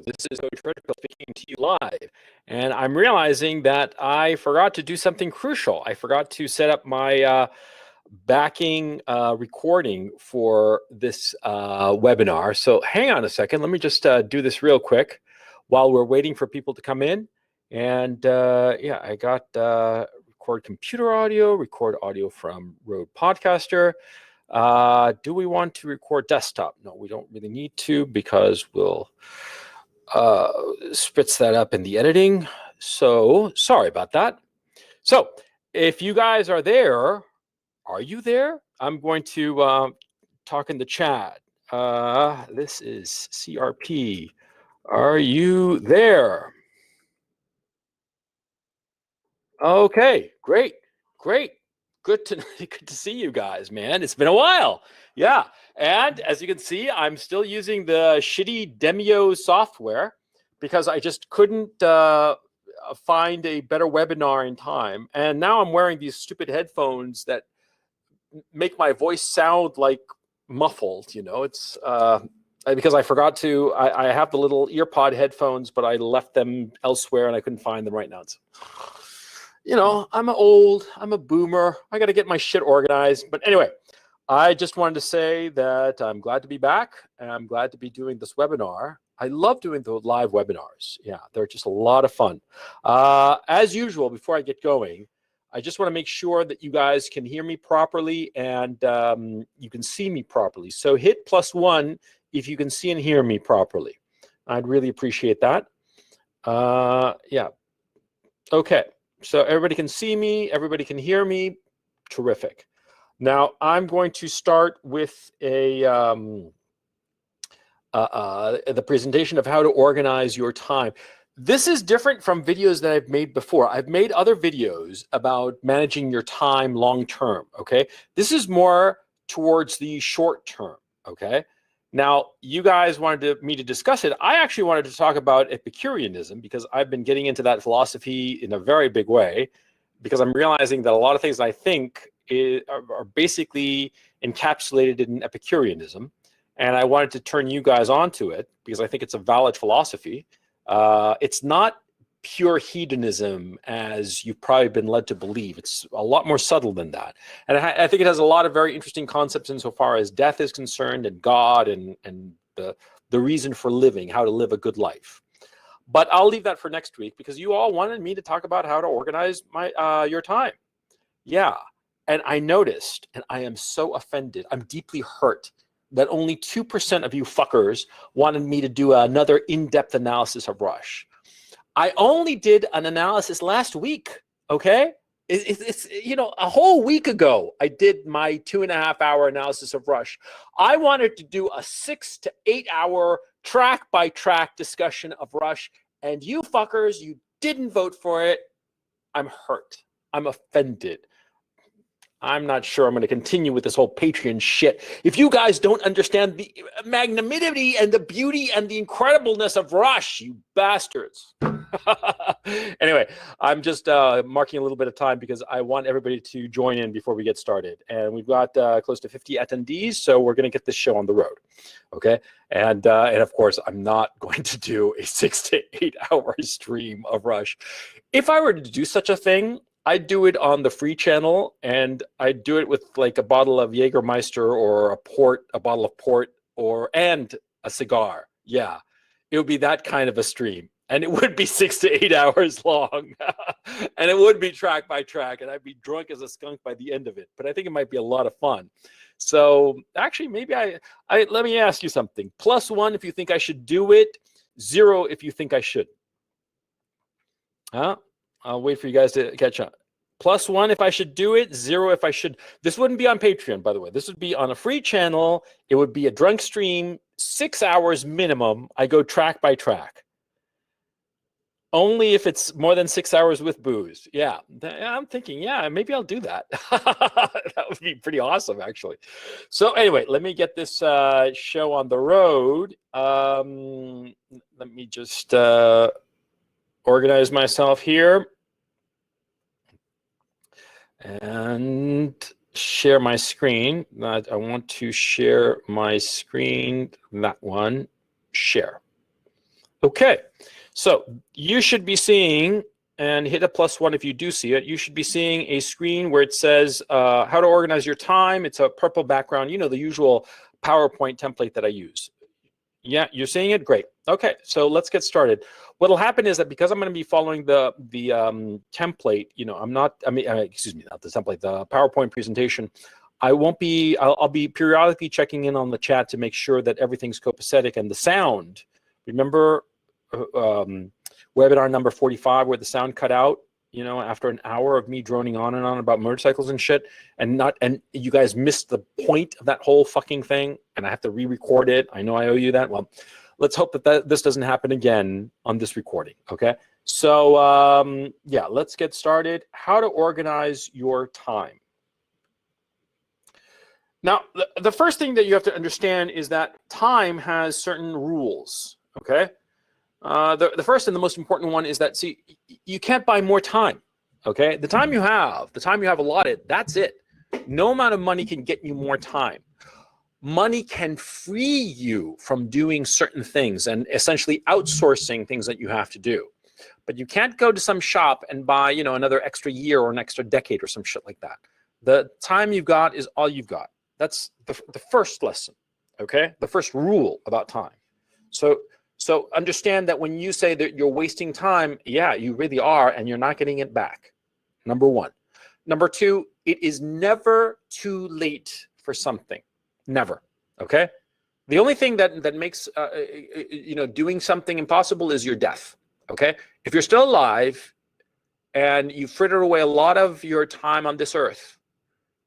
This is Coach Critical speaking to you live. And I'm realizing that I forgot to do something crucial. I forgot to set up my backing recording for this webinar. So hang on a second. Let me just do this real quick while we're waiting for people to come in. And yeah, I got record computer audio, record audio from Rode Podcaster. Do we want to record desktop? No, we don't really need to because we'll spritz that up in the editing. So sorry about that. So if you guys are there, are you there? I'm going to talk in the chat. This is CRP. Are you there? Okay, great, great. Good to see you guys, man. It's been a while. Yeah, and as you can see, I'm still using the shitty Demio software because I just couldn't find a better webinar in time. And now I'm wearing these stupid headphones that make my voice sound like muffled. You know, it's because I forgot to. I have the little earpod headphones, but I left them elsewhere and I couldn't find them right now. So, you know, I'm a boomer. I got to get my shit organized. But anyway, I just wanted to say that I'm glad to be back and I'm glad to be doing this webinar. I love doing the live webinars. Yeah, they're just a lot of fun. As usual, before I get going, I just want to make sure that you guys can hear me properly and you can see me properly. So hit +1 if you can see and hear me properly. I'd really appreciate that. Yeah. Okay. So everybody can see me, everybody can hear me. Terrific. Now I'm going to start with the presentation of how to organize your time. This is different from videos that I've made before. I've made other videos about managing your time long term, okay? This is more towards the short term, okay? Now, you guys wanted me to discuss it. I actually wanted to talk about Epicureanism because I've been getting into that philosophy in a very big way because I'm realizing that a lot of things I think are basically encapsulated in Epicureanism. And I wanted to turn you guys onto it because I think it's a valid philosophy. It's not pure hedonism as you've probably been led to believe. It's a lot more subtle than that. And I think it has a lot of very interesting concepts insofar as death is concerned and God and the reason for living, how to live a good life. But I'll leave that for next week because you all wanted me to talk about how to organize your time. Yeah, and I noticed, and I am so offended, I'm deeply hurt that only 2% of you fuckers wanted me to do another in-depth analysis of Rush. I only did an analysis last week, okay? It's you know, a whole week ago, I did my 2.5-hour analysis of Rush. I wanted to do a 6 to 8 hour track-by-track discussion of Rush, and you fuckers, you didn't vote for it. I'm hurt. I'm offended. I'm not sure I'm going to continue with this whole Patreon shit. If you guys don't understand the magnanimity and the beauty and the incredibleness of Rush, you bastards. Anyway, I'm just marking a little bit of time because I want everybody to join in before we get started. And we've got close to 50 attendees, so we're going to get this show on the road. Okay? And of course, I'm not going to do a 6 to 8 hour stream of Rush. If I were to do such a thing, I'd do it on the free channel, and I'd do it with like a bottle of Jägermeister or a bottle of port, and a cigar. Yeah, it would be that kind of a stream, and it would be 6 to 8 hours long, and it would be track by track, and I'd be drunk as a skunk by the end of it. But I think it might be a lot of fun. So actually, maybe let me ask you something. +1 if you think I should do it, 0 if you think I should. Huh? I'll wait for you guys to catch up. +1 if I should do it, 0 if I should. This wouldn't be on Patreon, by the way. This would be on a free channel. It would be a drunk stream, 6 hours minimum. I go track by track. Only if it's more than 6 hours with booze. Yeah, I'm thinking, yeah, maybe I'll do that. That would be pretty awesome, actually. So anyway, let me get this show on the road. Let me just organize myself here and share my screen. I want to share my screen, that one, share. Okay, so you should be seeing, and hit a +1 if you do see it, you should be seeing a screen where it says how to organize your time. It's a purple background, you know, the usual PowerPoint template that I use. Yeah, you're seeing it? Great. Okay, so let's get started. What'll happen is that because I'm going to be following the template, you know, excuse me, not the template, the PowerPoint presentation, I won't be, I'll be periodically checking in on the chat to make sure that everything's copacetic and the sound. Remember webinar number 45 where the sound cut out, you know, after an hour of me droning on and on about motorcycles and shit, and you guys missed the point of that whole fucking thing, and I have to re-record it. I know I owe you that. Well, let's hope that this doesn't happen again on this recording, okay? So yeah, let's get started. How to organize your time. Now, the first thing that you have to understand is that time has certain rules, okay? The first and the most important one is that, see, you can't buy more time, okay? The time you have allotted, that's it. No amount of money can get you more time. Money can free you from doing certain things and essentially outsourcing things that you have to do. But you can't go to some shop and buy, you know, another extra year or an extra decade or some shit like that. The time you've got is all you've got. That's the first lesson, okay? The first rule about time. So understand that when you say that you're wasting time, yeah, you really are, and you're not getting it back. Number one. Number two, it is never too late for something. Never, okay? The only thing that makes you know, doing something impossible is your death, okay? If you're still alive and you've frittered away a lot of your time on this earth,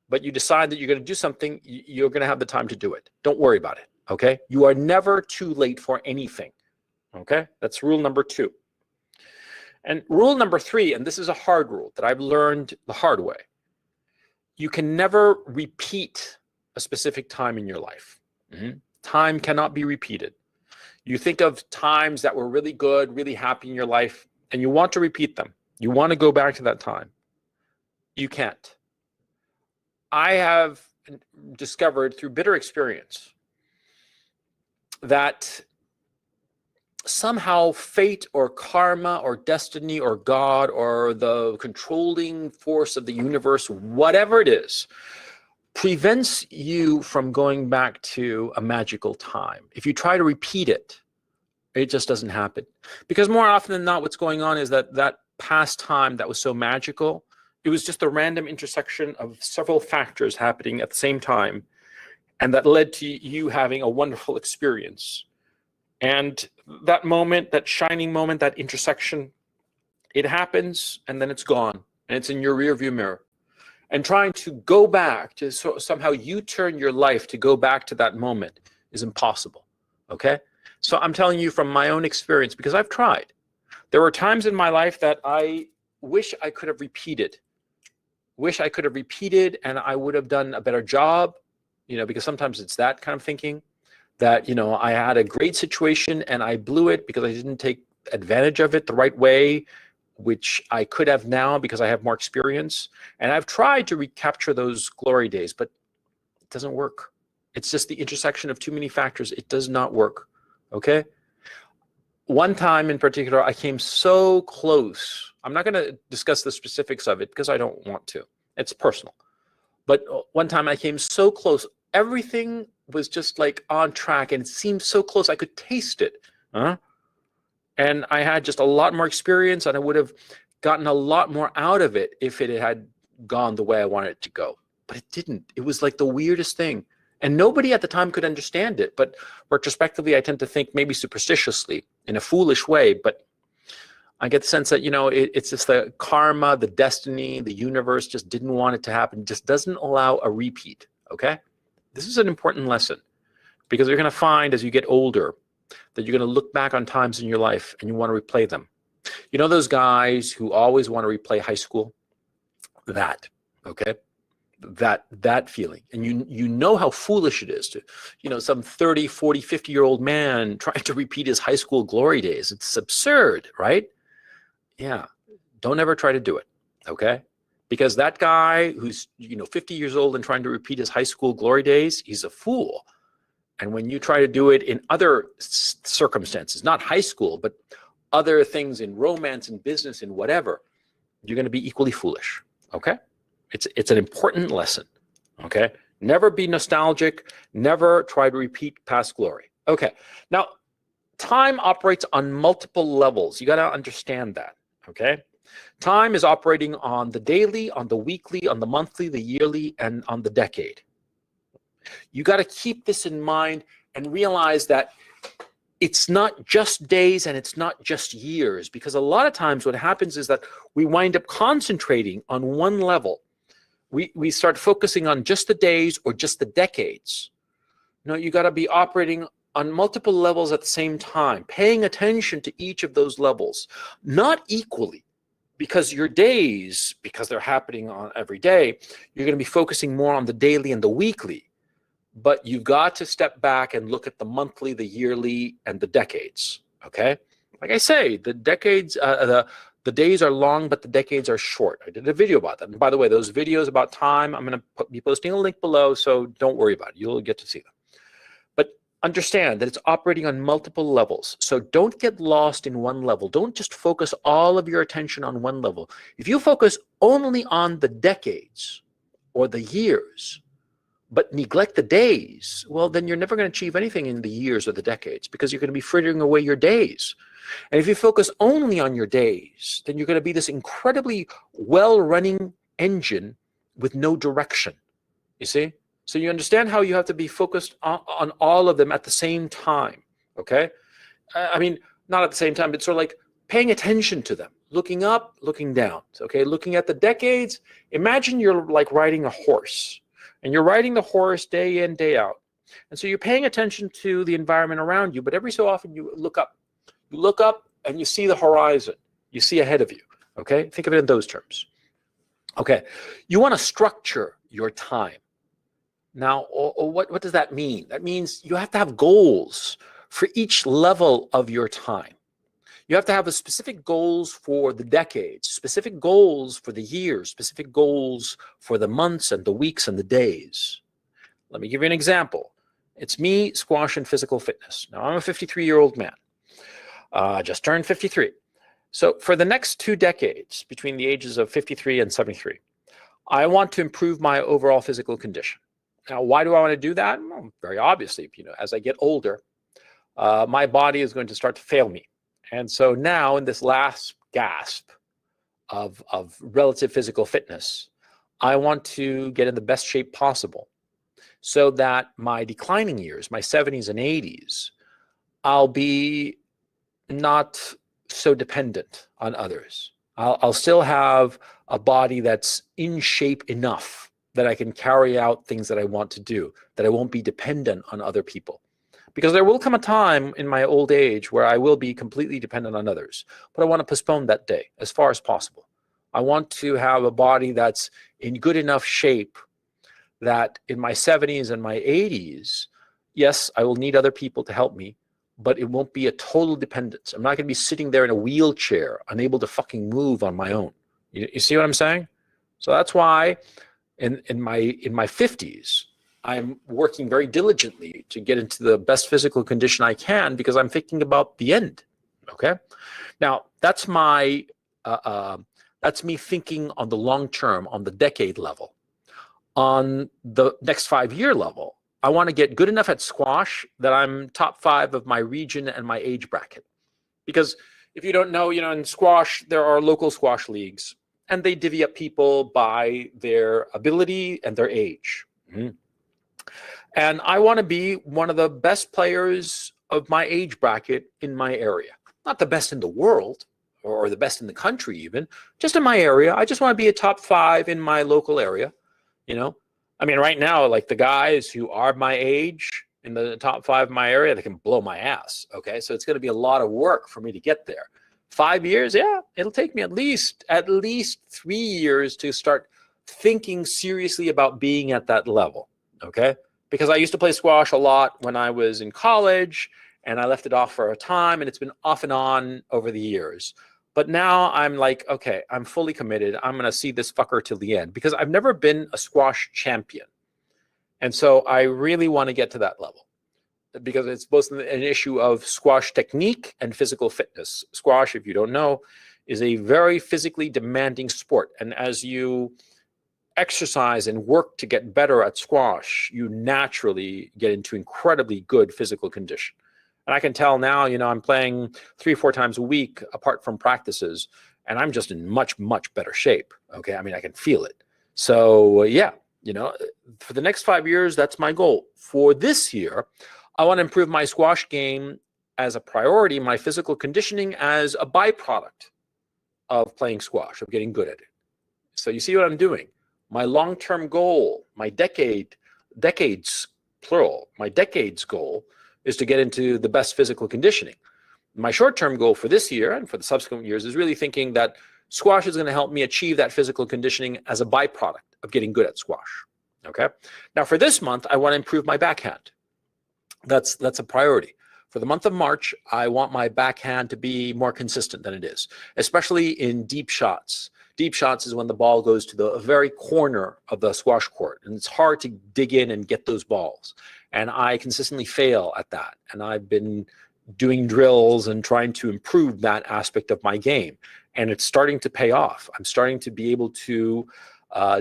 but you decide that you're going to do something, you're going to have the time to do it. Don't worry about it, okay? You are never too late for anything, okay? That's rule number two. And rule number three, and this is a hard rule that I've learned the hard way. You can never repeat a specific time in your life. Time cannot be repeated. You think of times that were really good, really happy in your life, and you want to repeat them. You want to go back to that time. You can't. I have discovered through bitter experience that somehow fate or karma or destiny or God or the controlling force of the universe, whatever it is, prevents you from going back to a magical time. If you try to repeat it, it just doesn't happen. Because more often than not, what's going on is that that past time that was so magical, it was just a random intersection of several factors happening at the same time, and that led to you having a wonderful experience. And that moment, that shining moment, that intersection, it happens and then it's gone, and it's in your rearview mirror. And trying to go back to somehow U-turn your life to go back to that moment is impossible, okay? So I'm telling you from my own experience, because I've tried. There were times in my life that I wish I could have repeated. And I would have done a better job, you know, because sometimes it's that kind of thinking that, you know, I had a great situation and I blew it because I didn't take advantage of it the right way, which I could have now because I have more experience. And I've tried to recapture those glory days, but it doesn't work. It's just the intersection of too many factors. It does not work, okay? One time in particular, I came so close. I'm not going to discuss the specifics of it because I don't want to. It's personal. But one time I came so close. Everything was just like on track and it seemed so close. I could taste it. And I had just a lot more experience and I would have gotten a lot more out of it if it had gone the way I wanted it to go. But it didn't. It was like the weirdest thing. And nobody at the time could understand it. But retrospectively, I tend to think maybe superstitiously in a foolish way. But I get the sense that, you know, it's just the karma, the destiny, the universe just didn't want it to happen. Just doesn't allow a repeat, okay? This is an important lesson because you're going to find as you get older that you're going to look back on times in your life and you want to replay them. You know those guys who always want to replay high school? That, okay? That feeling. And you know how foolish it is to, you know, some 30, 40, 50-year-old man trying to repeat his high school glory days. It's absurd, right? Yeah, don't ever try to do it, okay? Because that guy who's, you know, 50 years old and trying to repeat his high school glory days, he's a fool. And when you try to do it in other circumstances, not high school, but other things in romance and business and whatever, you're going to be equally foolish. Okay? It's an important lesson. Okay? Never be nostalgic. Never try to repeat past glory. Okay. Now, time operates on multiple levels. You got to understand that. Okay? Time is operating on the daily, on the weekly, on the monthly, the yearly, and on the decade. You got to keep this in mind and realize that it's not just days and it's not just years, because a lot of times what happens is that we wind up concentrating on one level. We start focusing on just the days or just the decades. No, you got to be operating on multiple levels at the same time, paying attention to each of those levels, not equally, because your days, because they're happening on every day, you're going to be focusing more on the daily and the weekly. But you've got to step back and look at the monthly, the yearly, and the decades. Okay, like I say, the decades, the days are long, but the decades are short. I did a video about that. And by the way, those videos about time, I'm going to be posting a link below, so don't worry about it. You'll get to see them. But understand that it's operating on multiple levels. So don't get lost in one level. Don't just focus all of your attention on one level. If you focus only on the decades or the years, but neglect the days, well, then you're never going to achieve anything in the years or the decades, because you're going to be frittering away your days. And if you focus only on your days, then you're going to be this incredibly well-running engine with no direction, you see? So you understand how you have to be focused on all of them at the same time, okay? I mean, not at the same time, but sort of like paying attention to them, looking up, looking down, okay? Looking at the decades. Imagine you're like riding a horse. And you're riding the horse day in, day out. And so you're paying attention to the environment around you, but every so often you look up. You look up and you see the horizon. You see ahead of you, okay? Think of it in those terms. Okay, you want to structure your time. Now, what does that mean? That means you have to have goals for each level of your time. You have to have a specific goals for the decades, specific goals for the years, specific goals for the months and the weeks and the days. Let me give you an example. It's me, squash, and physical fitness. Now, I'm a 53-year-old man. Just turned 53. So for the next 2 decades, between the ages of 53 and 73, I want to improve my overall physical condition. Now, why do I want to do that? Well, very obviously, as I get older, my body is going to start to fail me. And so now in this last gasp of relative physical fitness, I want to get in the best shape possible so that my declining years, my 70s and 80s, I'll be not so dependent on others. I'll still have a body that's in shape enough that I can carry out things that I want to do, that I won't be dependent on other people. Because there will come a time in my old age where I will be completely dependent on others. But I want to postpone that day as far as possible. I want to have a body that's in good enough shape that in my 70s and my 80s, yes, I will need other people to help me, but it won't be a total dependence. I'm not going to be sitting there in a wheelchair, unable to fucking move on my own. You see what I'm saying? So that's why in my 50s, I'm working very diligently to get into the best physical condition I can, because I'm thinking about the end. Okay, now that's my that's me thinking on the long term, on the decade level. On the next 5-year level, I want to get good enough at squash that I'm top 5 of my region and my age bracket. Because if you don't know, in squash there are local squash leagues, and they divvy up people by their ability and their age. Mm-hmm. And I want to be one of the best players of my age bracket in my area. Not the best in the world or the best in the country even, just in my area. I just want to be a top 5 in my local area, I mean, right now, like the guys who are my age in the top 5 in my area, they can blow my ass, okay? So it's going to be a lot of work for me to get there. 5 years, yeah, it'll take me at least 3 years to start thinking seriously about being at that level, okay? Because I used to play squash a lot when I was in college, and I left it off for a time, and it's been off and on over the years. But now I'm like, okay, I'm fully committed. I'm going to see this fucker till the end, because I've never been a squash champion. And so I really want to get to that level. because it's both an issue of squash technique and physical fitness. Squash, if you don't know, is a very physically demanding sport. And as you exercise and work to get better at squash, you naturally get into incredibly good physical condition. And I can tell now, I'm playing 3-4 times a week apart from practices, and I'm just in much, much better shape. Okay. I mean, I can feel it. So yeah, for the next 5 years, that's my goal. For this year, I want to improve my squash game as a priority, my physical conditioning as a byproduct of playing squash, of getting good at it. So you see what I'm doing? My long-term goal, my decades, plural, my decades goal is to get into the best physical conditioning. My short-term goal for this year and for the subsequent years is really thinking that squash is going to help me achieve that physical conditioning as a byproduct of getting good at squash. Okay. Now for this month, I want to improve my backhand. That's a priority. For the month of March, I want my backhand to be more consistent than it is, especially in deep shots. Deep shots is when the ball goes to the very corner of the squash court, and it's hard to dig in and get those balls. And I consistently fail at that. And I've been doing drills and trying to improve that aspect of my game. And it's starting to pay off. I'm starting to be able to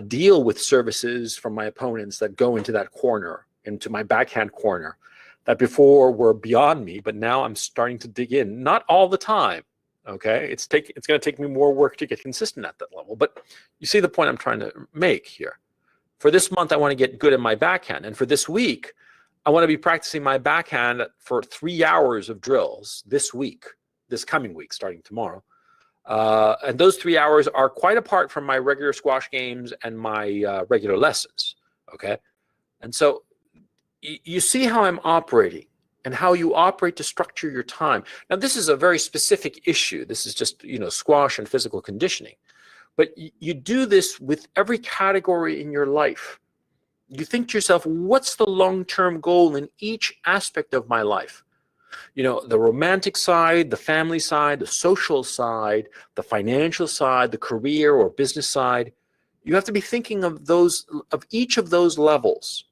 deal with services from my opponents that go into that corner, into my backhand corner, that before were beyond me, but now I'm starting to dig in. Not all the time, okay? It's going to take me more work to get consistent at that level, but you see the point I'm trying to make here. For this month, I want to get good at my backhand, and for this week, I want to be practicing my backhand for 3 hours of drills this week, this coming week, starting tomorrow. And those 3 hours are quite apart from my regular squash games and my regular lessons, okay? And so you see how I'm operating and how you operate to structure your time. Now, this is a very specific issue. This is just, squash and physical conditioning. But you do this with every category in your life. You think to yourself, what's the long-term goal in each aspect of my life? The romantic side, the family side, the social side, the financial side, the career or business side. You have to be thinking of each of those levels.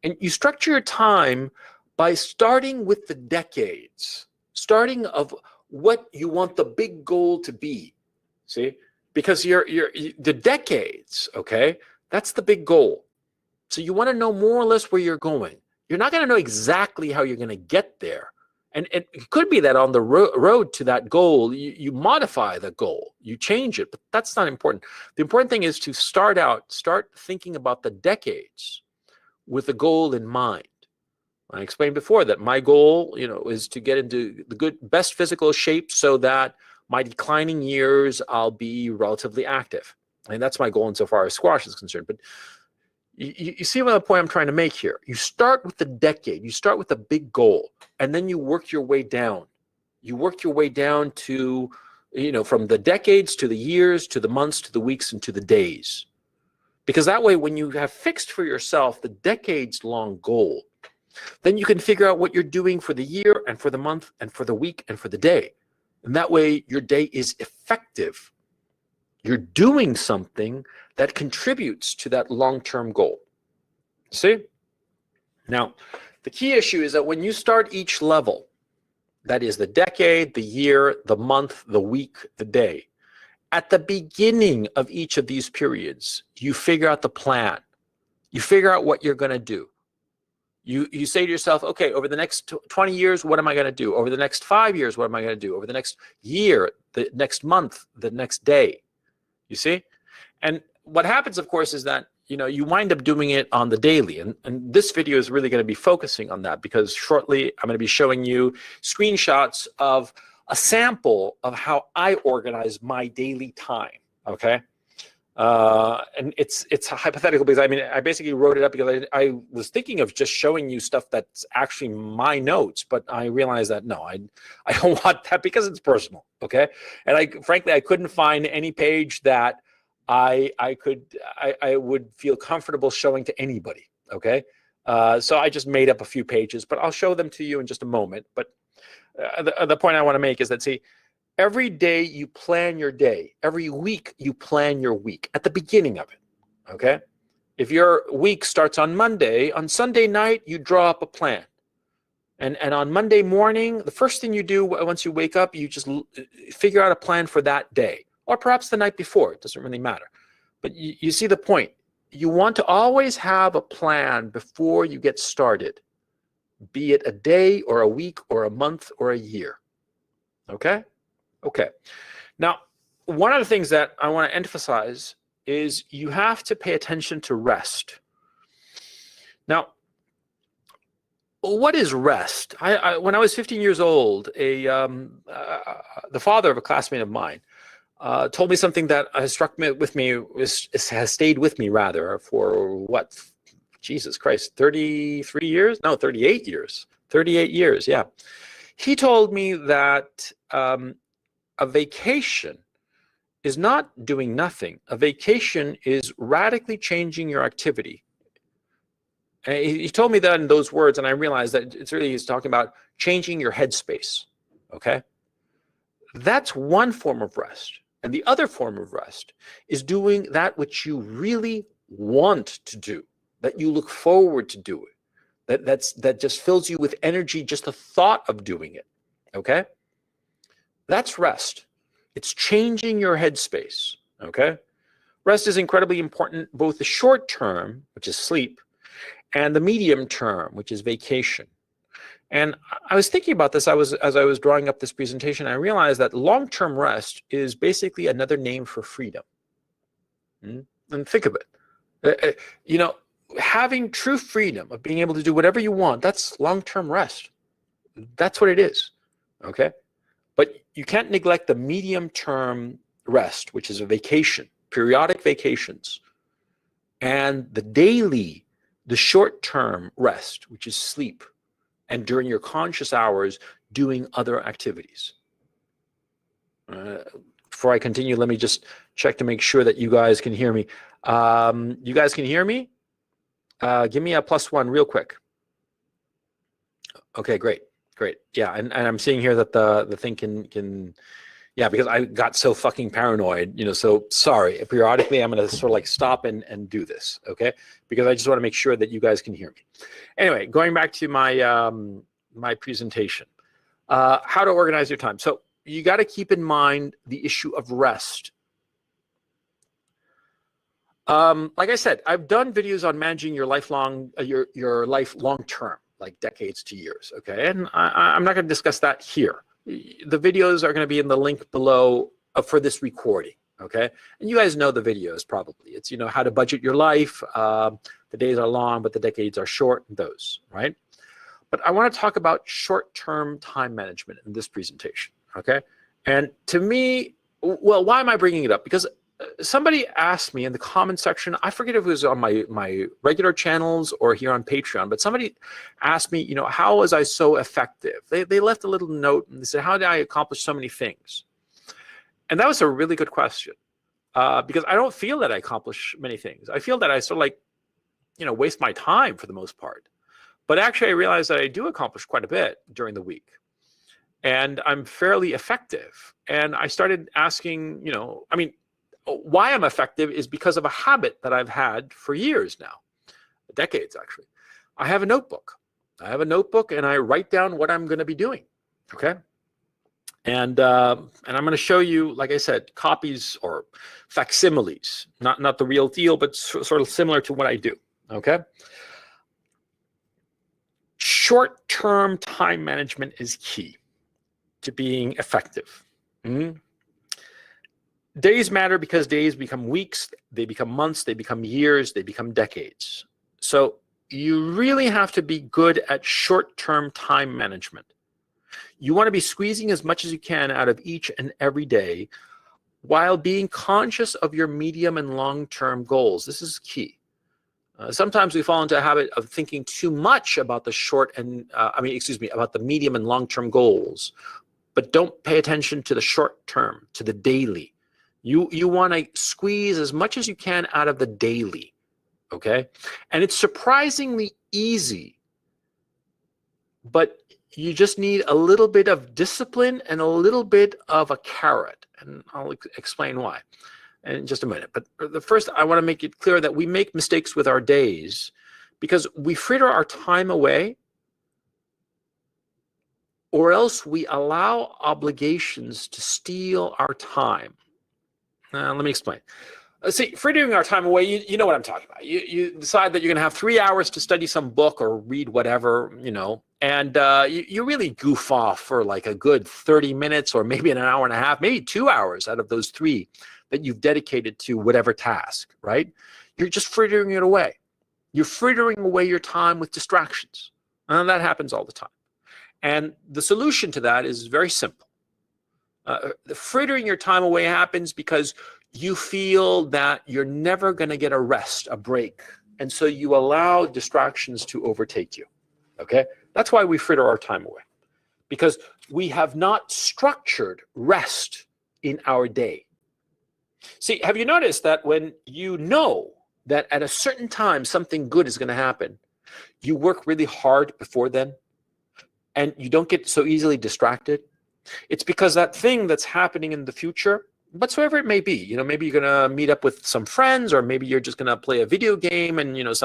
And you structure your time by starting with the decades, starting of what you want the big goal to be. See, because the decades, okay, that's the big goal. So you want to know more or less where you're going. You're not going to know exactly how you're going to get there. And it could be that on the road to that goal, you modify the goal, you change it, but that's not important. The important thing is to start thinking about the decades with a goal in mind. I explained before that my goal, is to get into the best physical shape so that my declining years, I'll be relatively active. And that's my goal insofar as squash is concerned. But you see what the point I'm trying to make here? You start with the decade, you start with a big goal, and then you work your way down. You work your way down to, from the decades to the years, to the months, to the weeks, and to the days. Because that way, when you have fixed for yourself the decades-long goal, then you can figure out what you're doing for the year and for the month and for the week and for the day. And that way, your day is effective. You're doing something that contributes to that long-term goal. See? Now, the key issue is that when you start each level, that is the decade, the year, the month, the week, the day, at the beginning of each of these periods, you figure out the plan. You figure out what you're going to do. You say to yourself, okay, over the next 20 years, what am I going to do? Over the next 5 years, what am I going to do? Over the next year, the next month, the next day. You see? And what happens, of course, is that, you wind up doing it on the daily. And this video is really going to be focusing on that because shortly I'm going to be showing you screenshots of a sample of how I organize my daily time, okay? And it's hypothetical because I basically wrote it up because I was thinking of just showing you stuff that's actually my notes, but I realized that no, I don't want that because it's personal, okay? And frankly I couldn't find any page that I would feel comfortable showing to anybody, okay? So I just made up a few pages, but I'll show them to you in just a moment. But the point I want to make is that, see, every day you plan your day. Every week you plan your week at the beginning of it, okay? If your week starts on Monday, on Sunday night, you draw up a plan. And on Monday morning, the first thing you do once you wake up, you just figure out a plan for that day, or perhaps the night before. It doesn't really matter. But you see the point. You want to always have a plan before you get started, be it a day or a week or a month or a year. Okay? Okay. Now, one of the things that I want to emphasize is you have to pay attention to rest. Now, what is rest? When I was 15 years old, the father of a classmate of mine told me something that has has stayed with me rather for what? Jesus Christ, 33 years? No, 38 years. 38 years, yeah. He told me that a vacation is not doing nothing. A vacation is radically changing your activity. And he told me that in those words, and I realized that it's really he's talking about changing your headspace, okay? That's one form of rest. And the other form of rest is doing that which you really want to do, that you look forward to doing, that just fills you with energy, just the thought of doing it, okay? That's rest. It's changing your headspace, okay? Rest is incredibly important, both the short term, which is sleep, and the medium term, which is vacation. And I was thinking about this as I was drawing up this presentation. I realized that long-term rest is basically another name for freedom. And think of it. You know, having true freedom of being able to do whatever you want, that's long-term rest. That's what it is, okay? But you can't neglect the medium-term rest, which is a vacation, periodic vacations, and the short-term rest, which is sleep, and during your conscious hours, doing other activities. Before I continue, let me just check to make sure that you guys can hear me. You guys can hear me? Give me a +1 real quick. Okay, great. Yeah, and I'm seeing here that the thing can yeah, because I got so fucking paranoid, you know, so sorry. Periodically, I'm going to sort of like stop and do this, okay? Because I just want to make sure that you guys can hear me. Anyway, going back to my my presentation, how to organize your time. So you got to keep in mind the issue of rest. Like I said, I've done videos on managing your lifelong, your life long term, like decades to years, okay? And I'm not going to discuss that here. The videos are going to be in the link below for this recording, okay? And you guys know the videos probably. It's, you know, how to budget your life. The days are long, but the decades are short, those, right? But I want to talk about short-term time management in this presentation, okay? And to me, well, why am I bringing it up? Because somebody asked me in the comment section, I forget if it was on my regular channels or here on Patreon, but somebody asked me, you know, how was I so effective? They left a little note and they said, how did I accomplish so many things? And that was a really good question because I don't feel that I accomplish many things. I feel that I sort of like, you know, waste my time for the most part. But actually, I realized that I do accomplish quite a bit during the week. And I'm fairly effective. And I started asking, you know, I mean, why I'm effective is because of a habit that I've had for years now, decades actually. I have a notebook. And I write down what I'm going to be doing, okay? And I'm going to show you, like I said, copies or facsimiles, not the real deal, but sort of similar to what I do, okay? Short-term time management is key to being effective. Days matter because days become weeks, they become months, they become years, they become decades. So you really have to be good at short-term time management. You want to be squeezing as much as you can out of each and every day while being conscious of your medium and long-term goals. This is key. Sometimes we fall into a habit of thinking too much about the about the medium and long-term goals, but don't pay attention to the short term, to the daily. You want to squeeze as much as you can out of the daily, okay? And it's surprisingly easy, but you just need a little bit of discipline and a little bit of a carrot, and I'll explain why in just a minute. But the first, I want to make it clear that we make mistakes with our days because we fritter our time away or else we allow obligations to steal our time. Let me explain. See, frittering our time away, you know what I'm talking about. You decide that you're going to have 3 hours to study some book or read whatever, and you really goof off for like a good 30 minutes or maybe an hour and a half, maybe 2 hours out of those 3 that you've dedicated to whatever task, right? You're just frittering it away. You're frittering away your time with distractions. And that happens all the time. And the solution to that is very simple. The frittering your time away happens because you feel that you're never going to get a rest, a break. And so you allow distractions to overtake you. Okay? That's why we fritter our time away. Because we have not structured rest in our day. See, have you noticed that when you know that at a certain time something good is going to happen, you work really hard before then, and you don't get so easily distracted? It's because that thing that's happening in the future, whatsoever it may be, maybe you're going to meet up with some friends, or maybe you're just going to play a video game, and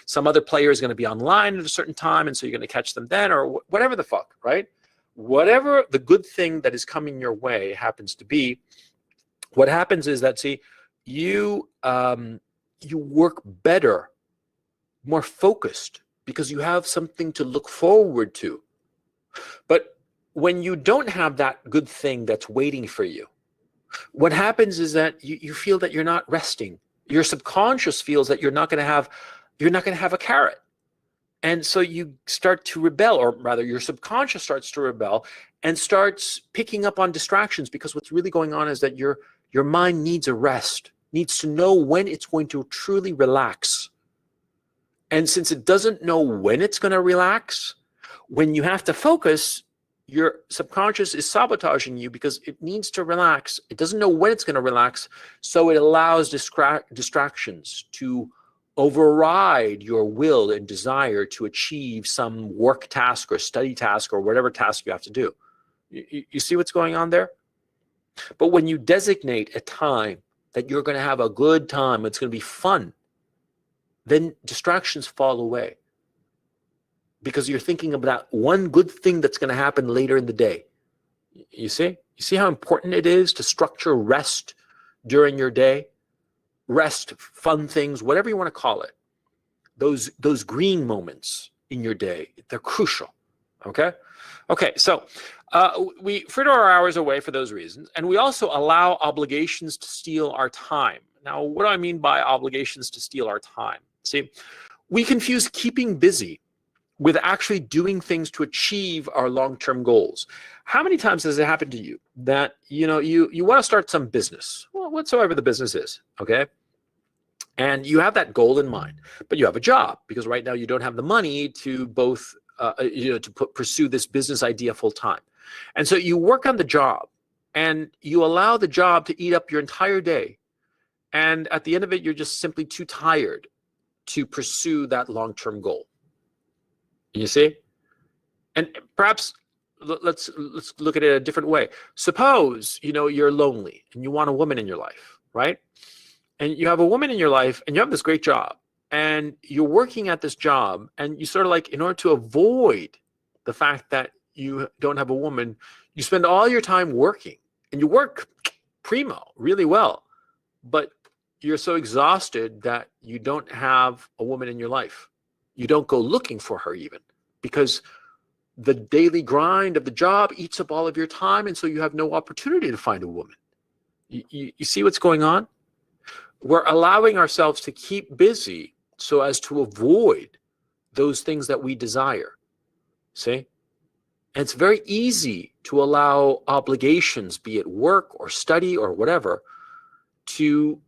some other player is going to be online at a certain time, and so you're going to catch them then, or whatever the fuck, right? Whatever the good thing that is coming your way happens to be, what happens is that, see, you work better, more focused, because you have something to look forward to. But when you don't have that good thing that's waiting for you, what happens is that you feel that you're not resting. Your subconscious feels that you're not going to have a carrot. And so you start to rebel, or rather your subconscious starts to rebel and starts picking up on distractions, because what's really going on is that your mind needs a rest, needs to know when it's going to truly relax. And since it doesn't know when it's going to relax, when you have to focus, your subconscious is sabotaging you because it needs to relax. It doesn't know when it's going to relax, so it allows distractions to override your will and desire to achieve some work task or study task or whatever task you have to do. You see what's going on there? But when you designate a time that you're going to have a good time, it's going to be fun, then distractions fall away, because you're thinking about one good thing that's going to happen later in the day. You see how important it is to structure rest during your day? Rest, fun things, whatever you want to call it. Those green moments in your day, they're crucial. Okay, so we fritter our hours away for those reasons, and we also allow obligations to steal our time. Now, what do I mean by obligations to steal our time? See, we confuse keeping busy with actually doing things to achieve our long-term goals. How many times has it happened to you that you want to start some business, whatsoever the business is, okay? And you have that goal in mind, but you have a job, because right now you don't have the money to both pursue this business idea full time. And so you work on the job, and you allow the job to eat up your entire day. And at the end of it, you're just simply too tired to pursue that long-term goal. You see? And perhaps let's look at it a different way. Suppose, you're lonely and you want a woman in your life, right? And you have a woman in your life and you have this great job, and you're working at this job, and you sort of like, in order to avoid the fact that you don't have a woman, you spend all your time working, and you work primo, really well, but you're so exhausted that you don't have a woman in your life. You don't go looking for her even, because the daily grind of the job eats up all of your time, and so you have no opportunity to find a woman. You see what's going on? We're allowing ourselves to keep busy so as to avoid those things that we desire. See? And it's very easy to allow obligations, be it work or study or whatever, to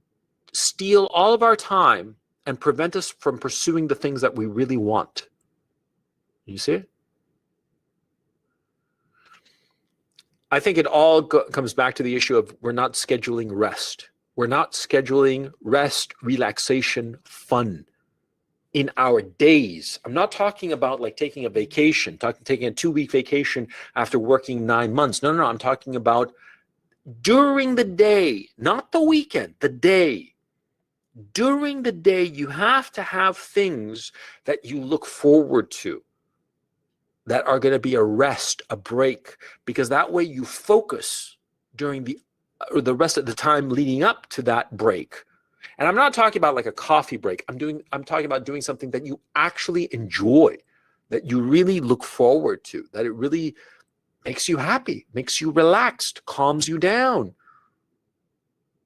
steal all of our time and prevent us from pursuing the things that we really want. You see it? I think it all comes back to the issue of we're not scheduling rest. We're not scheduling rest, relaxation, fun in our days. I'm not talking about like taking a vacation, taking a 2-week vacation after working 9 months. No, I'm talking about during the day, not the weekend, the day. During the day, you have to have things that you look forward to. that are going to be a rest, a break, because that way you focus during the rest of the time leading up to that break. And I'm not talking about like a coffee break. I'm talking about doing something that you actually enjoy, that you really look forward to, that it really makes you happy, makes you relaxed, calms you down.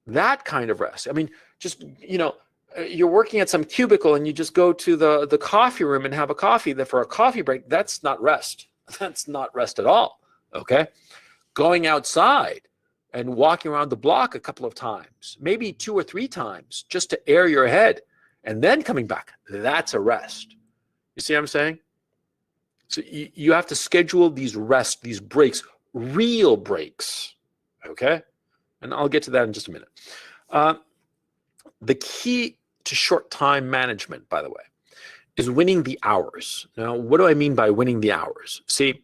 That kind of rest. I mean, just, you're working at some cubicle and you just go to the coffee room and have a coffee for a coffee break. That's not rest. That's not rest at all. Okay. Going outside and walking around the block a couple of times, maybe 2 or 3 times, just to air your head, and then coming back. That's a rest. You see what I'm saying? So you have to schedule these rests, these breaks, real breaks. Okay. And I'll get to that in just a minute. The key to short time management, by the way, is winning the hours. Now, what do I mean by winning the hours? See,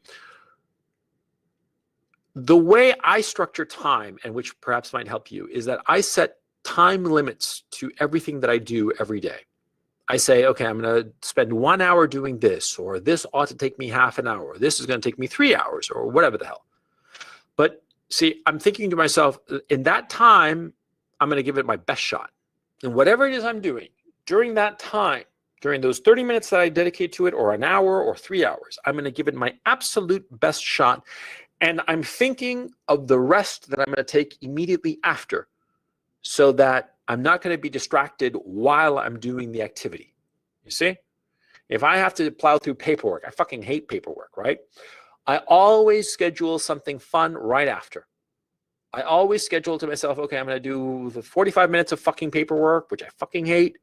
the way I structure time, and which perhaps might help you, is that I set time limits to everything that I do every day. I say, okay, I'm going to spend 1 hour doing this, or this ought to take me half an hour, or this is going to take me 3 hours, or whatever the hell. But see, I'm thinking to myself, in that time, I'm going to give it my best shot. And whatever it is I'm doing during that time, during those 30 minutes that I dedicate to it, or an hour or 3 hours, I'm going to give it my absolute best shot. And I'm thinking of the rest that I'm going to take immediately after, so that I'm not going to be distracted while I'm doing the activity. You see? If I have to plow through paperwork, I fucking hate paperwork, right? I always schedule something fun right after. I always schedule to myself, okay, I'm going to do the 45 minutes of fucking paperwork, which I fucking hate.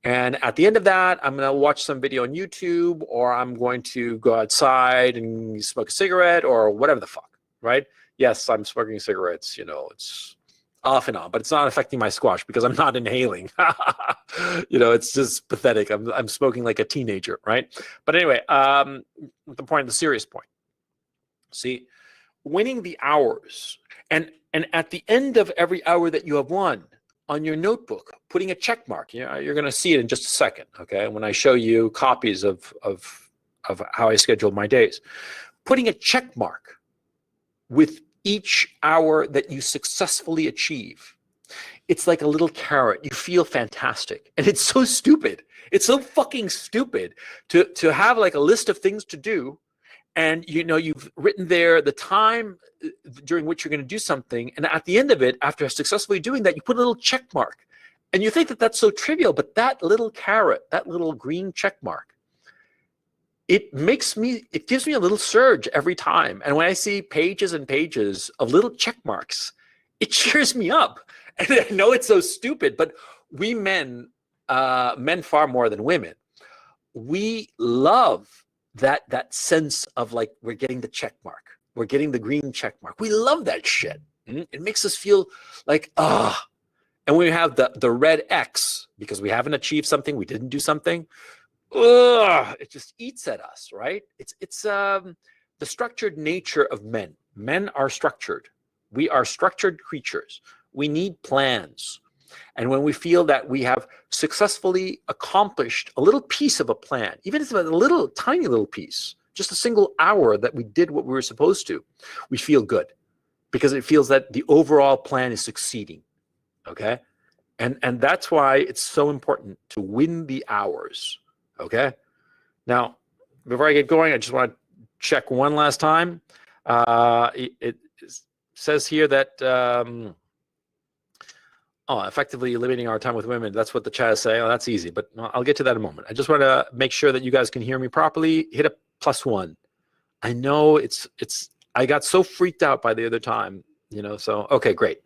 And at the end of that, I'm going to watch some video on YouTube, or I'm going to go outside and smoke a cigarette, or whatever the fuck, right? Yes, I'm smoking cigarettes, it's off and on, but it's not affecting my squash because I'm not inhaling. It's just pathetic. I'm smoking like a teenager, right? But anyway, the serious point. See, winning the hours, and at the end of every hour that you have won, on your notebook, putting a check mark. You're going to see it in just a second, okay? When I show you copies of how I schedule my days. Putting a check mark with each hour that you successfully achieve. It's like a little carrot. You feel fantastic. And it's so stupid. It's so fucking stupid to have like a list of things to do, and you've written there the time during which you're going to do something, and at the end of it, after successfully doing that, you put a little check mark. And you think that that's so trivial, but that little carrot, that little green check mark, it gives me a little surge every time. And when I see pages and pages of little check marks, it cheers me up. And I know it's so stupid, but we men far more than women, we love that sense of like, we're getting the check mark. We're getting the green check mark. We love that shit. It makes us feel like, and when we have the red X, because we haven't achieved something, we didn't do something, it just eats at us, right? It's the structured nature of men. Men are structured. We are structured creatures. We need plans. And when we feel that we have successfully accomplished a little piece of a plan, even if it's a little tiny little piece, just a single hour that we did what we were supposed to, we feel good, because it feels that the overall plan is succeeding. Okay? And that's why it's so important to win the hours. Okay? Now, before I get going, I just want to check one last time. It says here that effectively limiting our time with women. That's what the chat is saying. Oh, that's easy, but I'll get to that in a moment. I just want to make sure that you guys can hear me properly. Hit a +1. I know I got so freaked out by the other time, so, okay, great.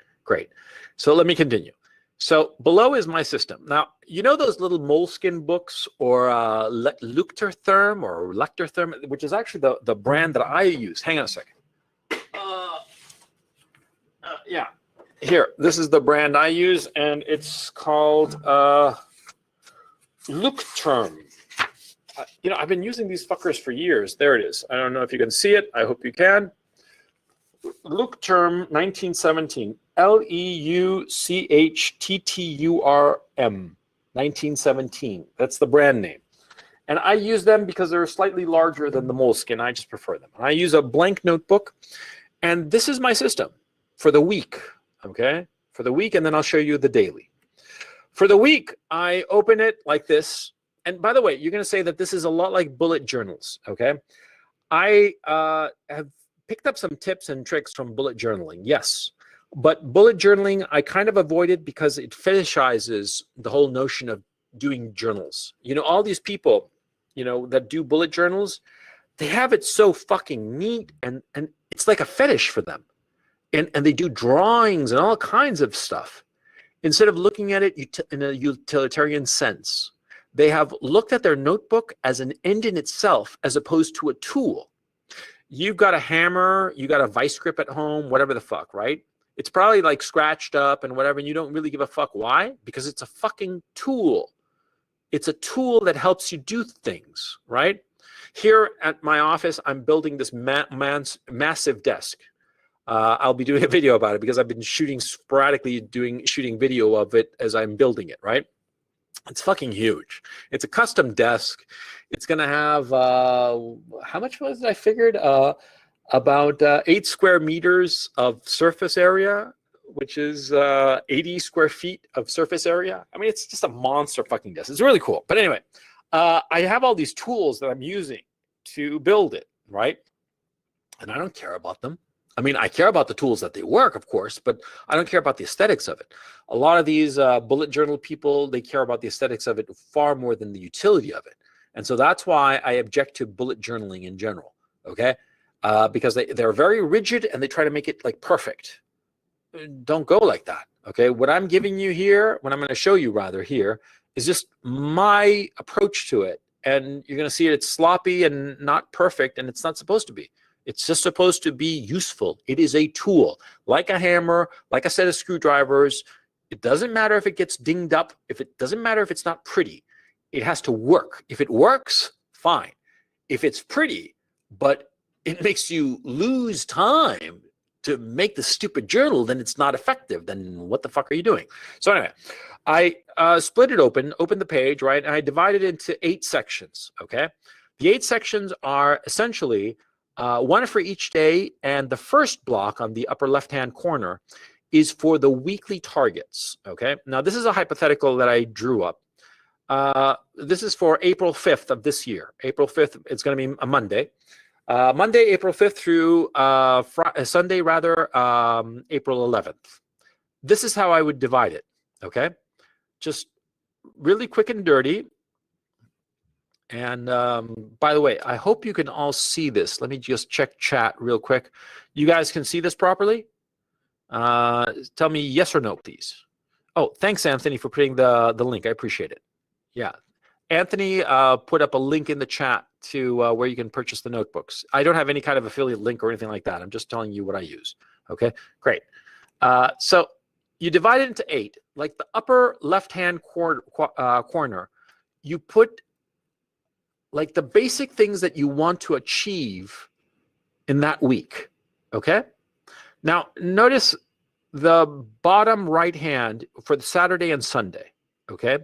So let me continue. So below is my system. Now, those little moleskin books, or Lectotherm, which is actually the brand that I use. Hang on a second. Yeah. Here, this is the brand I use, and it's called Leuchtturm. I've been using these fuckers for years. There it is. I don't know if you can see it. I hope you can. Leuchtturm 1917. Leuchtturm 1917. That's the brand name. And I use them because they're slightly larger than the Moleskine. I just prefer them. And I use a blank notebook. And this is my system for the week, okay? For the week, and then I'll show you the daily. For the week, I open it like this. And by the way, you're going to say that this is a lot like bullet journals, okay? I have picked up some tips and tricks from bullet journaling, yes. But bullet journaling, I kind of avoided because it fetishizes the whole notion of doing journals. You know, all these people, you know, that do bullet journals, they have it so fucking neat, and it's like a fetish for them. And they do drawings and all kinds of stuff. Instead of looking at it in a utilitarian sense, they have looked at their notebook as an end in itself as opposed to a tool. You've got a hammer, you got a vice grip at home, whatever the fuck, right? It's probably like scratched up and whatever, and you don't really give a fuck. Why? Because it's a fucking tool. It's a tool that helps you do things, right? Here at my office, I'm building this massive desk. I'll be doing a video about it because I've been sporadically shooting video of it as I'm building it, right? It's fucking huge. It's a custom desk. It's going to have, how much was it I figured? About 8 square meters of surface area, which is 80 square feet of surface area. I mean, it's just a monster fucking desk. It's really cool. But anyway, I have all these tools that I'm using to build it, right? And I don't care about them. I mean, I care about the tools that they work, of course, but I don't care about the aesthetics of it. A lot of these bullet journal people, they care about the aesthetics of it far more than the utility of it. And so that's why I object to bullet journaling in general, okay? Because they're very rigid and they try to make it like perfect. Don't go like that, okay? What I'm giving you here, what I'm going to show you rather here, is just my approach to it. And you're going to see it's sloppy and not perfect, and it's not supposed to be. It's just supposed to be useful. It is a tool, like a hammer, like a set of screwdrivers. It doesn't matter if it gets dinged up. It doesn't matter if it's not pretty. It has to work. If it works, fine. If it's pretty, but it makes you lose time to make the stupid journal, then it's not effective. Then what the fuck are you doing? So anyway, I split it open the page, right? And I divided it into 8 sections, okay? The 8 sections are essentially one for each day, and the first block on the upper left-hand corner is for the weekly targets, okay? Now, this is a hypothetical that I drew up. This is for April 5th of this year. April 5th, it's going to be a Monday. Monday, April 5th through Sunday, rather, April 11th. This is how I would divide it, okay? Just really quick and dirty. And by the way, I hope you can all see this. Let me just check chat real quick. You guys can see this properly? Tell me yes or no, please. Oh, thanks, Anthony, for putting the link. I appreciate it. Yeah. Anthony put up a link in the chat to where you can purchase the notebooks. I don't have any kind of affiliate link or anything like that. I'm just telling you what I use. Okay, great. So you divide it into 8. Like the upper left-hand corner, you put like the basic things that you want to achieve in that week, okay? Now, notice the bottom right hand for the Saturday and Sunday, okay?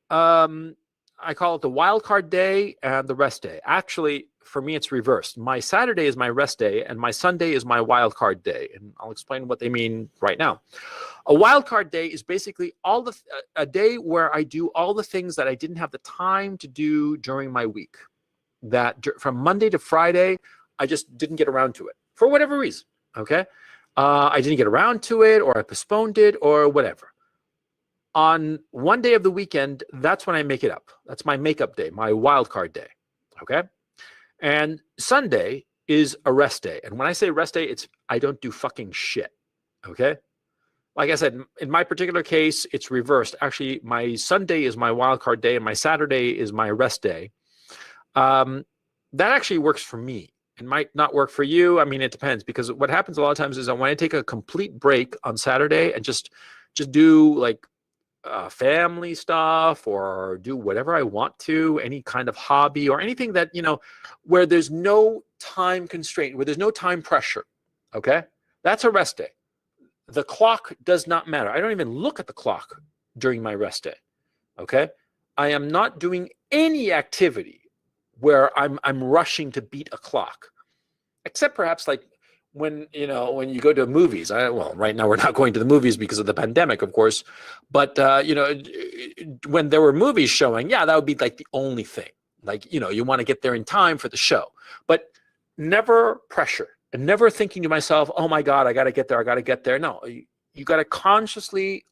I call it the wild card day and the rest day. Actually, for me, it's reversed. My Saturday is my rest day, and my Sunday is my wild card day. And I'll explain what they mean right now. A wild card day is basically a day where I do all the things that I didn't have the time to do during my week. That from Monday to Friday, I just didn't get around to it for whatever reason, okay? I didn't get around to it, or I postponed it, or whatever. On one day of the weekend, that's when I make it up. That's my makeup day, my wild card day, okay? And Sunday is a rest day. And when I say rest day, it's I don't do fucking shit, okay? Like I said, in my particular case, it's reversed. Actually, my Sunday is my wild card day, and my Saturday is my rest day. That actually works for me. It might not work for you. I mean, it depends, because what happens a lot of times is that when I take a complete break on Saturday and just do like family stuff, or do whatever I want to, any kind of hobby or anything that, you know, where there's no time constraint, where there's no time pressure, okay? That's a rest day. The clock does not matter. I don't even look at the clock during my rest day, okay? I am not doing any activity where I'm rushing to beat a clock, except perhaps like when you go to movies. Well, right now we're not going to the movies because of the pandemic, of course, but when there were movies showing, yeah, that would be like the only thing. Like, you want to get there in time for the show, but never pressure, and never thinking to myself, oh my God, I got to get there. I got to get there. No, you got to consciously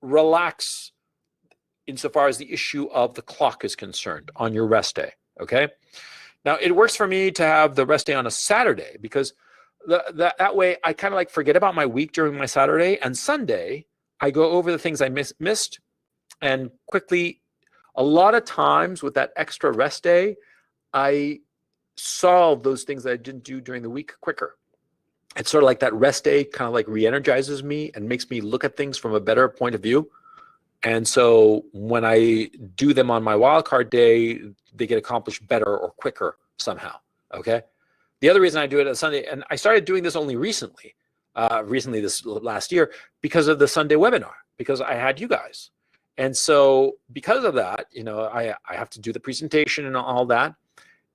relax insofar as the issue of the clock is concerned on your rest day. Okay. Now, it works for me to have the rest day on a Saturday because that way I kind of like forget about my week during my Saturday, and Sunday I go over the things I missed and quickly. A lot of times with that extra rest day, I solve those things that I didn't do during the week quicker. It's sort of like that rest day kind of like re-energizes me and makes me look at things from a better point of view. And so when I do them on my wildcard day, they get accomplished better or quicker somehow. Okay. The other reason I do it on Sunday, and I started doing this only recently this last year, because of the Sunday webinar, because I had you guys. And so because of that, I have to do the presentation and all that.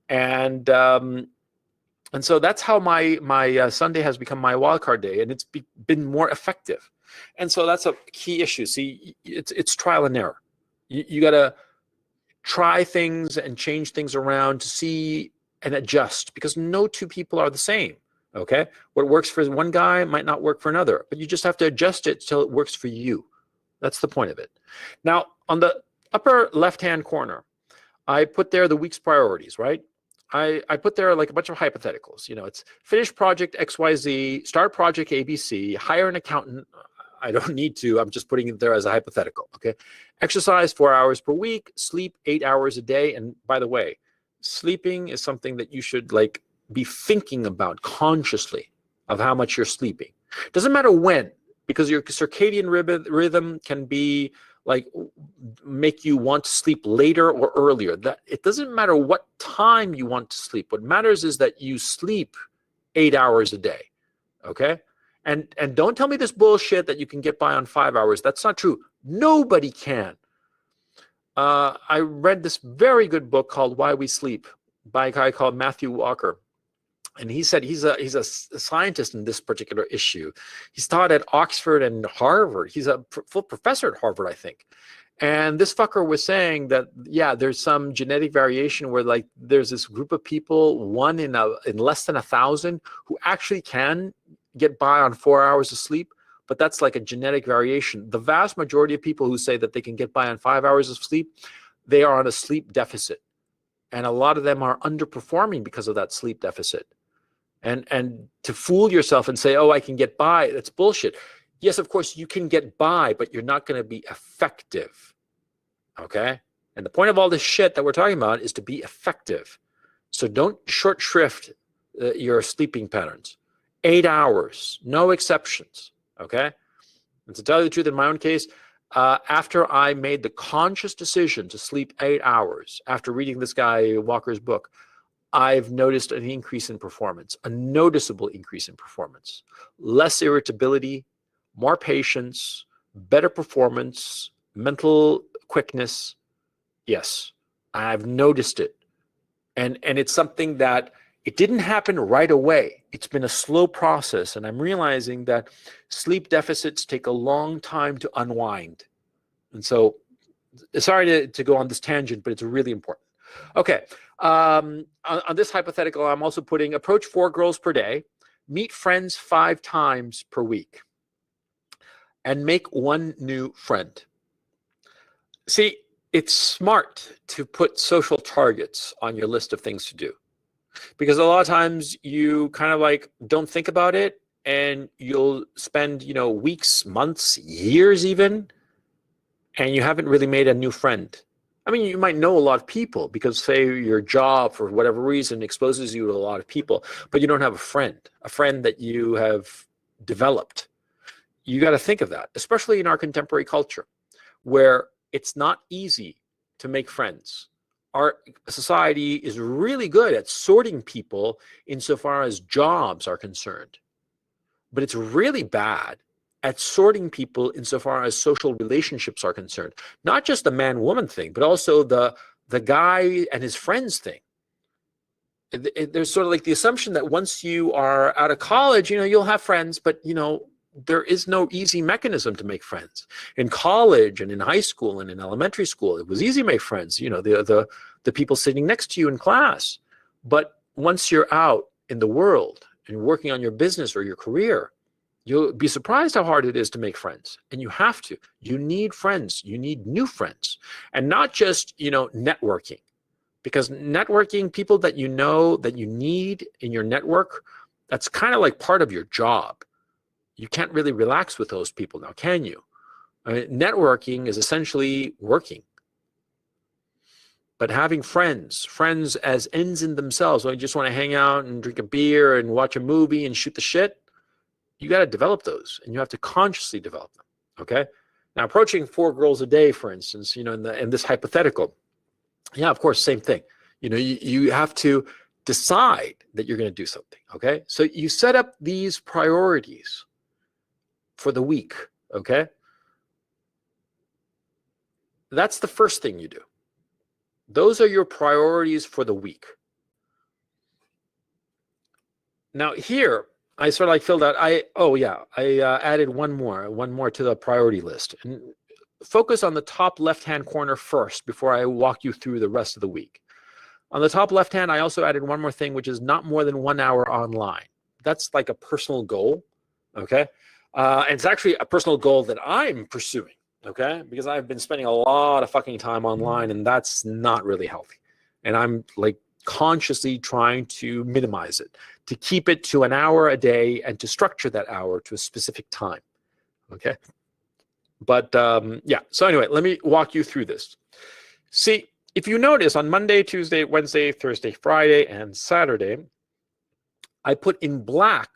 And so that's how my Sunday has become my wildcard day, and it's been more effective. And so that's a key issue. See, it's trial and error. You got to try things and change things around to see and adjust, because no two people are the same. Okay, what works for one guy might not work for another, but you just have to adjust it till it works for you. That's the point of it. Now, on the upper left-hand corner, I put there the week's priorities, right? I put there like a bunch of hypotheticals. It's finish project XYZ, start project ABC, hire an accountant. I don't need to. I'm just putting it there as a hypothetical, okay? Exercise 4 hours per week, sleep 8 hours a day. And by the way, sleeping is something that you should like be thinking about consciously, of how much you're sleeping. Doesn't matter when, because your circadian rhythm can be like make you want to sleep later or earlier. That it doesn't matter what time you want to sleep. What matters is that you sleep 8 hours a day. Okay? And don't tell me this bullshit that you can get by on 5 hours. That's not true. Nobody can. I read this very good book called Why We Sleep by a guy called Matthew Walker. And he said he's a scientist in this particular issue. He's taught at Oxford and Harvard. He's a full professor at Harvard, I think. And this fucker was saying that, yeah, there's some genetic variation where like there's this group of people, one in less than 1,000, who actually can get by on 4 hours of sleep. But that's like a genetic variation. The vast majority of people who say that they can get by on 5 hours of sleep, they are on a sleep deficit. And a lot of them are underperforming because of that sleep deficit. And to fool yourself and say, oh, I can get by, that's bullshit. Yes, of course, you can get by, but you're not going to be effective. Okay? And the point of all this shit that we're talking about is to be effective. So don't short shrift your sleeping patterns. 8 hours, no exceptions. Okay? And to tell you the truth, in my own case, after I made the conscious decision to sleep 8 hours, after reading this guy Walker's book, I've noticed an increase in performance, a noticeable increase in performance, less irritability, more patience, better performance, mental quickness. Yes, I've noticed it. And it's something that it didn't happen right away. It's been a slow process. And I'm realizing that sleep deficits take a long time to unwind. And so, sorry to go on this tangent, but it's really important. Okay. On this hypothetical, I'm also putting approach 4 girls per day, meet friends 5 times per week, and make 1 new friend. See, it's smart to put social targets on your list of things to do, because a lot of times you kind of like don't think about it, and you'll spend, weeks, months, years even, and you haven't really made a new friend. I mean, you might know a lot of people because, say, your job, for whatever reason, exposes you to a lot of people, but you don't have a friend that you have developed. You got to think of that, especially in our contemporary culture, where it's not easy to make friends. Our society is really good at sorting people insofar as jobs are concerned, but it's really bad at sorting people insofar as social relationships are concerned. Not just the man-woman thing, but also the guy and his friends thing. There's sort of like the assumption that once you are out of college, you'll have friends, but there is no easy mechanism to make friends. In college and in high school and in elementary school, it was easy to make friends, the people sitting next to you in class. But once you're out in the world and working on your business or your career, you'll be surprised how hard it is to make friends. And you have to. You need friends. You need new friends. And not just, networking. Because networking, people that you know that you need in your network, that's kind of like part of your job. You can't really relax with those people now, can you? I mean, networking is essentially working. But having friends as ends in themselves, when you just want to hang out and drink a beer and watch a movie and shoot the shit, you got to develop those, and you have to consciously develop them, okay? Now, approaching 4 girls a day, for instance, in this hypothetical, yeah, of course, same thing. You have to decide that you're going to do something, okay? So you set up these priorities for the week, okay? That's the first thing you do. Those are your priorities for the week. Now here, I sort of like filled out, I added one more to the priority list. And focus on the top left-hand corner first before I walk you through the rest of the week. On the top left-hand, I also added one more thing, which is not more than 1 hour online. That's like a personal goal, okay? And it's actually a personal goal that I'm pursuing, okay? Because I've been spending a lot of fucking time online, and that's not really healthy. And I'm like consciously trying to minimize it, to keep it to 1 hour a day and to structure that hour to a specific time, okay? But yeah, so anyway, let me walk you through this. See, if you notice on Monday, Tuesday, Wednesday, Thursday, Friday, and Saturday, I put in black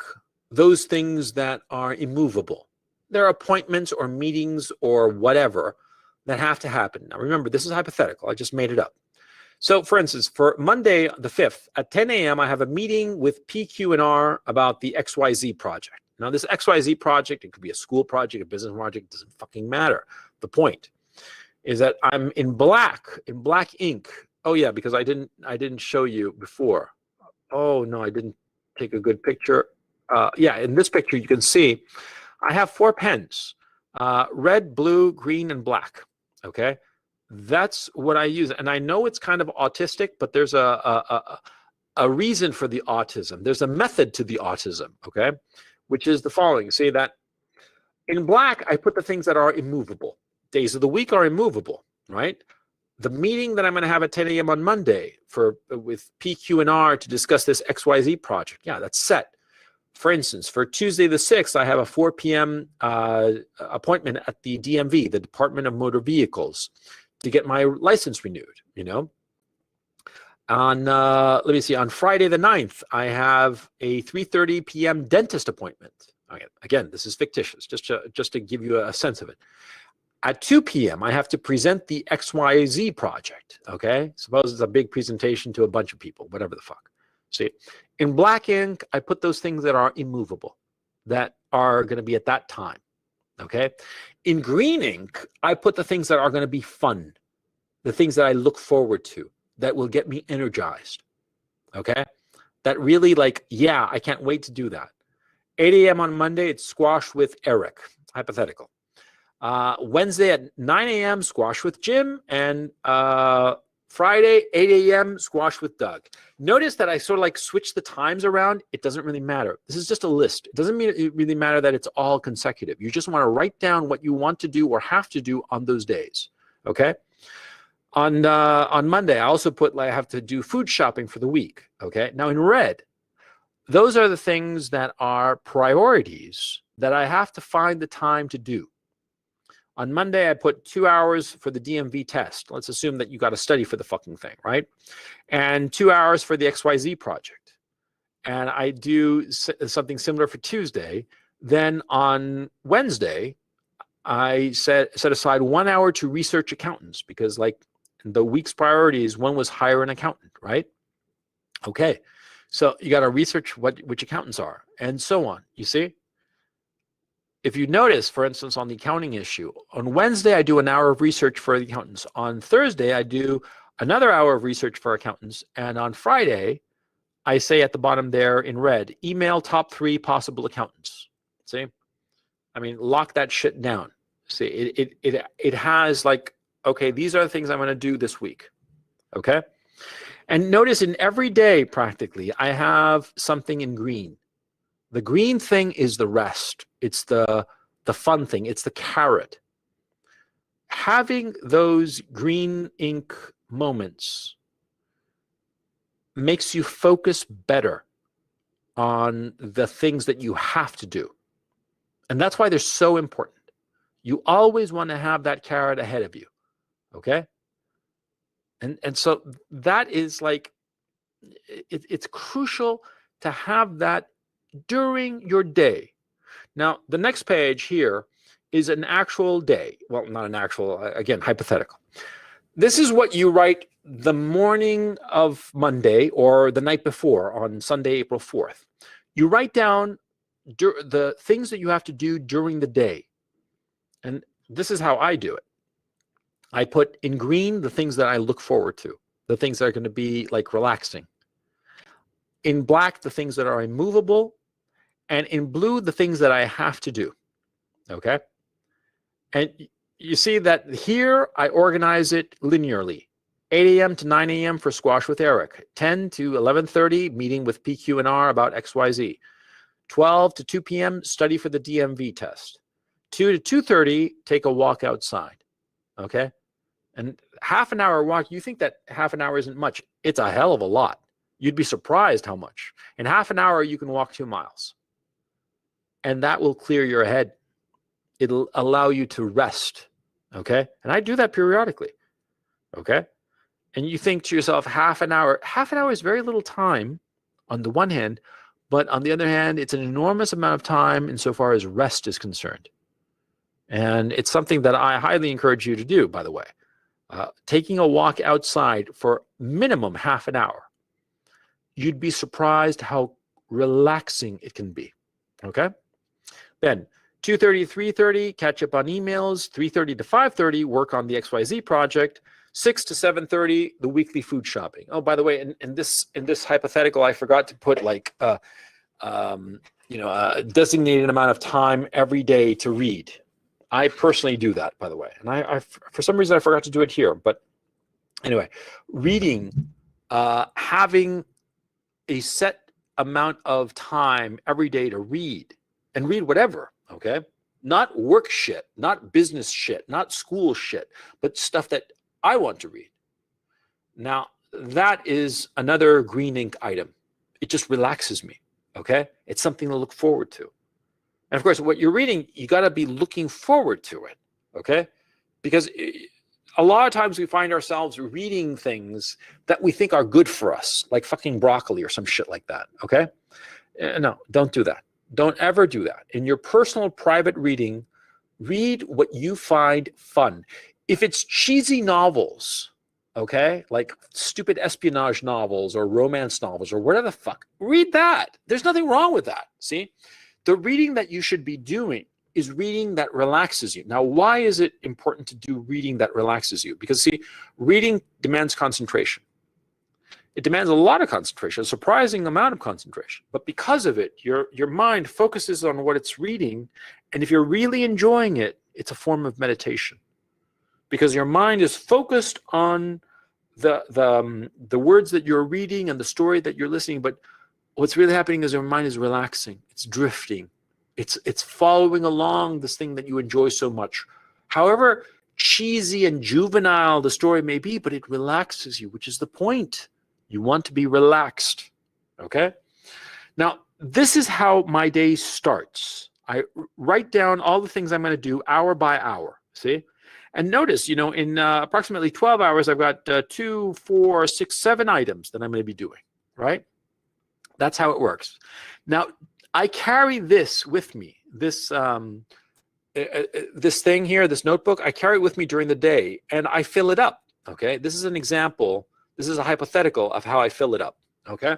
those things that are immovable. There are appointments or meetings or whatever that have to happen. Now remember, this is hypothetical. I just made it up. So for instance, for Monday the 5th at 10 a.m., I have a meeting with PQ&R about the XYZ project. Now this XYZ project, it could be a school project, a business project, it doesn't fucking matter. The point is that I'm in black ink. Oh yeah, because I didn't show you before. Oh no, I didn't take a good picture. Yeah, in this picture you can see I have 4 pens, red, blue, green, and black. Okay, that's what I use, and I know it's kind of autistic, but there's a reason for the autism. There's a method to the autism. Okay, which is the following. See that in black, I put the things that are immovable. Days of the week are immovable, right? The meeting that I'm going to have at 10 a.m. on Monday with PQ&R to discuss this XYZ project, yeah, that's set. For instance, for Tuesday the 6th, I have a 4 p.m. Appointment at the DMV, the Department of Motor Vehicles, to get my license renewed, On, let me see, on Friday the 9th, I have a 3:30 p.m. dentist appointment. Okay, again, this is fictitious, just to give you a sense of it. At 2 p.m., I have to present the XYZ project, okay? Suppose it's a big presentation to a bunch of people, whatever the fuck. See, in black ink, I put those things that are immovable, that are going to be at that time, okay? In green ink, I put the things that are going to be fun, the things that I look forward to, that will get me energized, okay? That really like, yeah, I can't wait to do that. 8 a.m. on Monday, it's squash with Eric, hypothetical. Wednesday at 9 a.m., squash with Jim, and Friday, 8 a.m., squash with Doug. Notice that I sort of like switch the times around. It doesn't really matter. This is just a list. It doesn't mean it really matter that it's all consecutive. You just want to write down what you want to do or have to do on those days, okay? On Monday, I also put I have to do food shopping for the week, okay? Now in red, those are the things that are priorities that I have to find the time to do. On Monday, I put 2 hours for the DMV test. Let's assume that you got to study for the fucking thing, right? And 2 hours for the XYZ project. And I do something similar for Tuesday. Then on Wednesday, I set aside 1 hour to research accountants because like the week's priorities, one was hire an accountant, right? Okay. So you got to research which accountants are and so on, you see? if you notice, for instance, on the accounting issue, on Wednesday, I do an hour of research for the accountants. On Thursday, I do another hour of research for accountants. And on Friday, I say at the bottom there in red, email top 3 possible accountants. See? I mean, lock that shit down. See, it has like, okay, these are the things I'm going to do this week. Okay? And notice in every day, practically, I have something in green. The green thing is the rest. It's the fun thing. It's the carrot. Having those green ink moments makes you focus better on the things that you have to do. And that's why they're so important. You always want to have that carrot ahead of you. Okay? And so that is like, it's crucial to have that during your day. Now, the next page here is an actual day. Well, not an actual, again, hypothetical. This is what you write the morning of Monday or the night before on Sunday, April 4th. You write down the things that you have to do during the day. And this is how I do it. I put in green the things that I look forward to, the things that are going to be like relaxing. In black, the things that are immovable. And in blue, the things that I have to do. Okay? And you see that here I organize it linearly. 8 a.m. to 9 a.m. for squash with Eric. 10 to 11:30, meeting with PQ&R about XYZ. 12 to 2 p.m., study for the DMV test. 2 to 2:30, take a walk outside. Okay? And half an hour walk, you think that half an hour isn't much. It's a hell of a lot. You'd be surprised how much. In half an hour, you can walk 2 miles. And that will clear your head. It'll allow you to rest. Okay? And I do that periodically. Okay? And you think to yourself, half an hour is very little time on the one hand, but on the other hand, it's an enormous amount of time insofar as rest is concerned. And it's something that I highly encourage you to do, by the way. Taking a walk outside for minimum half an hour. You'd be surprised how relaxing it can be. Okay? Then 2:30 to 3:30, catch up on emails. 3:30 to 5:30, work on the XYZ project. 6 to 7:30, the weekly food shopping. Oh, by the way, in this hypothetical, I forgot to put like a designated amount of time every day to read. I personally do that, by the way, and I for some reason I forgot to do it here. But anyway, reading, having a set amount of time every day to read, and read whatever. Okay, not work shit, not business shit, not school shit, but stuff that I want to read. Now, that is another green ink item. It just relaxes me, okay? It's something to look forward to. And of course, what you're reading, you got to be looking forward to it, okay? Because a lot of times we find ourselves reading things that we think are good for us, like fucking broccoli or some shit like that, okay? No, don't do that. Don't ever do that. In your personal private reading, read what you find fun. If it's cheesy novels, okay, like stupid espionage novels or romance novels or whatever the fuck, read that. There's nothing wrong with that, see? The reading that you should be doing is reading that relaxes you. Now, why is it important to do reading that relaxes you? Because, see, reading demands concentration. It demands a lot of concentration, a surprising amount of concentration. But because of it, your mind focuses on what it's reading, and if you're really enjoying it, it's a form of meditation. Because your mind is focused on the words that you're reading and the story that you're listening, but what's really happening is your mind is relaxing. It's drifting. It's following along this thing that you enjoy so much. However cheesy and juvenile the story may be, but it relaxes you, which is the point. You want to be relaxed, okay? Now, this is how my day starts. I write down all the things I'm going to do hour by hour, see? And notice, in approximately 12 hours, I've got 2, 4, 6, 7 items that I'm going to be doing, right? That's how it works. Now, I carry this with me, this thing here, this notebook, I carry it with me during the day, and I fill it up, okay? This is an example. This is a hypothetical of how I fill it up, okay?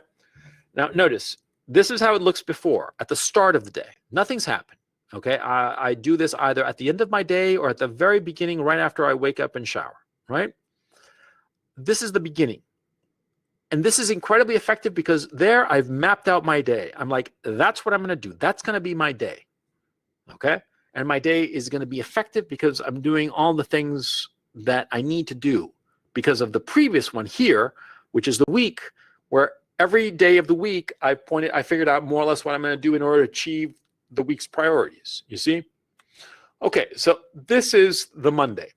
Now, notice, this is how it looks before, at the start of the day. Nothing's happened, Okay, I do this either at the end of my day or at the very beginning, right after I wake up and shower, right? This is the beginning. And this is incredibly effective because there I've mapped out my day. I'm like, that's what I'm going to do. That's going to be my day. Okay. And my day is going to be effective because I'm doing all the things that I need to do because of the previous one here, which is the week, where every day of the week I figured out more or less what I'm going to do in order to achieve the week's priorities. You see? Okay. So this is the Monday.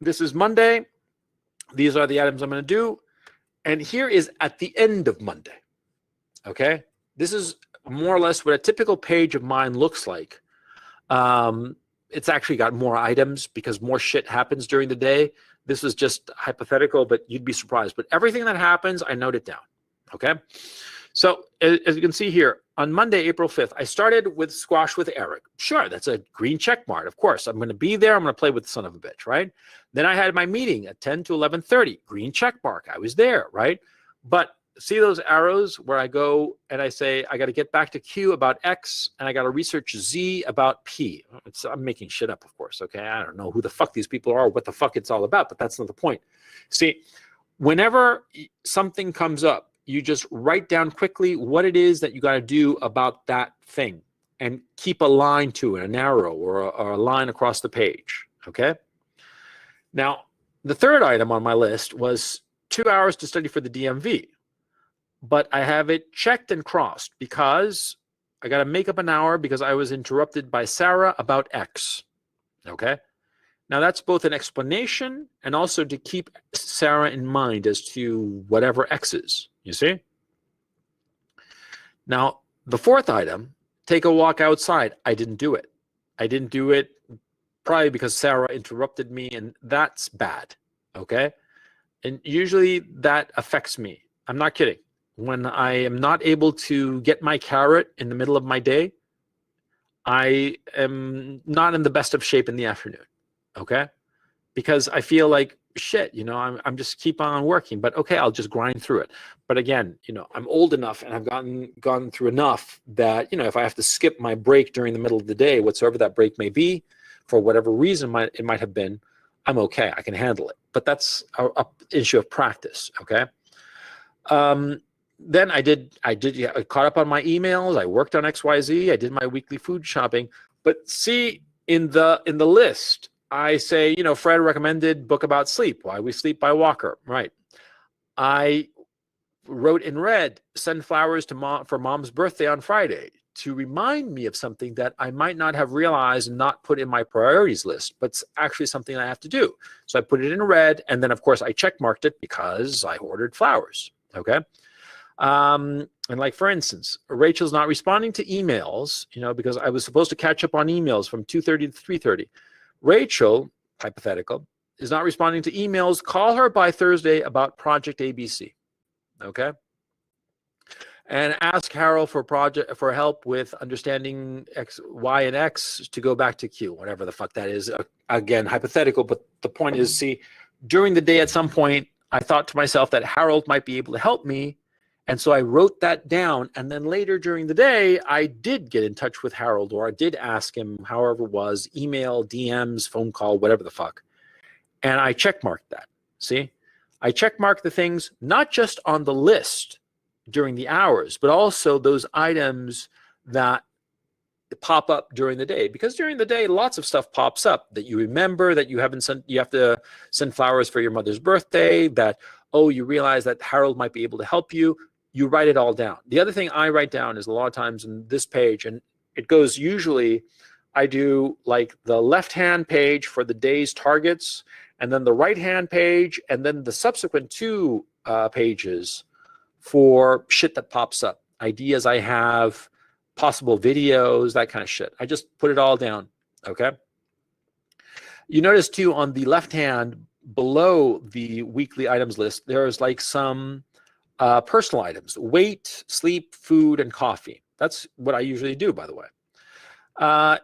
This is Monday. These are the items I'm going to do. And here is at the end of Monday, okay? This is more or less what a typical page of mine looks like. It's actually got more items because more shit happens during the day. This is just hypothetical, but you'd be surprised. But everything that happens, I note it down, okay? So as you can see here, on Monday, April 5th, I started with squash with Eric. Sure, that's a green check mark. Of course, I'm going to be there. I'm going to play with the son of a bitch, right? Then I had my meeting at 10 to 11:30. Green check mark. I was there, right? But see those arrows where I go and I say, I got to get back to Q about X and I got to research Z about P. I'm making shit up, of course, okay? I don't know who the fuck these people are, what the fuck it's all about, but that's not the point. See, whenever something comes up, you just write down quickly what it is that you got to do about that thing and keep a line to it, an arrow or a line across the page, okay? Now, the third item on my list was 2 hours to study for the DMV, but I have it checked and crossed because I got to make up an hour because I was interrupted by Sarah about X, okay? Now, that's both an explanation and also to keep Sarah in mind as to whatever X is, you see? Now, the fourth item, take a walk outside. I didn't do it. I didn't do it probably because Sarah interrupted me, and that's bad, okay? And usually that affects me. I'm not kidding. When I am not able to get my carrot in the middle of my day, I am not in the best of shape in the afternoon. Okay, because I feel like shit, you know, I'm just keep on working, but okay, I'll just grind through it. But again, you know, I'm old enough and I've gone through enough that, you know, if I have to skip my break during the middle of the day, whatsoever that break may be, for whatever reason it might have been, I'm okay, I can handle it. But that's a issue of practice. Okay. Then I caught up on my emails. I worked on XYZ. I did my weekly food shopping. But see, in the list, I say, you know, Fred recommended book about sleep, Why We Sleep by Walker, right? I wrote in red, send flowers to mom for mom's birthday on Friday to remind me of something that I might not have realized and not put in my priorities list, but it's actually something I have to do. So I put it in red, and then of course I check marked it because I ordered flowers, okay? And like, for instance, Rachel's not responding to emails, you know, because I was supposed to catch up on emails from 2:30 to 3:30. Rachel, hypothetical, is not responding to emails. Call her by Thursday about Project ABC, okay? And ask Harold for help with understanding X, Y, and X to go back to Q, whatever the fuck that is. Again, hypothetical, but the point is, see, during the day at some point, I thought to myself that Harold might be able to help me. And so I wrote that down. And then later during the day, I did get in touch with Harold, or I did ask him, however it was, email, DMs, phone call, whatever the fuck. And I checkmarked that. See, I checkmarked the things not just on the list during the hours, but also those items that pop up during the day, because during the day, lots of stuff pops up that you remember, that you haven't sent, you have to send flowers for your mother's birthday, that, oh, you realize that Harold might be able to help you. You write it all down. The other thing I write down is a lot of times in this page, and it goes usually, I do like the left-hand page for the day's targets, and then the right-hand page, and then the subsequent two pages for shit that pops up, ideas I have, possible videos, that kind of shit. I just put it all down, okay? You notice too, on the left hand below the weekly items list, there's like some personal items: weight, sleep, food, and coffee. That's what I usually do, by the way. I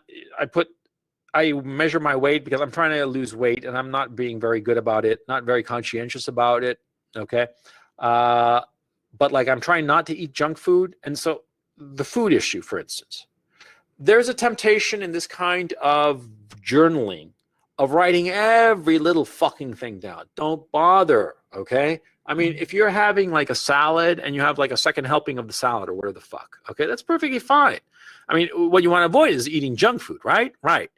measure my weight because I'm trying to lose weight and I'm not being very good about it, not very conscientious about it, okay? But like, I'm trying not to eat junk food. And so the food issue, for instance, there's a temptation in this kind of journaling of writing every little fucking thing down. Don't bother, okay? I mean, if you're having like a salad and you have like a second helping of the salad or whatever the fuck, okay, that's perfectly fine. I mean, what you want to avoid is eating junk food, right? Right.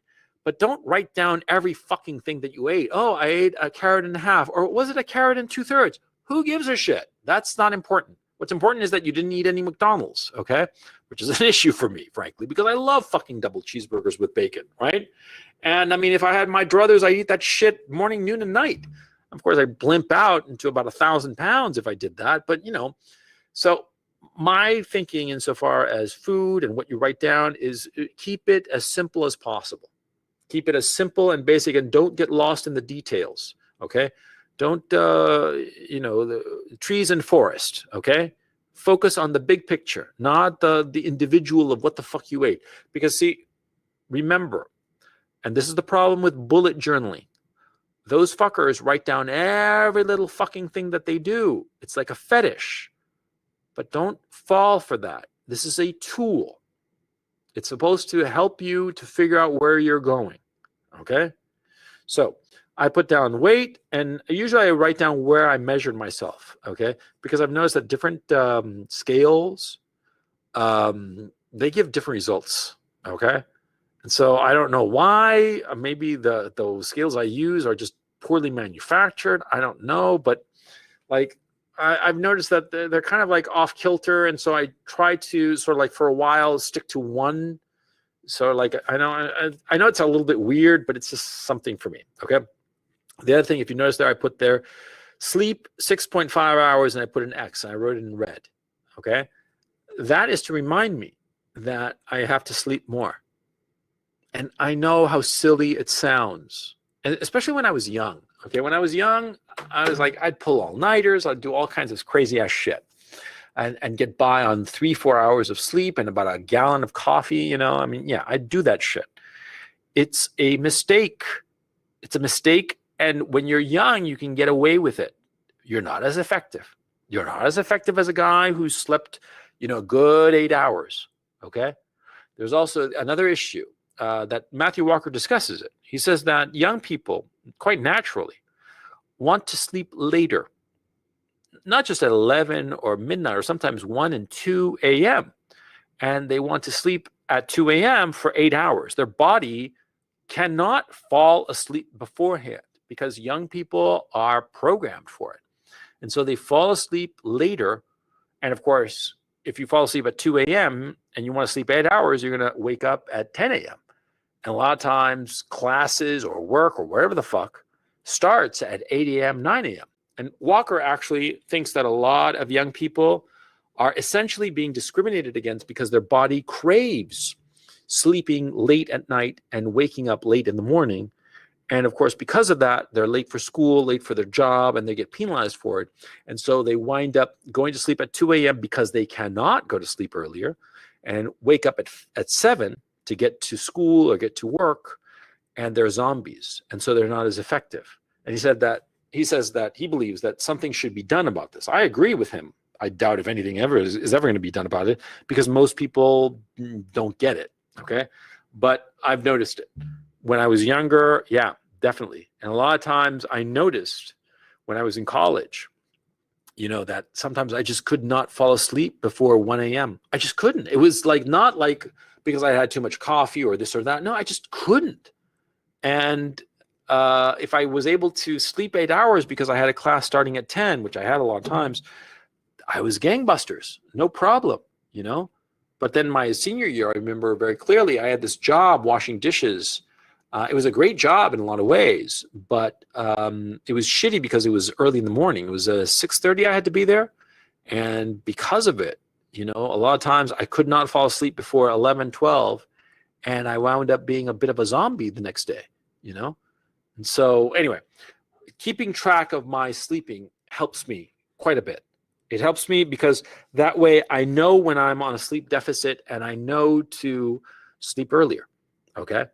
But don't write down every fucking thing that you ate. Oh, I ate a carrot and a half, or was it a carrot and 2/3? Who gives a shit? That's not important. What's important is that you didn't eat any McDonald's, okay? Which is an issue for me, frankly, because I love fucking double cheeseburgers with bacon, right? And I mean, if I had my druthers, I'd eat that shit morning, noon, and night. Of course, I'd blimp out into about 1,000 pounds if I did that. But, you know, so my thinking insofar as food and what you write down is keep it as simple as possible. Keep it as simple and basic, and don't get lost in the details, okay? Don't, the trees and forest, okay? Focus on the big picture, not the individual of what the fuck you ate. Because, see, remember, and this is the problem with bullet journaling, those fuckers write down every little fucking thing that they do. It's like a fetish. But don't fall for that. This is a tool. It's supposed to help you to figure out where you're going, okay? So I put down weight, and usually I write down where I measured myself, okay? Because I've noticed that different scales, they give different results, okay? And so I don't know why. Maybe those scales I use are just poorly manufactured. I don't know, but like I've noticed that they're kind of like off kilter, and so I try to sort of like for a while stick to one. So like I know it's a little bit weird, but it's just something for me. Okay. The other thing, if you notice there, I put there sleep 6.5 hours, and I put an X, and I wrote it in red. Okay. That is to remind me that I have to sleep more. And I know how silly it sounds, and especially when I was young. Okay, when I was young, I was like, I'd pull all-nighters, I'd do all kinds of crazy-ass shit, and get by on 3-4 hours of sleep and about a gallon of coffee, you know? I mean, yeah, I'd do that shit. It's a mistake. It's a mistake, and when you're young, you can get away with it. You're not as effective. You're not as effective as a guy who slept, a good 8 hours, okay? There's also another issue that Matthew Walker discusses it. He says that young people, quite naturally, want to sleep later, not just at 11 or midnight, or sometimes 1 and 2 a.m. And they want to sleep at 2 a.m. for 8 hours. Their body cannot fall asleep beforehand because young people are programmed for it. And so they fall asleep later. And of course, if you fall asleep at 2 a.m. and you want to sleep 8 hours, you're going to wake up at 10 a.m. And a lot of times classes or work or wherever the fuck starts at 8 a.m., 9 a.m. And Walker actually thinks that a lot of young people are essentially being discriminated against because their body craves sleeping late at night and waking up late in the morning. And of course, because of that, they're late for school, late for their job, and they get penalized for it. And so they wind up going to sleep at 2 a.m. because they cannot go to sleep earlier and wake up at 7 to get to school or get to work, and they're zombies. And so they're not as effective. And he says that he believes that something should be done about this. I agree with him. I doubt if anything ever is ever going to be done about it because most people don't get it. Okay. But I've noticed it. When I was younger, yeah, definitely. And a lot of times I noticed when I was in college, that sometimes I just could not fall asleep before 1 a.m. I just couldn't. It was like not like because I had too much coffee or this or that. No, I just couldn't. And if I was able to sleep 8 hours because I had a class starting at 10, which I had a lot of times, I was gangbusters, no problem, But then my senior year, I remember very clearly, I had this job washing dishes. It was a great job in a lot of ways, but it was shitty because it was early in the morning. It was 6:30 I had to be there. And because of it, a lot of times I could not fall asleep before 11, 12, and I wound up being a bit of a zombie the next day, And so anyway, keeping track of my sleeping helps me quite a bit. It helps me because that way I know when I'm on a sleep deficit and I know to sleep earlier, okay?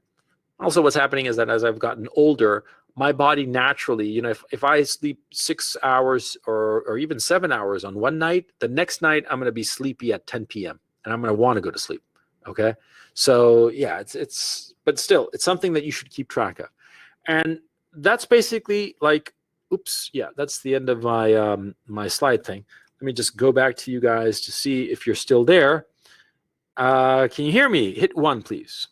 Also, what's happening is that as I've gotten older, my body naturally, if I sleep 6 hours or even 7 hours on one night, the next night I'm going to be sleepy at 10 p.m. and I'm going to want to go to sleep, Okay. So yeah, but still, it's something that you should keep track of. And that's basically like, oops, yeah, that's the end of my my slide thing. Let me just go back to you guys to see if you're still there. Can you hear me? Hit 1, please.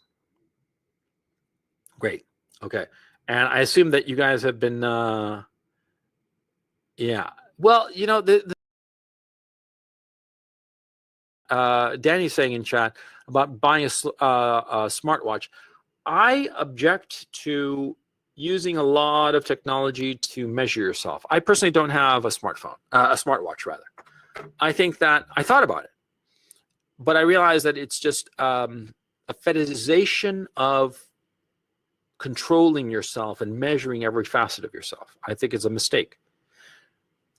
Great. Okay. And I assume that you guys have been, yeah. Well, you know, Danny's saying in chat about buying a smartwatch. I object to using a lot of technology to measure yourself. I personally don't have a smartphone, a smartwatch rather. I think that I thought about it, but I realized that it's just a fetishization of controlling yourself and measuring every facet of yourself. I think it's a mistake.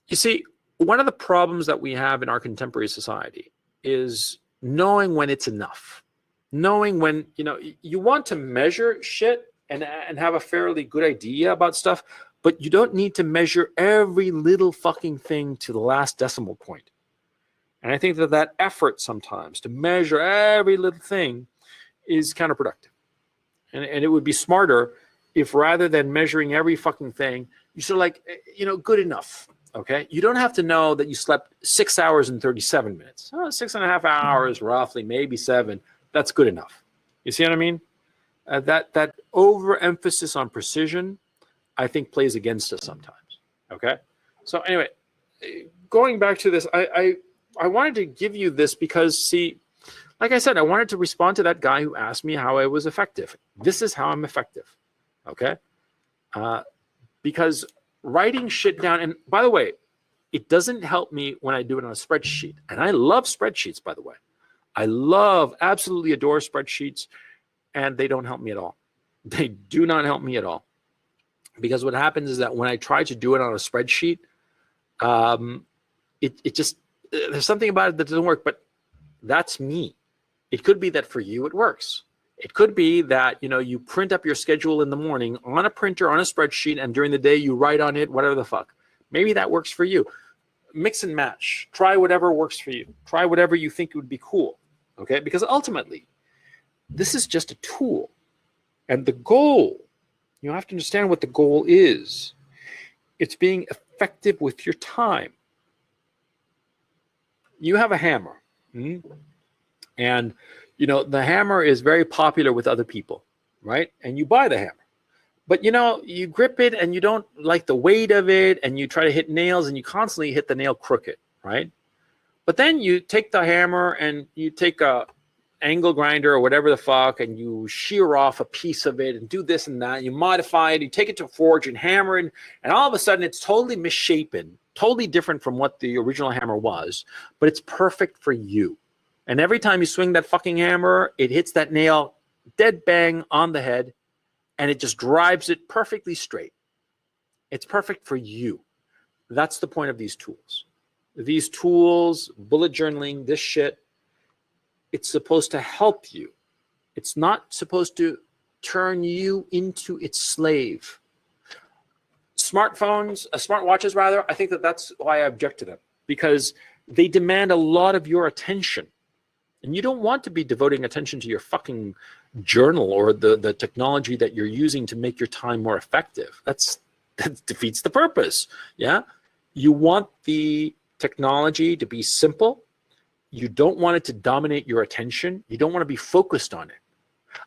You see, one of the problems that we have in our contemporary society is knowing when it's enough. Knowing when, you know, you want to measure shit and have a fairly good idea about stuff, but you don't need to measure every little fucking thing to the last decimal point. And I think that that effort sometimes to measure every little thing is counterproductive. And it would be smarter if rather than measuring every fucking thing, you sort of like, you know, good enough. Okay. You don't have to know that you slept 6 hours and 37 minutes. Oh, 6.5 hours, roughly, maybe 7. That's good enough. You see what I mean? That overemphasis on precision, I think, plays against us sometimes. Okay. So anyway, going back to this, I wanted to give you this because, see, like I said, I wanted to respond to that guy who asked me how I was effective. This is how I'm effective. Okay. Because writing shit down, and by the way, it doesn't help me when I do it on a spreadsheet. And I love spreadsheets, by the way. I absolutely adore spreadsheets, and they don't help me at all. They do not help me at all. Because what happens is that when I try to do it on a spreadsheet, it just, there's something about it that doesn't work, but that's me. It could be that for you it works. It could be that, you know, you print up your schedule in the morning on a printer, on a spreadsheet, and during the day you write on it, whatever the fuck. Maybe that works for you. Mix and match. Try whatever works for you. Try whatever you think would be cool. Okay? Because ultimately, this is just a tool. And the goal, you have to understand what the goal is. It's being effective with your time. You have a hammer. And, you know, the hammer is very popular with other people, right? And you buy the hammer. But, you know, you grip it and you don't like the weight of it, and you try to hit nails and you constantly hit the nail crooked, right? But then you take the hammer and you take a angle grinder or whatever the fuck, and you shear off a piece of it and do this and that. And you modify it, you take it to a forge and hammer it, and all of a sudden it's totally misshapen, totally different from what the original hammer was, but it's perfect for you. And every time you swing that fucking hammer, it hits that nail dead bang on the head, and it just drives it perfectly straight. It's perfect for you. That's the point of these tools. These tools, bullet journaling, this shit, it's supposed to help you. It's not supposed to turn you into its slave. Smartwatches rather, I think that's why I object to them, because they demand a lot of your attention. And you don't want to be devoting attention to your fucking journal or the technology that you're using to make your time more effective. That defeats the purpose. Yeah. You want the technology to be simple. You don't want it to dominate your attention. You don't want to be focused on it.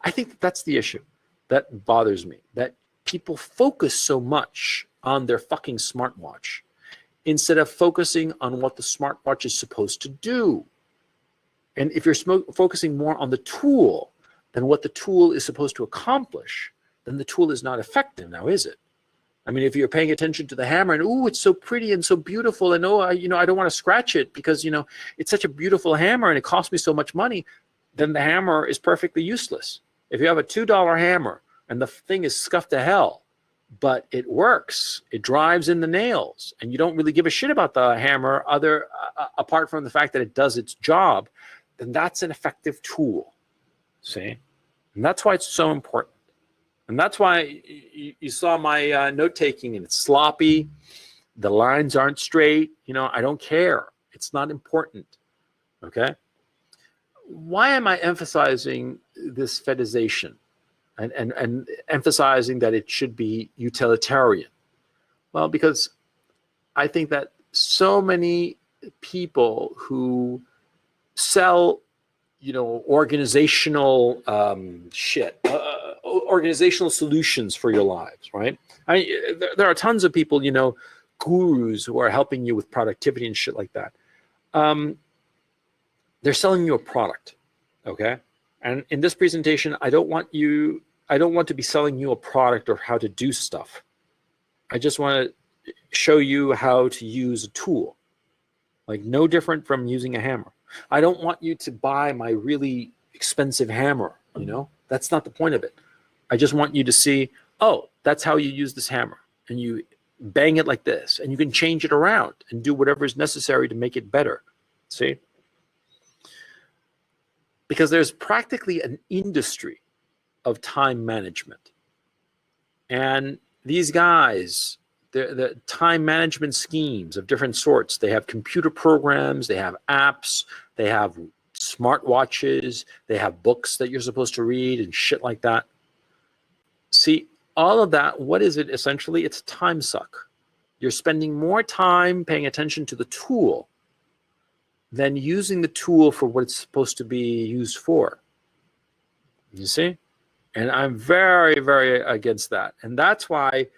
I think that's the issue that bothers me, that people focus so much on their fucking smartwatch instead of focusing on what the smartwatch is supposed to do. And if you're focusing more on the tool than what the tool is supposed to accomplish, then the tool is not effective now, is it? I mean, if you're paying attention to the hammer and, oh, it's so pretty and so beautiful, and I don't want to scratch it because, it's such a beautiful hammer and it cost me so much money, then the hammer is perfectly useless. If you have a $2 hammer and the thing is scuffed to hell, but it works, it drives in the nails, and you don't really give a shit about the hammer apart from the fact that it does its job, then that's an effective tool, see? And that's why it's so important. And that's why you saw my note-taking, and it's sloppy. The lines aren't straight. I don't care. It's not important, okay? why am I emphasizing this fetishization and emphasizing that it should be utilitarian? Well, because I think that so many people who sell, organizational organizational solutions for your lives, right? There are tons of people, gurus who are helping you with productivity and shit like that. They're selling you a product, okay? And in this presentation, I don't want to be selling you a product or how to do stuff. I just want to show you how to use a tool, like no different from using a hammer. I don't want you to buy my really expensive hammer, That's not the point of it. I just want you to see, oh, that's how you use this hammer. And you bang it like this, and you can change it around and do whatever is necessary to make it better. See? Because there's practically an industry of time management. And these guys, the time management schemes of different sorts, they have computer programs, they have apps, they have smartwatches, they have books that you're supposed to read and shit like that. See, all of that, what is it essentially? It's a time suck. You're spending more time paying attention to the tool than using the tool for what it's supposed to be used for. You see? And I'm very, very against that. And that's why,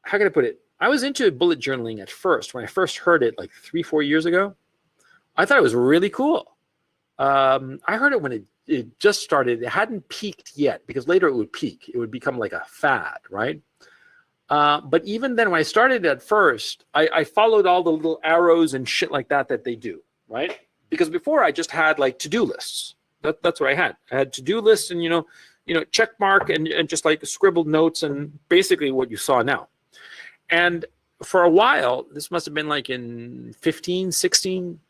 how can I put it? I was into bullet journaling at first. When I first heard it like 3-4 years ago, I thought it was really cool. I heard it when it just started. It hadn't peaked yet, because later it would peak. It would become like a fad, right? But even then, when I started at first, I followed all the little arrows and shit like that they do, right? Because before I just had like to-do lists. That's what I had. I had to-do lists and, check mark and just like scribbled notes and basically what you saw now. And for a while, this must have been like in 2016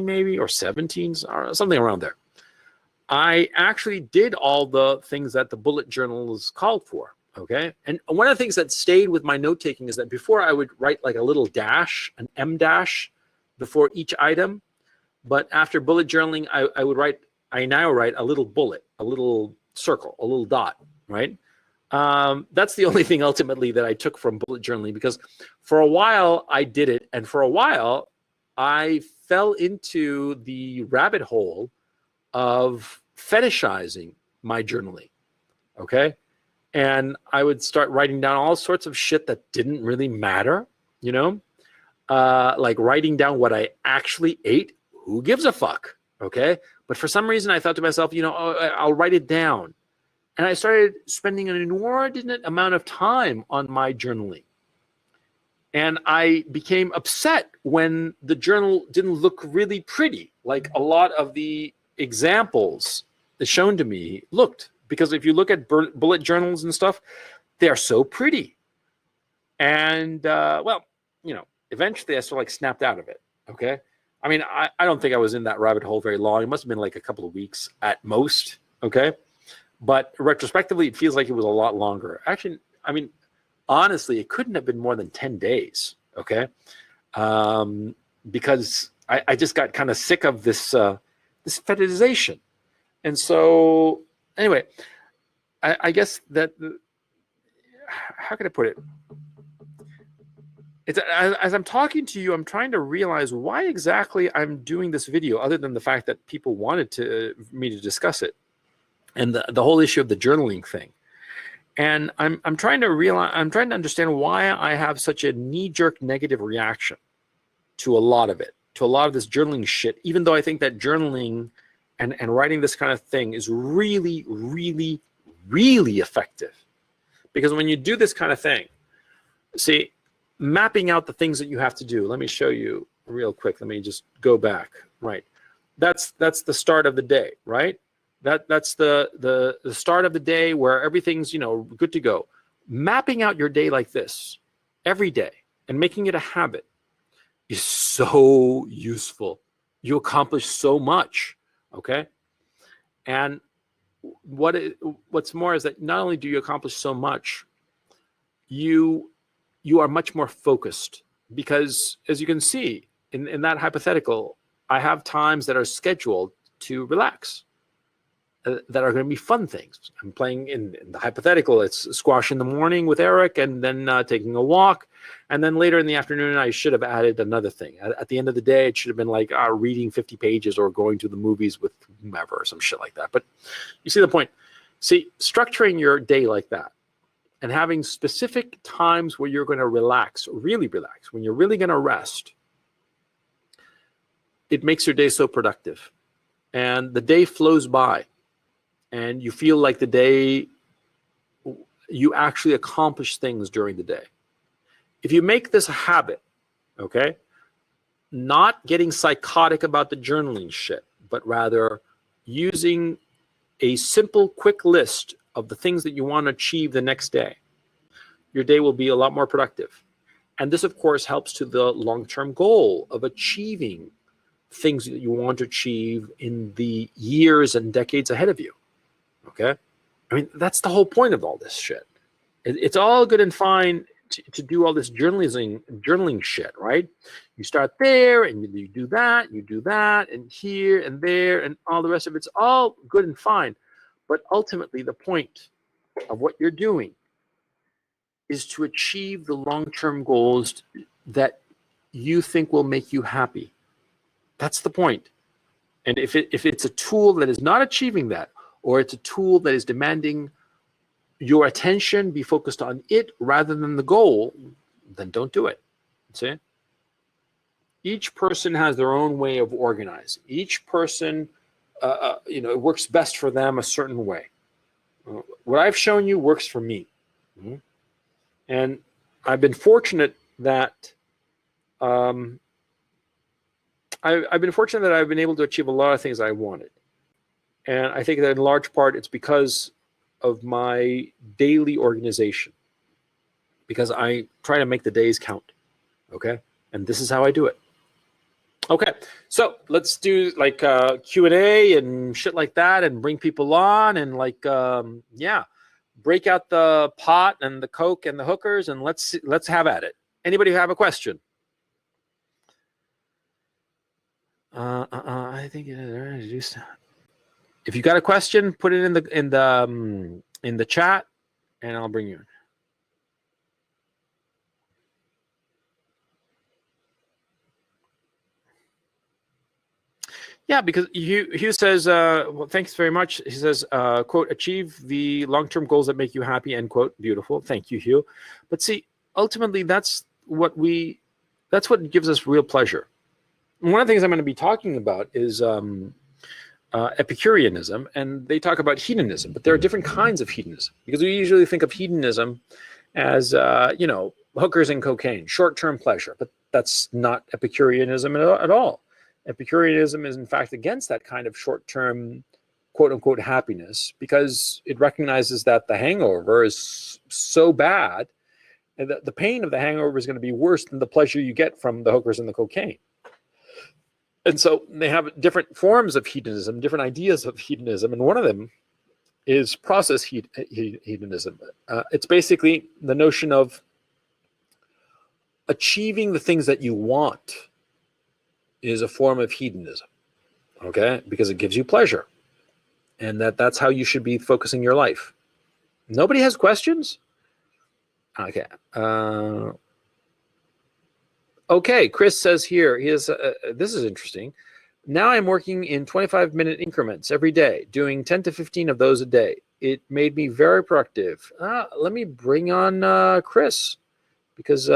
maybe, or 17, or something around there. I actually did all the things that the bullet journals called for, okay? And one of the things that stayed with my note-taking is that before I would write like a little dash, an M dash, before each item. But after bullet journaling, I now write a little bullet, a little circle, a little dot, right? That's the only thing ultimately that I took from bullet journaling, because for a while I did it, and for a while I fell into the rabbit hole of fetishizing my journaling, okay? And I would start writing down all sorts of shit that didn't really matter, like writing down what I actually ate. Who gives a fuck, okay? But for some reason I thought to myself, I'll write it down. And I started spending an inordinate amount of time on my journaling. And I became upset when the journal didn't look really pretty, like a lot of the examples that shown to me looked. Because if you look at bullet journals and stuff, they are so pretty. And, eventually I sort of like snapped out of it, okay? I mean, I don't think I was in that rabbit hole very long. It must have been like a couple of weeks at most, okay? But retrospectively, it feels like it was a lot longer. Actually, I mean, honestly, it couldn't have been more than 10 days, okay? Because I just got kind of sick of this fetishization. And so, anyway, I guess that, how can I put it? It's, as I'm talking to you, I'm trying to realize why exactly I'm doing this video, other than the fact that people wanted me to discuss it. And the whole issue of the journaling thing. And I'm trying to understand why I have such a knee-jerk negative reaction to a lot of it, to a lot of this journaling shit, even though I think that journaling and writing this kind of thing is really, really, really effective. Because when you do this kind of thing, see, mapping out the things that you have to do. Let me show you real quick. Let me just go back, right? That's the start of the day, right? That's the start of the day where everything's, good to go. Mapping out your day like this every day and making it a habit is so useful. You accomplish so much, okay? And what's more is that not only do you accomplish so much, you are much more focused, because as you can see in that hypothetical, I have times that are scheduled to relax, that are going to be fun things. I'm playing in the hypothetical. It's squash in the morning with Eric, and then taking a walk. And then later in the afternoon, I should have added another thing. At the end of the day, it should have been like reading 50 pages or going to the movies with whomever or some shit like that. But you see the point. See, structuring your day like that and having specific times where you're going to relax, really relax, when you're really going to rest, it makes your day so productive. And the day flows by. And you feel like the day, you actually accomplish things during the day. If you make this a habit, okay, not getting psychotic about the journaling shit, but rather using a simple, quick list of the things that you want to achieve the next day, your day will be a lot more productive. And this, of course, helps to the long-term goal of achieving things that you want to achieve in the years and decades ahead of you. Okay, I mean, that's the whole point of all this shit. It's all good and fine to do all this journaling shit, right? You start there and you do that, and here and there, and all the rest of it's all good and fine. But ultimately, the point of what you're doing is to achieve the long-term goals that you think will make you happy. That's the point. And if it's a tool that is not achieving that, or it's a tool that is demanding your attention be focused on it rather than the goal, then don't do it. See? Each person has their own way of organizing. Each person, it works best for them a certain way. What I've shown you works for me. Mm-hmm. And I've been fortunate that I've been able to achieve a lot of things I wanted. And I think that in large part, it's because of my daily organization, because I try to make the days count. Okay. And this is how I do it. Okay. So let's do like Q&A and shit like that, and bring people on, and like, break out the pot and the Coke and the hookers, and let's have at it. Anybody have a question? I think if you got a question, put it in the chat, and I'll bring you in. Yeah, because Hugh says, well, thanks very much. He says, quote, achieve the long-term goals that make you happy, end quote. Beautiful. Thank you, Hugh. But see, ultimately, that's what gives us real pleasure. And one of the things I'm going to be talking about is Epicureanism, and they talk about hedonism, but there are different kinds of hedonism, because we usually think of hedonism as, hookers and cocaine, short-term pleasure, but that's not Epicureanism at all. Epicureanism is in fact against that kind of short-term, quote-unquote, happiness, because it recognizes that the hangover is so bad, and that the pain of the hangover is going to be worse than the pleasure you get from the hookers and the cocaine. And so they have different forms of hedonism, different ideas of hedonism, and one of them is process hedonism. It's basically the notion of achieving the things that you want is a form of hedonism, okay? Because it gives you pleasure, and that's how you should be focusing your life. Nobody has questions? Okay. Okay, Chris says here, this is interesting. Now I'm working in 25-minute increments every day, doing 10 to 15 of those a day. It made me very productive. Let me bring on Chris, because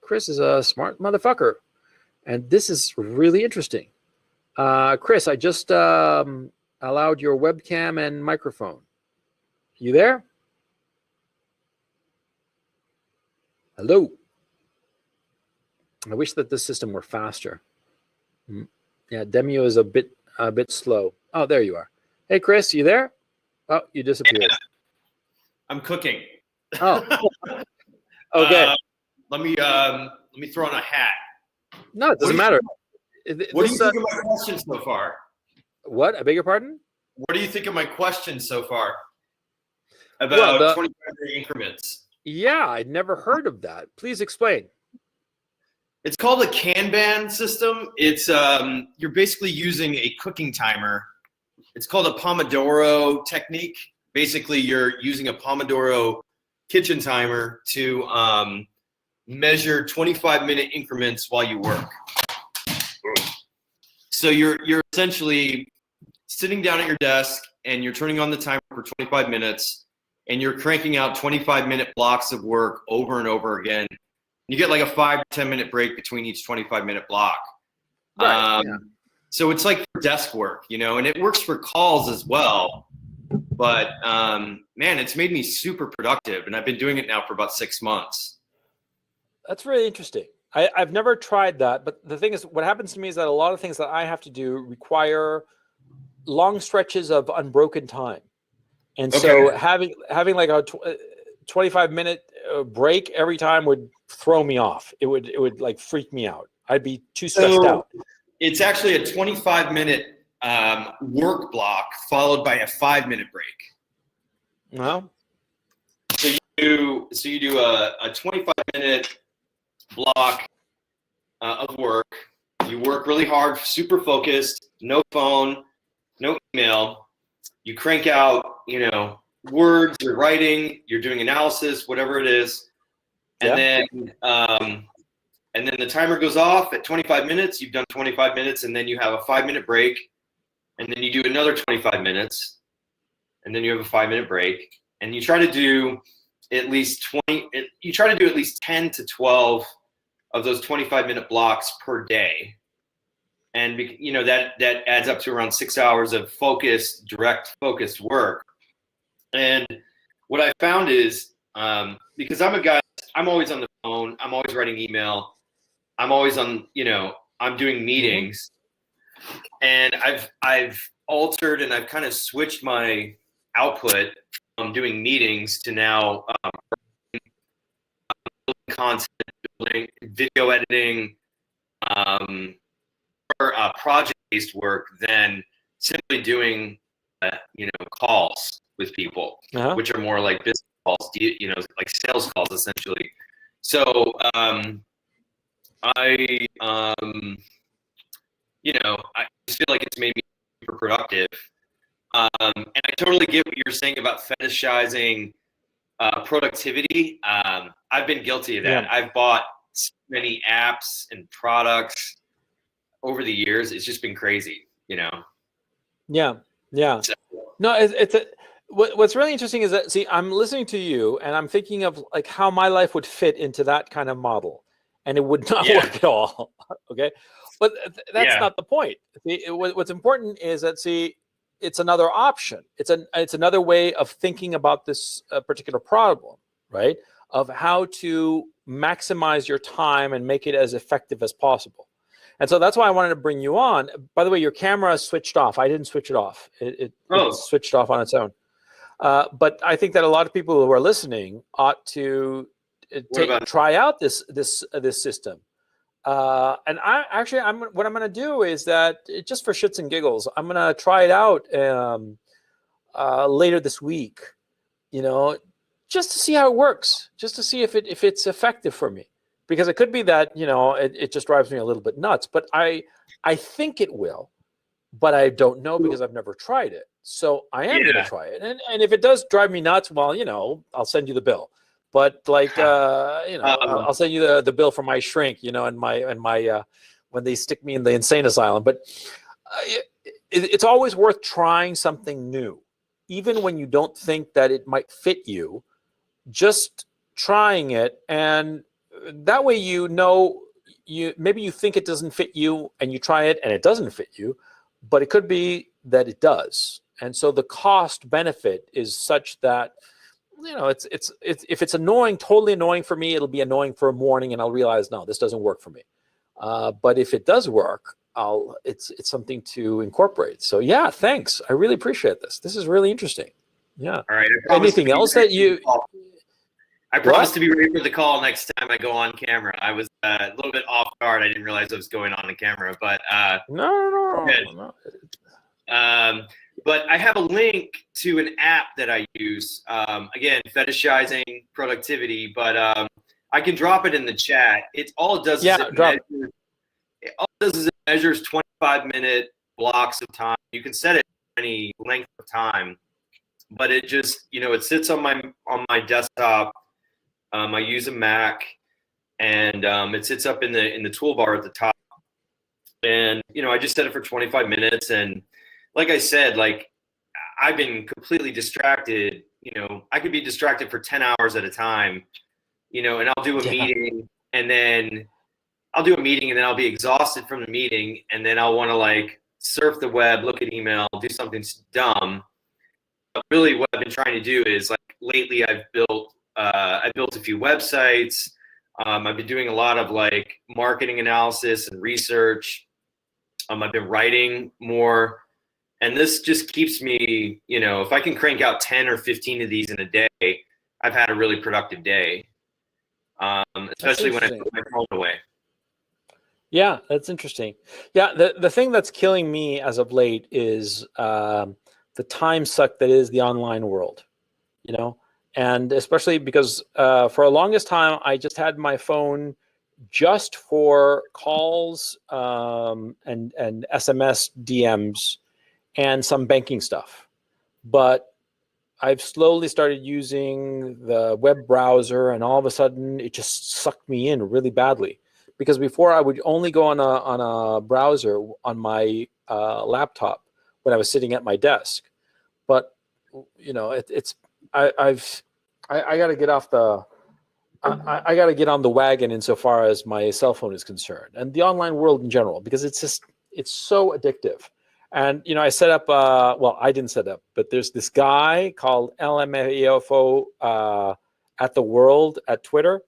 Chris is a smart motherfucker, and this is really interesting. Chris, I just allowed your webcam and microphone. You there? Hello. I wish that this system were faster. Yeah, Demio is a bit slow. Oh, there you are. Hey, Chris, you there? Oh, you disappeared. Yeah, I'm cooking. Oh, okay. Let me throw on a hat. No, it doesn't matter. What do you think of my questions so far? What? I beg your pardon? What do you think of my questions so far about 25-day increments? Yeah, I'd never heard of that. Please explain. It's called a Kanban system. It's you're basically using a cooking timer. It's called a Pomodoro technique. Basically, you're using a Pomodoro kitchen timer to measure 25-minute increments while you work. So you're essentially sitting down at your desk and you're turning on the timer for 25 minutes and you're cranking out 25-minute blocks of work over and over again. You get like a 5 to 10 minute break between each 25-minute block. Right. So it's like for desk work, you know, and it works for calls as well. But man, it's made me super productive, and I've been doing it now for about 6 months. That's really interesting. I've never tried that, but the thing is, what happens to me is that a lot of things that I have to do require long stretches of unbroken time, and so having like a 25-minute break every time would throw me off. It would like freak me out. I'd be too stressed out. It's actually a 25-minute work block followed by a 5-minute break. Well, so you do a 25-minute block of work. You work really hard, super focused, no phone, no email. You crank out, you know, words, you're writing, you're doing analysis, whatever it is, and then the timer goes off at 25 minutes. You've done 25 minutes, and then you have a 5-minute break, and then you do another 25 minutes, and then you have a 5-minute break, and you try to do at least 10 to 12 of those 25-minute blocks per day, and you know that adds up to around 6 hours of direct focused work. And what I found is because I'm a guy, I'm always on the phone, I'm always writing email, I'm always on, you know, I'm doing meetings, and I've altered and I've kind of switched my output from doing meetings to now content, building, video editing, or project-based work than simply doing, you know, calls with people, which are more like business calls, you know, like sales calls essentially. So you know, I just feel like it's made me super productive. And I totally get what you're saying about fetishizing productivity. I've been guilty of that. Yeah. I've bought so many apps and products over the years. It's just been crazy, you know? Yeah. Yeah. So, no, what's really interesting is that, see, I'm listening to you and I'm thinking of like how my life would fit into that kind of model, and it would not work at all. Okay. But that's not the point. What's important is that, see, it's another option. It's another way of thinking about this particular problem, right? Of how to maximize your time and make it as effective as possible. And so that's why I wanted to bring you on. By the way, your camera is switched off. I didn't switch it off. It switched off on its own. But I think that a lot of people who are listening ought to try out this system. And what I'm going to do is that, just for shits and giggles, I'm going to try it out later this week, you know, just to see how it works, just to see if it's effective for me, because it could be that, you know, it just drives me a little bit nuts, but I think it will, but I don't know because I've never tried it. So I am going to try it. And if it does drive me nuts, well, you know, I'll send you the bill. But like, you know, I'll send you the bill for my shrink, you know, and my when they stick me in the insane asylum. But it's always worth trying something new, even when you don't think that it might fit you. Just trying it, and that way, you know, maybe you think it doesn't fit you, and you try it, and it doesn't fit you, but it could be that it does. And so the cost benefit is such that, you know, it's if it's annoying, totally annoying for me, it'll be annoying for a morning, and I'll realize, no, this doesn't work for me. But if it does work, it's something to incorporate. So yeah, thanks. I really appreciate this. This is really interesting. Yeah. All right. Anything else that you? I promise to be ready for the call next time I go on camera. I was a little bit off guard. I didn't realize I was going on the camera, but no. But I have a link to an app that I use. Again, fetishizing productivity, but I can drop it in the chat. It's all it does Yeah, is drop it. it measures 25-minute blocks of time. You can set it any length of time, but it just, it sits on my desktop. I use a Mac, and it sits up in the toolbar at the top. And I just set it for 25 minutes, and like I said, like I've been completely distracted. I could be distracted for 10 hours at a time. And I'll do a meeting, and then I'll be exhausted from the meeting, and then I'll want to like surf the web, look at email, do something dumb. But really, what I've been trying to do is, like, lately I built a few websites. I've been doing a lot of like marketing analysis and research. I've been writing more, and this just keeps me, if I can crank out 10 or 15 of these in a day, I've had a really productive day. Especially when I put my phone away. Yeah, that's interesting. Yeah, the thing that's killing me as of late is the time suck that is the online world, and especially because for the longest time, I just had my phone just for calls and SMS DMs and some banking stuff. But I've slowly started using the web browser, and all of a sudden it just sucked me in really badly. Because before I would only go on a browser on my laptop when I was sitting at my desk. But I got to get off the I got to get on the wagon insofar as my cell phone is concerned, and the online world in general, because it's so addictive. And I set up I didn't set up, but there's this guy called LMAOFO at the world at Twitter.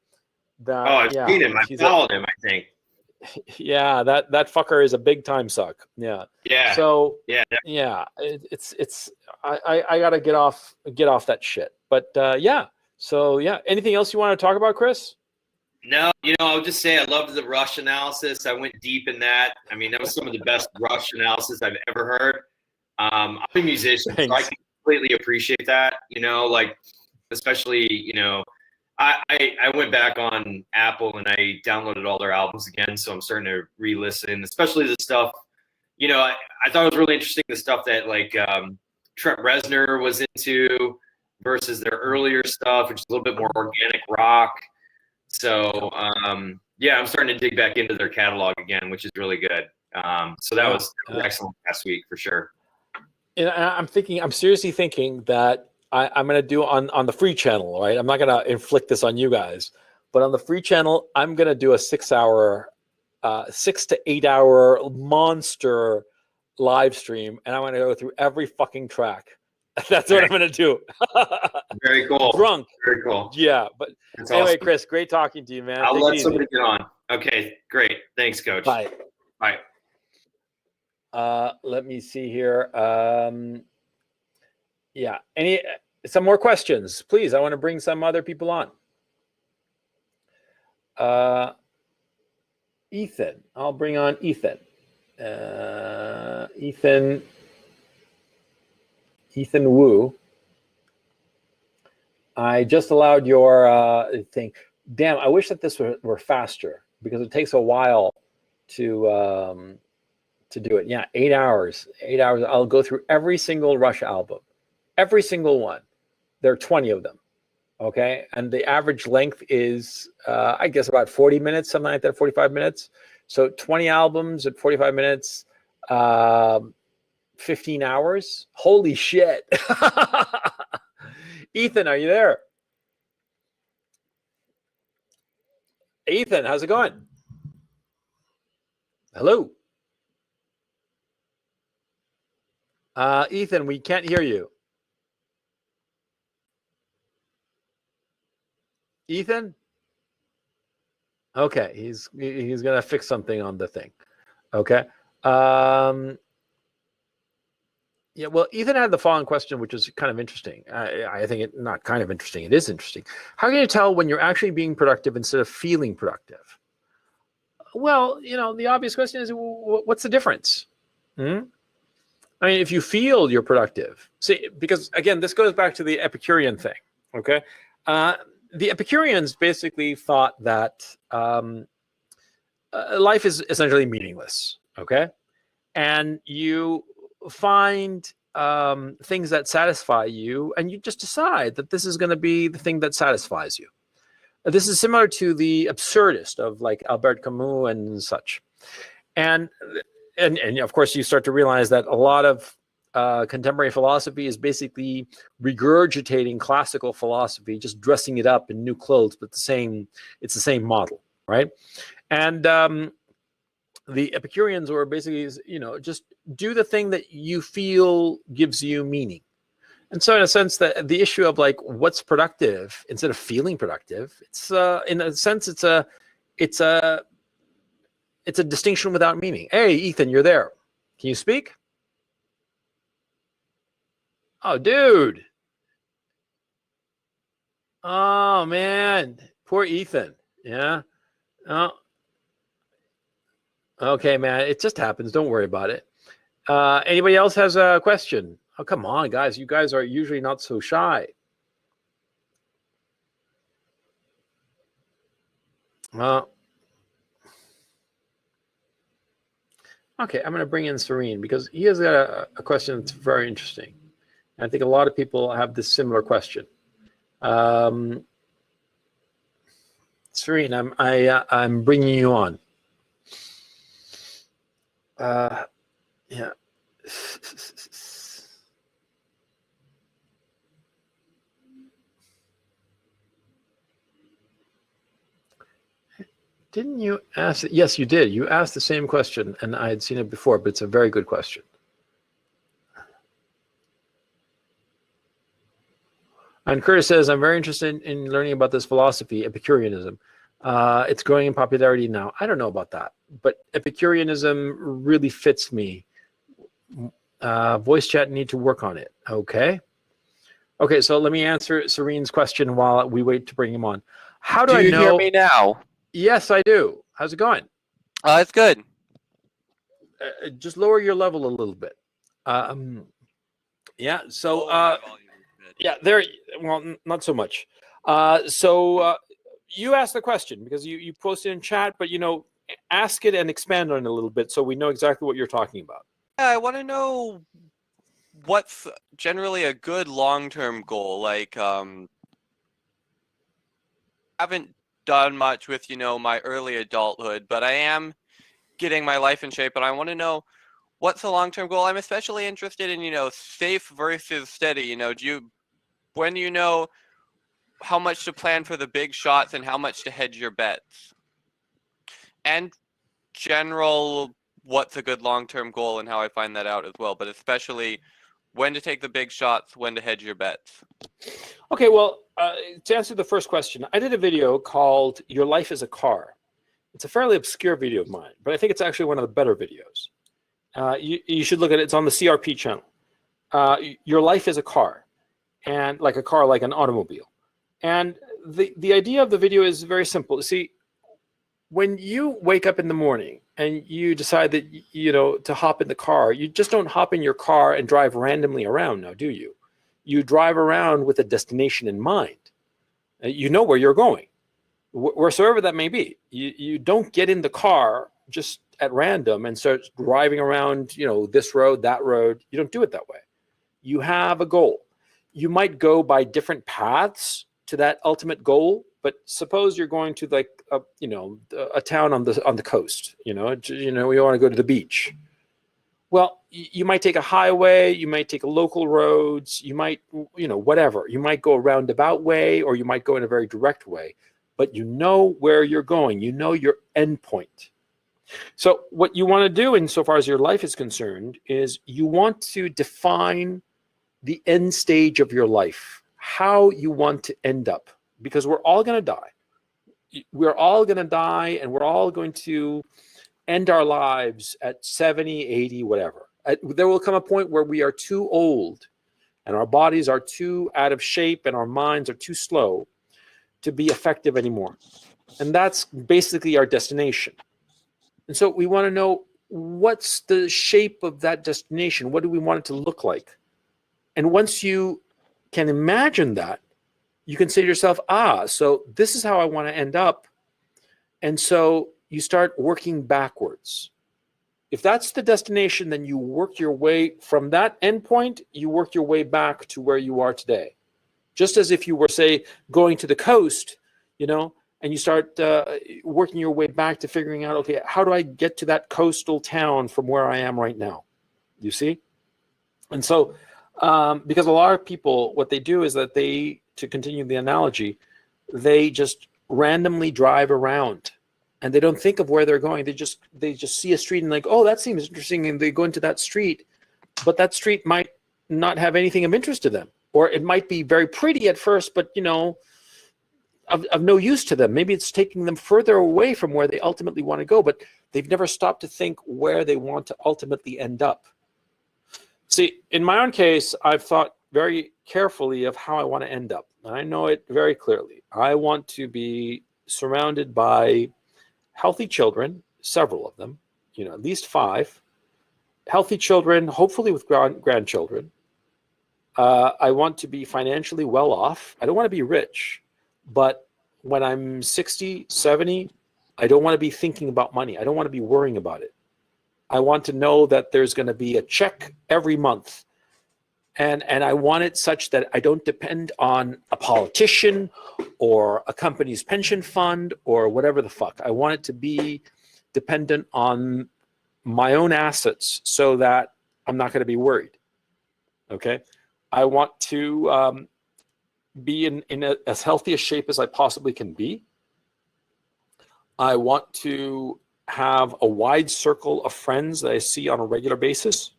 I've seen him. I followed him, I think. Yeah, that fucker is a big time suck. Yeah. Yeah. So yeah, it's I gotta get off that shit. But yeah. So yeah. Anything else you want to talk about, Chris? No, I'll just say I loved the rush analysis. I went deep in that. I mean, that was some of the best rush analysis I've ever heard. I'm a musician, so I completely appreciate that. Like, especially, I went back on Apple and I downloaded all their albums again, so I'm starting to re-listen, especially the stuff. I thought it was really interesting, the stuff that like Trent Reznor was into versus their earlier stuff, which is a little bit more organic rock. So yeah, I'm starting to dig back into their catalog again, which is really good. So that was excellent last week for sure. And I'm seriously thinking that I'm going to do on the free channel, right? I'm not going to inflict this on you guys, but on the free channel, I'm going to do a 6 to 8 hour monster live stream, and I'm going to go through every fucking track. That's what I'm going to do. Very cool. Drunk. Very cool. Yeah. But that's anyway, awesome. Chris, great talking to you, man. I'll let somebody get on. Okay, great. Thanks, Coach. Bye. Bye. Let me see here. Yeah. Some more questions, please? I want to bring some other people on. Ethan. I'll bring on Ethan. Ethan Wu. I just allowed your thing. Damn, I wish that this were faster, because it takes a while to do it. Yeah, 8 hours. 8 hours. I'll go through every single Rush album, every single one. There are 20 of them. Okay, and the average length is, I guess, about 40 minutes, something like that, 45 minutes. So 20 albums at 45 minutes, 15 hours. Holy shit. Ethan, are you there? Ethan, how's it going? Hello. Ethan, we can't hear you. Ethan? Okay, he's gonna fix something on the thing. Okay. Yeah, well, Ethan had the following question, which is kind of interesting. I think it not kind of interesting. It is interesting. How can you tell when you're actually being productive instead of feeling productive? Well, the obvious question is, what's the difference? I mean, if you feel you're productive, see, because again, this goes back to the Epicurean thing. Okay. the Epicureans basically thought that life is essentially meaningless. Okay, and you find things that satisfy you, and you just decide that this is going to be the thing that satisfies you. This is similar to the absurdist of like Albert Camus and such. And of course, you start to realize that a lot of contemporary philosophy is basically regurgitating classical philosophy, just dressing it up in new clothes, but it's the same model, right? And the Epicureans were basically, just do the thing that you feel gives you meaning. And so in a sense, that the issue of like what's productive instead of feeling productive, it's in a sense it's a distinction without meaning. Hey, Ethan, you're there. Can you speak? Oh, dude. Oh man, poor Ethan. Yeah. Oh, okay, man. It just happens. Don't worry about it. Anybody else has a question? Oh, come on, guys. You guys are usually not so shy. Okay, I'm going to bring in Serene because he has got a question that's very interesting. And I think a lot of people have this similar question. Serene, I'm bringing you on. Yeah. Didn't you ask? Yes, you did. You asked the same question, and I had seen it before, but it's a very good question. And Curtis says, I'm very interested in learning about this philosophy, Epicureanism. It's growing in popularity now. I don't know about that, but Epicureanism really fits me. Voice chat need to work on it. Okay. Okay, so let me answer Serene's question while we wait to bring him on. How do I know? Do you hear me now? Yes, I do. How's it going? It's good. Just lower your level a little bit. Yeah. So, yeah, there. Well, not so much. So you asked the question because you posted in chat, but ask it and expand on it a little bit so we know exactly what you're talking about. Yeah, I want to know what's generally a good long-term goal. Like, haven't done much with my early adulthood, but I am getting my life in shape, and I want to know what's the long-term goal. I'm especially interested in safe versus steady. When you know how much to plan for the big shots and how much to hedge your bets, and general what's a good long-term goal and how I find that out as well, but especially when to take the big shots, when to hedge your bets. Okay, well, to answer the first question, I did a video called Your Life is a Car. It's a fairly obscure video of mine, but I think it's actually one of the better videos. You should look at it. It's on the CRP channel. Your life is a car, and like a car, like an automobile. And the idea of the video is very simple. See, when you wake up in the morning and you decide that to hop in the car, you just don't hop in your car and drive randomly around now, do you? You drive around with a destination in mind. You know where you're going, wheresoever that may be. You don't get in the car just at random and start driving around, this road, that road. You don't do it that way. You have a goal. You might go by different paths to that ultimate goal, but suppose you're going to like a town on the coast. You want to go to the beach. Well, you might take a highway, you might take a local roads, you might, whatever. You might go a roundabout way, or you might go in a very direct way, but you know where you're going. You know your end point. So what you want to do insofar as your life is concerned is you want to define the end stage of your life, how you want to end up, because we're all going to die. We're all going to die, and we're all going to end our lives at 70, 80, whatever. There will come a point where we are too old and our bodies are too out of shape and our minds are too slow to be effective anymore. And that's basically our destination. And so we want to know, what's the shape of that destination? What do we want it to look like? And once you can imagine that, you can say to yourself, so this is how I want to end up. And so you start working backwards. If that's the destination, then you work your way from that endpoint, you work your way back to where you are today. Just as if you were, say, going to the coast, and you start working your way back to figuring out, okay, how do I get to that coastal town from where I am right now? You see? And so, because a lot of people, what they do is that to continue the analogy, they just randomly drive around and they don't think of where they're going. They just see a street and like, oh, that seems interesting. And they go into that street, but that street might not have anything of interest to them. Or it might be very pretty at first, but of no use to them. Maybe it's taking them further away from where they ultimately want to go, but they've never stopped to think where they want to ultimately end up. See, in my own case, I've thought very carefully of how I want to end up. And I know it very clearly. I want to be surrounded by healthy children, several of them, at least 5. Healthy children, hopefully with grandchildren. I want to be financially well off. I don't want to be rich, but when I'm 60, 70, I don't want to be thinking about money. I don't want to be worrying about it. I want to know that there's going to be a check every month. And I want it such that I don't depend on a politician or a company's pension fund or whatever the fuck. I want it to be dependent on my own assets so that I'm not going to be worried. Okay? I want to be in as healthy a shape as I possibly can be. I want to have a wide circle of friends that I see on a regular basis,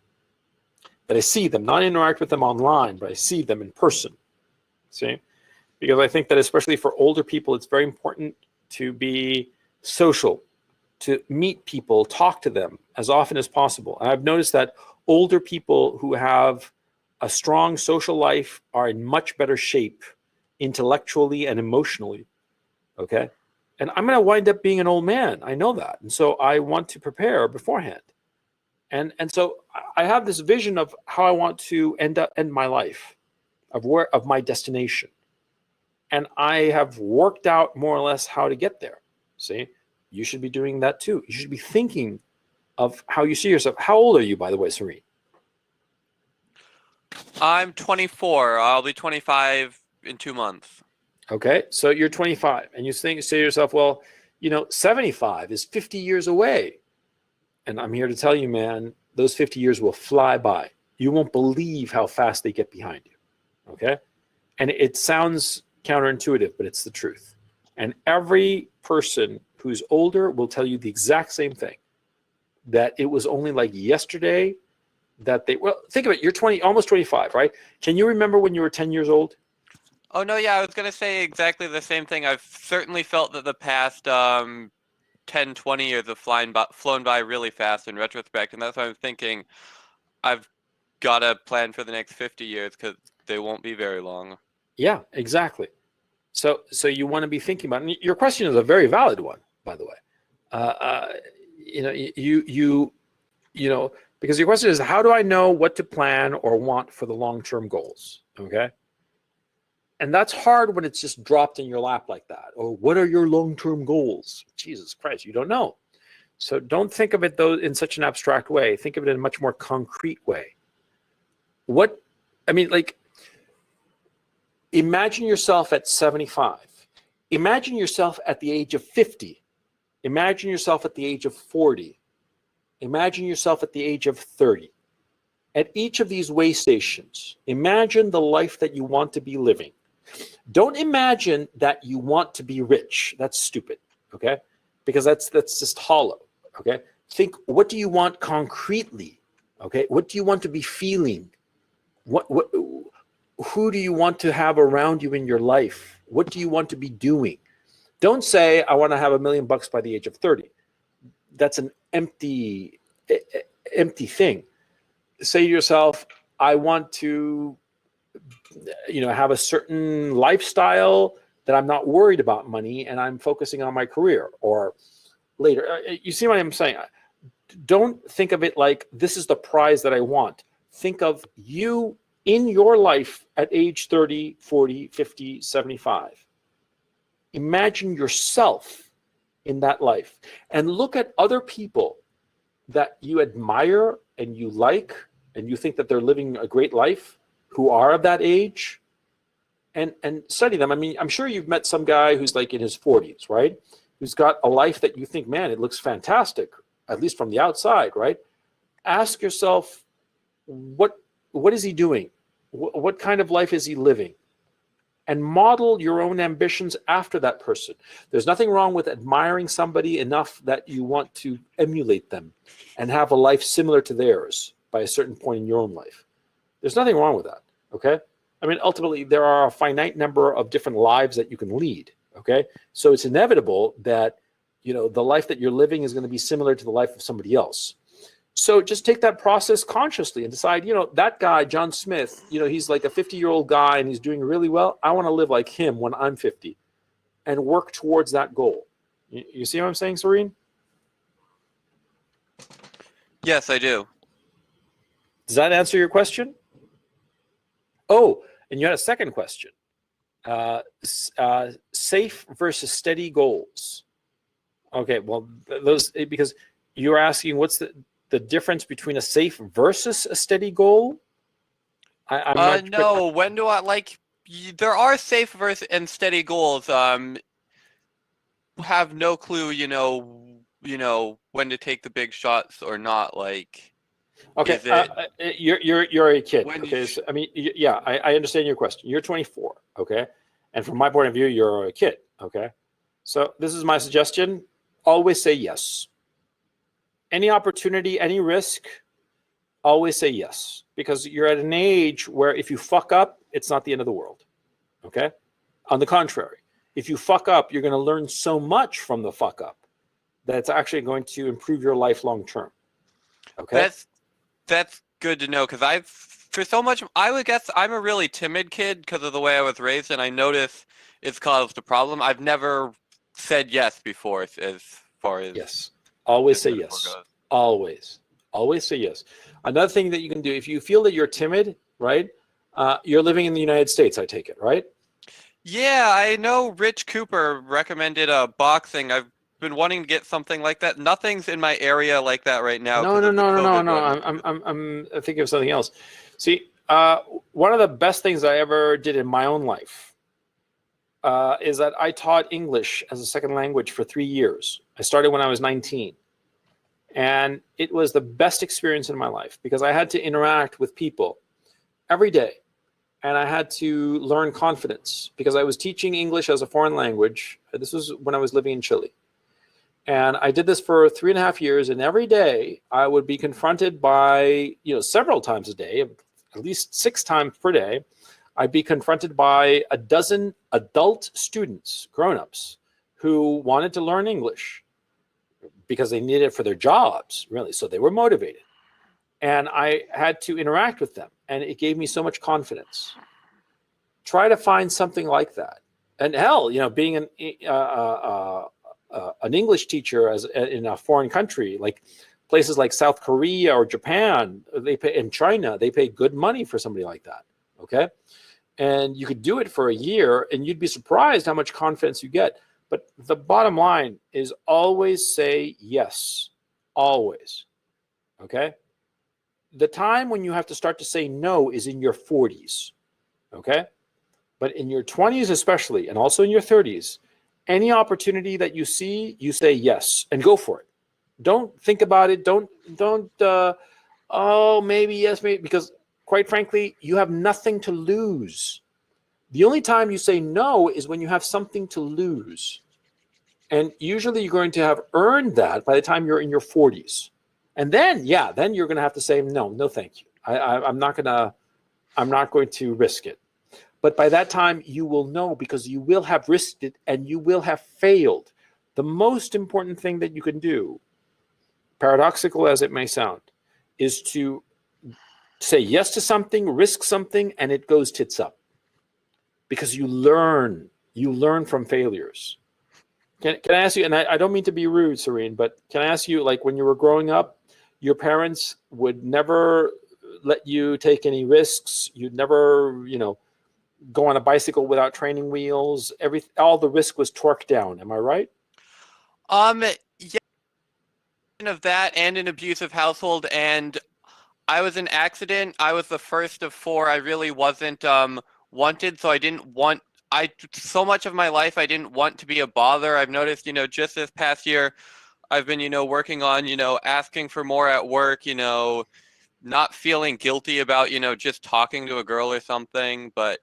that I see them, not interact with them online, but I see them in person. See? Because I think that especially for older people, it's very important to be social, to meet people, talk to them as often as possible. And I've noticed that older people who have a strong social life are in much better shape intellectually and emotionally. Okay? And I'm going to wind up being an old man. I know that. And so I want to prepare beforehand. And so I have this vision of how I want to end my life, of my destination. And I have worked out more or less how to get there. See? You should be doing that too. You should be thinking of how you see yourself. How old are you, by the way, Serene? I'm 24. I'll be 25 in 2 months. Okay, so you're 25, and you say to yourself, well, 75 is 50 years away. And I'm here to tell you, man, those 50 years will fly by. You won't believe how fast they get behind you, okay? And it sounds counterintuitive, but it's the truth. And every person who's older will tell you the exact same thing, that it was only like yesterday that think of it, you're almost 25, right? Can you remember when you were 10 years old? Oh, no, yeah, I was going to say exactly the same thing. I've certainly felt that the past 10, 20 years have flown by really fast in retrospect, and that's why I'm thinking I've got to plan for the next 50 years because they won't be very long. Yeah, exactly. So you want to be thinking about it. And your question is a very valid one, by the way. Because your question is, how do I know what to plan or want for the long-term goals? Okay. And that's hard when it's just dropped in your lap like that. Or what are your long-term goals? Jesus Christ, you don't know. So don't think of it though in such an abstract way. Think of it in a much more concrete way. Imagine yourself at 75. Imagine yourself at the age of 50. Imagine yourself at the age of 40. Imagine yourself at the age of 30. At each of these way stations, imagine the life that you want to be living. Don't imagine that you want to be rich. That's stupid, okay? Because that's just hollow, okay? Think, what do you want concretely, okay? What do you want to be feeling? Who do you want to have around you in your life? What do you want to be doing? Don't say, I want to have $1 million by the age of 30. That's an empty thing. Say to yourself, I want to have a certain lifestyle that I'm not worried about money and I'm focusing on my career or later. You see what I'm saying? Don't think of it like this is the prize that I want. Think of you in your life at age 30, 40, 50, 75. Imagine yourself in that life and look at other people that you admire and you like and you think that they're living a great life who are of that age, and study them. I mean, I'm sure you've met some guy who's like in his 40s, right? Who's got a life that you think, man, it looks fantastic, at least from the outside, right? Ask yourself, what is he doing? What kind of life is he living? And model your own ambitions after that person. There's nothing wrong with admiring somebody enough that you want to emulate them and have a life similar to theirs by a certain point in your own life. There's nothing wrong with that, okay? I mean, ultimately, there are a finite number of different lives that you can lead, okay? So it's inevitable that, you know, the life that you're living is going to be similar to the life of somebody else. So just take that process consciously and decide, you know, that guy, John Smith, you know, he's like a 50-year-old guy and he's doing really well. I want to live like him when I'm 50 and work towards that goal. You see what I'm saying, Serene? Yes, I do. Does that answer your question? Oh, and you had a second question. Safe versus steady goals. Okay, well, those, because you're asking what's the difference between a safe versus a steady goal? I'm not No, when do I, like, there are safe versus and steady goals. Have no clue, you know, when to take the big shots or not, like. Okay, Is it, you're a kid. when Okay, you so, I mean, yeah, I understand your question. You're 24. Okay, and from my point of view, you're a kid. Okay, so this is my suggestion: always say yes. Any opportunity, any risk, always say yes, because you're at an age where if you fuck up, it's not the end of the world. Okay, on the contrary, if you fuck up, you're going to learn so much from the fuck up that it's actually going to improve your life long term. Okay. That's good to know, because for so much, I would guess I'm a really timid kid because of the way I was raised, and I notice it's caused a problem. I've never said yes before, as far as Yes. Always this say metaphor yes. goes. Always say yes. Another thing that you can do, if you feel that you're timid, right? You're living in the United States, I take it, right? Yeah, I know Rich Cooper recommended boxing. I've been wanting to get something like that. Nothing's in my area like that right now No, because no, of the no, no, no, COVID no. one. I'm thinking of something else. See, one of the best things I ever did in my own life is that I taught English as a second language for 3 years. I started when I was 19. And it was the best experience in my life because I had to interact with people every day. And I had to learn confidence because I was teaching English as a foreign language. This was when I was living in Chile. And I did this for 3.5 years. And every day I would be confronted by, you know, several times a day, at least 6 times per day, I'd be confronted by a dozen adult students, grown-ups, who wanted to learn English because they needed it for their jobs, really. So they were motivated. And I had to interact with them. And it gave me so much confidence. Try to find something like that. And hell, you know, being an English teacher in a foreign country, like places like South Korea or Japan, they pay, in China, they pay good money for somebody like that. Okay. And you could do it for a year and you'd be surprised how much confidence you get. But the bottom line is always say yes. Always. Okay. The time when you have to start to say no is in your 40s. Okay. But in your 20s, especially, and also in your 30s, any opportunity that you see, you say yes and go for it. Don't think about it. Don't, oh, maybe yes, maybe, because quite frankly, you have nothing to lose. The only time you say no is when you have something to lose. And usually you're going to have earned that by the time you're in your 40s. And then, yeah, then you're going to have to say, no, thank you. I'm not going to risk it. But by that time, you will know because you will have risked it and you will have failed. The most important thing that you can do, paradoxical as it may sound, is to say yes to something, risk something, and it goes tits up. Because you learn from failures. Can I ask you, and I don't mean to be rude, Serene, but can I ask you, like when you were growing up, your parents would never let you take any risks. You'd never, go on a bicycle without training wheels. All the risk was torqued down. Am I right? Yeah, of that and an abusive household, and I was an accident. I was the first of four. I really wasn't wanted, so I didn't want. So much of my life I didn't want to be a bother. I've noticed, just this past year, I've been, working on, asking for more at work, not feeling guilty about, just talking to a girl or something. But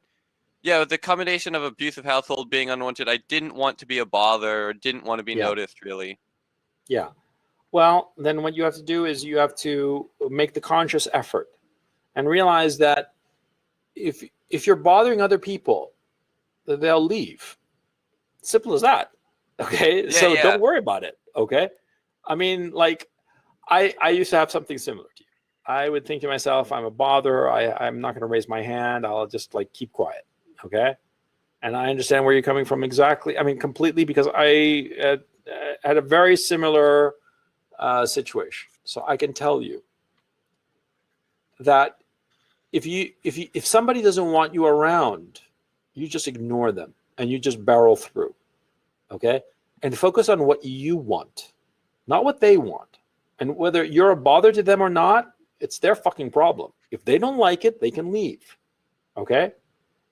yeah, the combination of abusive household, being unwanted, I didn't want to be a bother, or didn't want to be Yeah. noticed, really. Yeah. Well, then what you have to do is you have to make the conscious effort and realize that if you're bothering other people, they'll leave. Simple as that. Okay. Yeah, So yeah. don't worry about it. Okay. I mean, like I used to have something similar to you. I would think to myself, I'm a bother. I'm not going to raise my hand. I'll just like keep quiet. Okay. And I understand where you're coming from exactly. I mean, completely, because I had a very similar situation. So I can tell you that if somebody doesn't want you around, you just ignore them and you just barrel through. Okay. And focus on what you want, not what they want. And whether you're a bother to them or not, it's their fucking problem. If they don't like it, they can leave. Okay.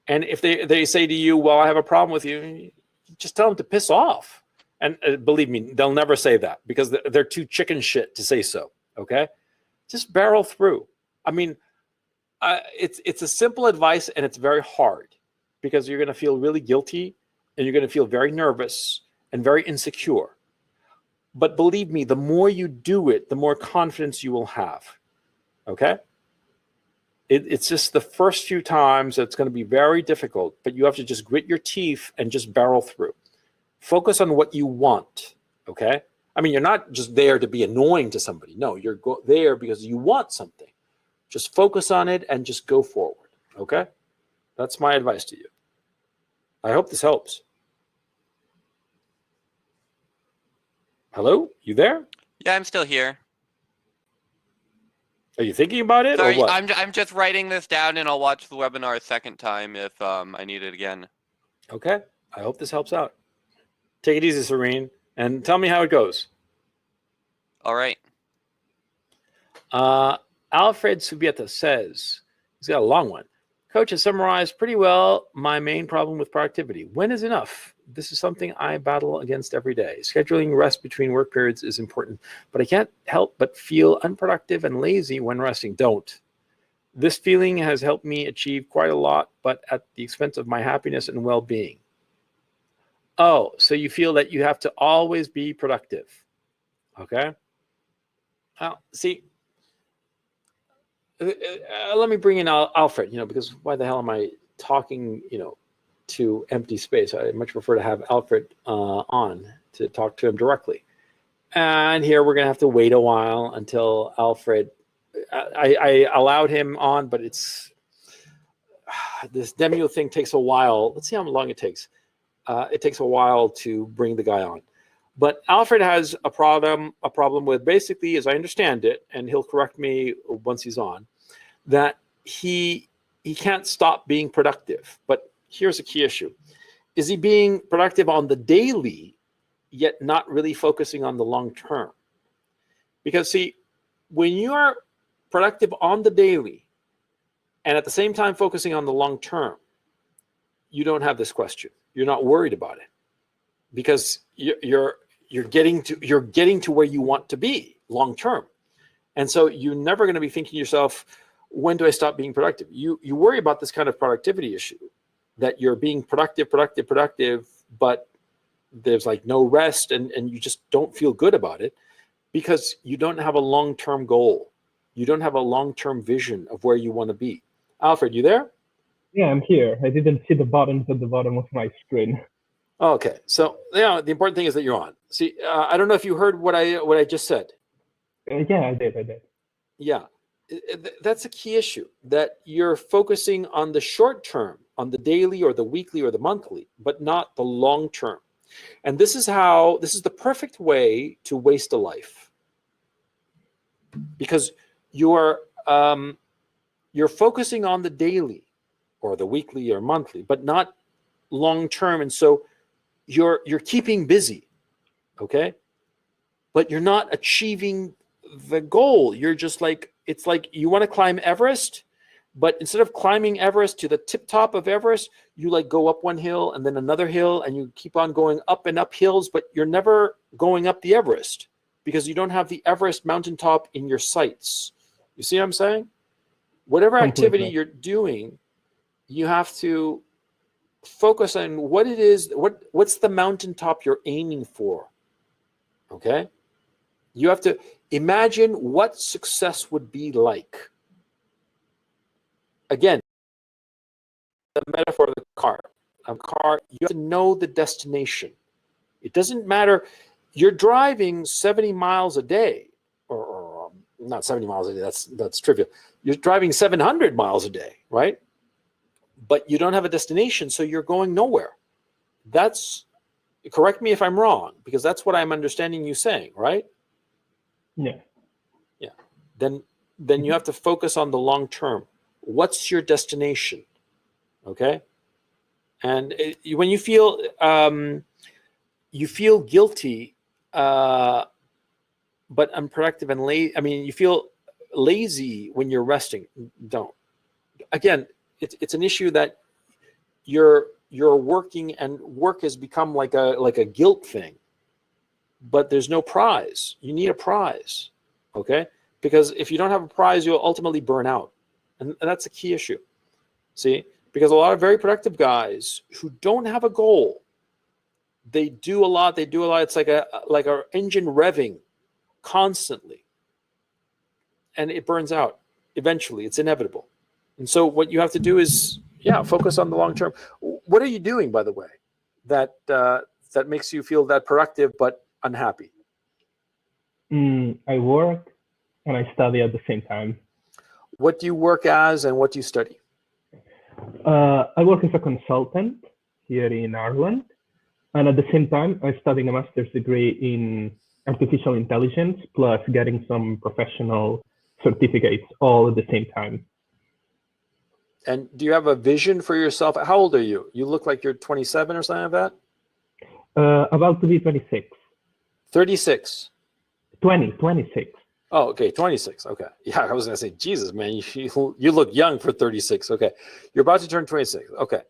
And if they say to you, well, I have a problem with you, just tell them to piss off. And believe me, they'll never say that because they're too chicken shit to say so. Okay. Just barrel through. I mean, it's a simple advice, and it's very hard because you're going to feel really guilty and you're going to feel very nervous and very insecure. But believe me, the more you do it, the more confidence you will have. Okay? It's just the first few times it's going to be very difficult, but you have to just grit your teeth and just barrel through. Focus on what you want. Okay? I mean, you're not just there to be annoying to somebody. No, you're there because you want something. Just focus on it and just go forward. Okay? That's my advice to you. I hope this helps. Hello? You there? Yeah, I'm still here. Are you thinking about it Sorry, or what? I'm just writing this down, and I'll watch the webinar a second time if I need it again. Okay. I hope this helps out. Take it easy, Serene, and tell me how it goes. All right. Alfred Subieta says, he's got a long one. Coach has summarized pretty well my main problem with productivity. When is enough? This is something I battle against every day. Scheduling rest between work periods is important, but I can't help but feel unproductive and lazy when resting. Don't. This feeling has helped me achieve quite a lot, but at the expense of my happiness and well-being. Oh, so you feel that you have to always be productive. Okay. Well, see, let me bring in Alfred, because why the hell am I talking, to empty space? I much prefer to have Alfred on to talk to him directly. And here we're going to have to wait a while until Alfred, I allowed him on, but it's, this demo thing takes a while. Let's see how long it takes. It takes a while to bring the guy on. But Alfred has a problem with, basically, as I understand it, and he'll correct me once he's on, that he can't stop being productive. But here's a key issue. Is he being productive on the daily, yet not really focusing on the long term? Because see, when you are productive on the daily and at the same time focusing on the long term, you don't have this question. You're not worried about it because you're getting to where you want to be long term. And so you're never going to be thinking to yourself, when do I stop being productive? You worry about this kind of productivity issue, that you're being productive, but there's like no rest and you just don't feel good about it because you don't have a long-term goal. You don't have a long-term vision of where you want to be. Alfred, you there? Yeah, I'm here. I didn't see the buttons at the bottom of my screen. Okay, so the important thing is that you're on. See, I don't know if you heard what I just said. Yeah, I did. Yeah, that's a key issue, that you're focusing on the short term, on the daily or the weekly or the monthly, but not the long term. And this is the perfect way to waste a life, because you're you're focusing on the daily or the weekly or monthly, but not long term. And so you're keeping busy, okay? But you're not achieving the goal. You're just like, it's like you want to climb Everest, but instead of climbing Everest to the tip top of Everest, you like go up one hill and then another hill, and you keep on going up and up hills, but you're never going up the Everest because you don't have the Everest mountaintop in your sights. You see what I'm saying? Whatever activity Completely. you're doing, you have to focus on what it is, what's the mountaintop you're aiming for, okay? You have to imagine what success would be like. Again, the metaphor of the car. A car, you have to know the destination. It doesn't matter, you're driving 70 miles a day, or not 70 miles a day, that's trivial. You're driving 700 miles a day, right? But you don't have a destination, so you're going nowhere. That's, correct me if I'm wrong, because that's what I'm understanding you saying, right? Yeah. Yeah. Then you have to focus on the long term. What's your destination? Okay. And when you feel guilty, but unproductive and lazy. I mean, you feel lazy when you're resting. Don't. Again, it's an issue that you're working, and work has become like a guilt thing. But there's no prize. You need a prize, okay? Because if you don't have a prize, you'll ultimately burn out, and that's a key issue. See, because a lot of very productive guys who don't have a goal, they do a lot. It's like a engine revving constantly, and it burns out eventually. It's inevitable. And so what you have to do is, focus on the long term. What are you doing, by the way, that makes you feel that productive but unhappy? I work and I study at the same time. What do you work as, and what do you study? I work as a consultant here in Ireland, and at the same time, I'm studying a master's degree in artificial intelligence, plus getting some professional certificates all at the same time. And do you have a vision for yourself? How old are you? You look like you're 27 or something like that? About to be 26. 36. 26. Oh, okay, 26. Okay. Yeah, I was going to say, Jesus, man, you look young for 36. Okay. You're about to turn 26. Okay.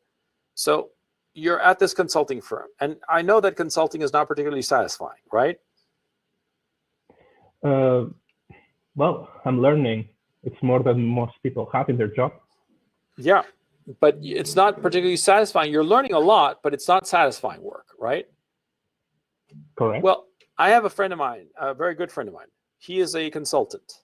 So you're at this consulting firm. And I know that consulting is not particularly satisfying, right? Well, I'm learning. It's more than most people have in their job. Yeah, but it's not particularly satisfying. You're learning a lot, but it's not satisfying work, right? Correct. Well, I have a friend of mine, a very good friend of mine. He is a consultant.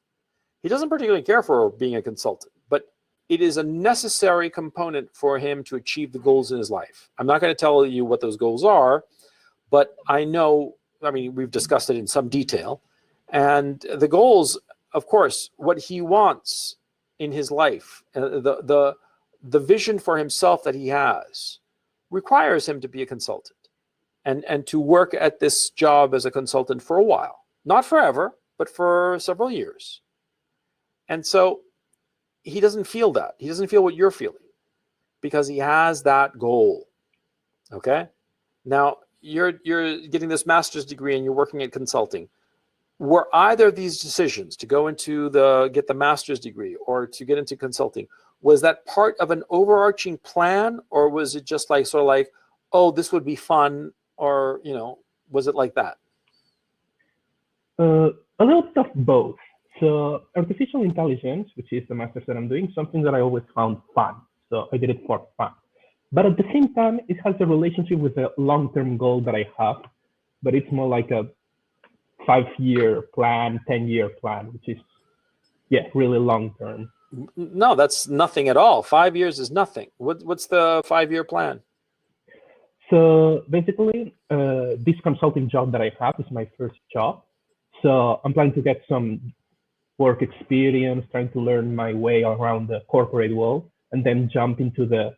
He doesn't particularly care for being a consultant, but it is a necessary component for him to achieve the goals in his life. I'm not going to tell you what those goals are, but I know, I mean, we've discussed it in some detail. And the goals, of course, what he wants in his life, the vision for himself that he has requires him to be a consultant and to work at this job as a consultant for a while, not forever, but for several years. And so he doesn't feel that. He doesn't feel what you're feeling because he has that goal. Okay. Now you're getting this master's degree and you're working at consulting. Were either of these decisions to go into get the master's degree or to get into consulting, was that part of an overarching plan, or was it just like sort of like, oh, this would be fun, or was it like that? A little bit of both. So artificial intelligence, which is the master's that I'm doing, something that I always found fun. So I did it for fun. But at the same time, it has a relationship with a long-term goal that I have, but it's more like a 5-year plan, 10-year plan, which is, really long-term. No, that's nothing at all. 5 years is nothing. What's the 5-year plan? So basically, this consulting job that I have is my first job. So I'm planning to get some work experience, trying to learn my way around the corporate world, and then jump into the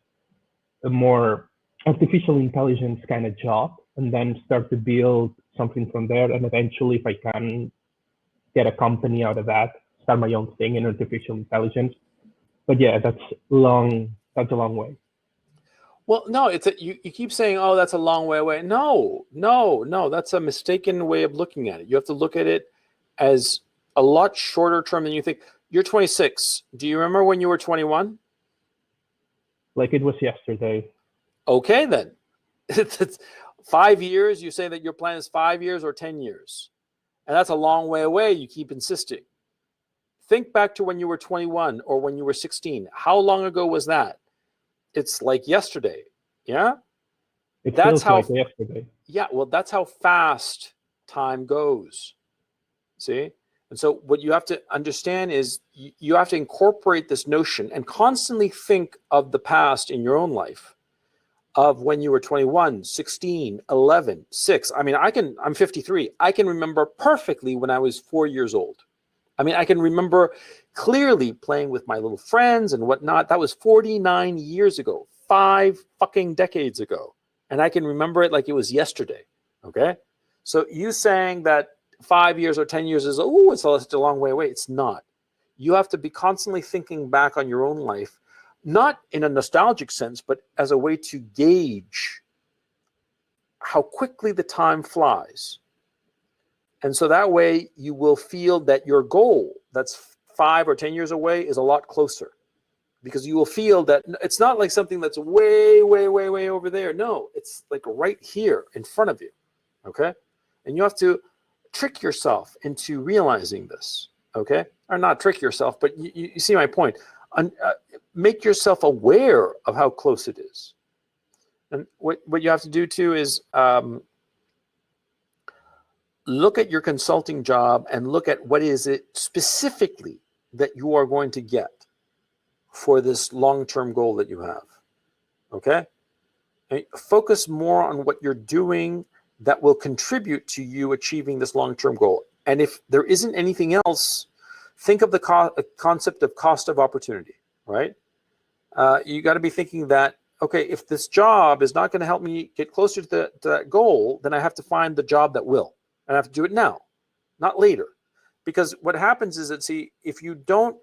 more artificial intelligence kind of job, and then start to build something from there. And eventually, if I can get a company out of that, start my own thing in artificial intelligence, But yeah, that's long. That's a long way. Well, no, you keep saying, oh, that's a long way away. No, no, no, that's a mistaken way of looking at it. You have to look at it as a lot shorter term than you think. You're 26. Do you remember when you were 21? Like it was yesterday. Okay, then. It's 5 years. You say that your plan is 5 years or 10 years. And that's a long way away. You keep insisting. Think back to when you were 21 or when you were 16. How long ago was that? It's like yesterday. Yeah? It That's feels how like yesterday. Yeah, well, that's how fast time goes. See? And so what you have to understand is you have to incorporate this notion and constantly think of the past in your own life, of when you were 21, 16, 11, 6. I mean, I'm 53. I can remember perfectly when I was 4 years old. I mean, I can remember clearly playing with my little friends and whatnot. That was 49 years ago, 5 fucking decades ago. And I can remember it like it was yesterday. Okay? So you saying that 5 years or 10 years is, oh, it's such a long way away. It's not. You have to be constantly thinking back on your own life, not in a nostalgic sense, but as a way to gauge how quickly the time flies. And so that way you will feel that your goal that's 5 or 10 years away is a lot closer, because you will feel that it's not like something that's way, way, way, way over there. No, it's like right here in front of you. Okay. And you have to trick yourself into realizing this. Okay. Or not trick yourself, but you see my point. Make yourself aware of how close it is. And what you have to do too is, look at your consulting job and look at what is it specifically that you are going to get for this long-term goal that you have. Okay? And focus more on what you're doing that will contribute to you achieving this long-term goal. And if there isn't anything else, think of the concept of cost of opportunity, right? You got to be thinking that, okay, if this job is not going to help me get closer to that goal, then I have to find the job that will. And I have to do it now, not later. Because what happens is that, see, if you don't,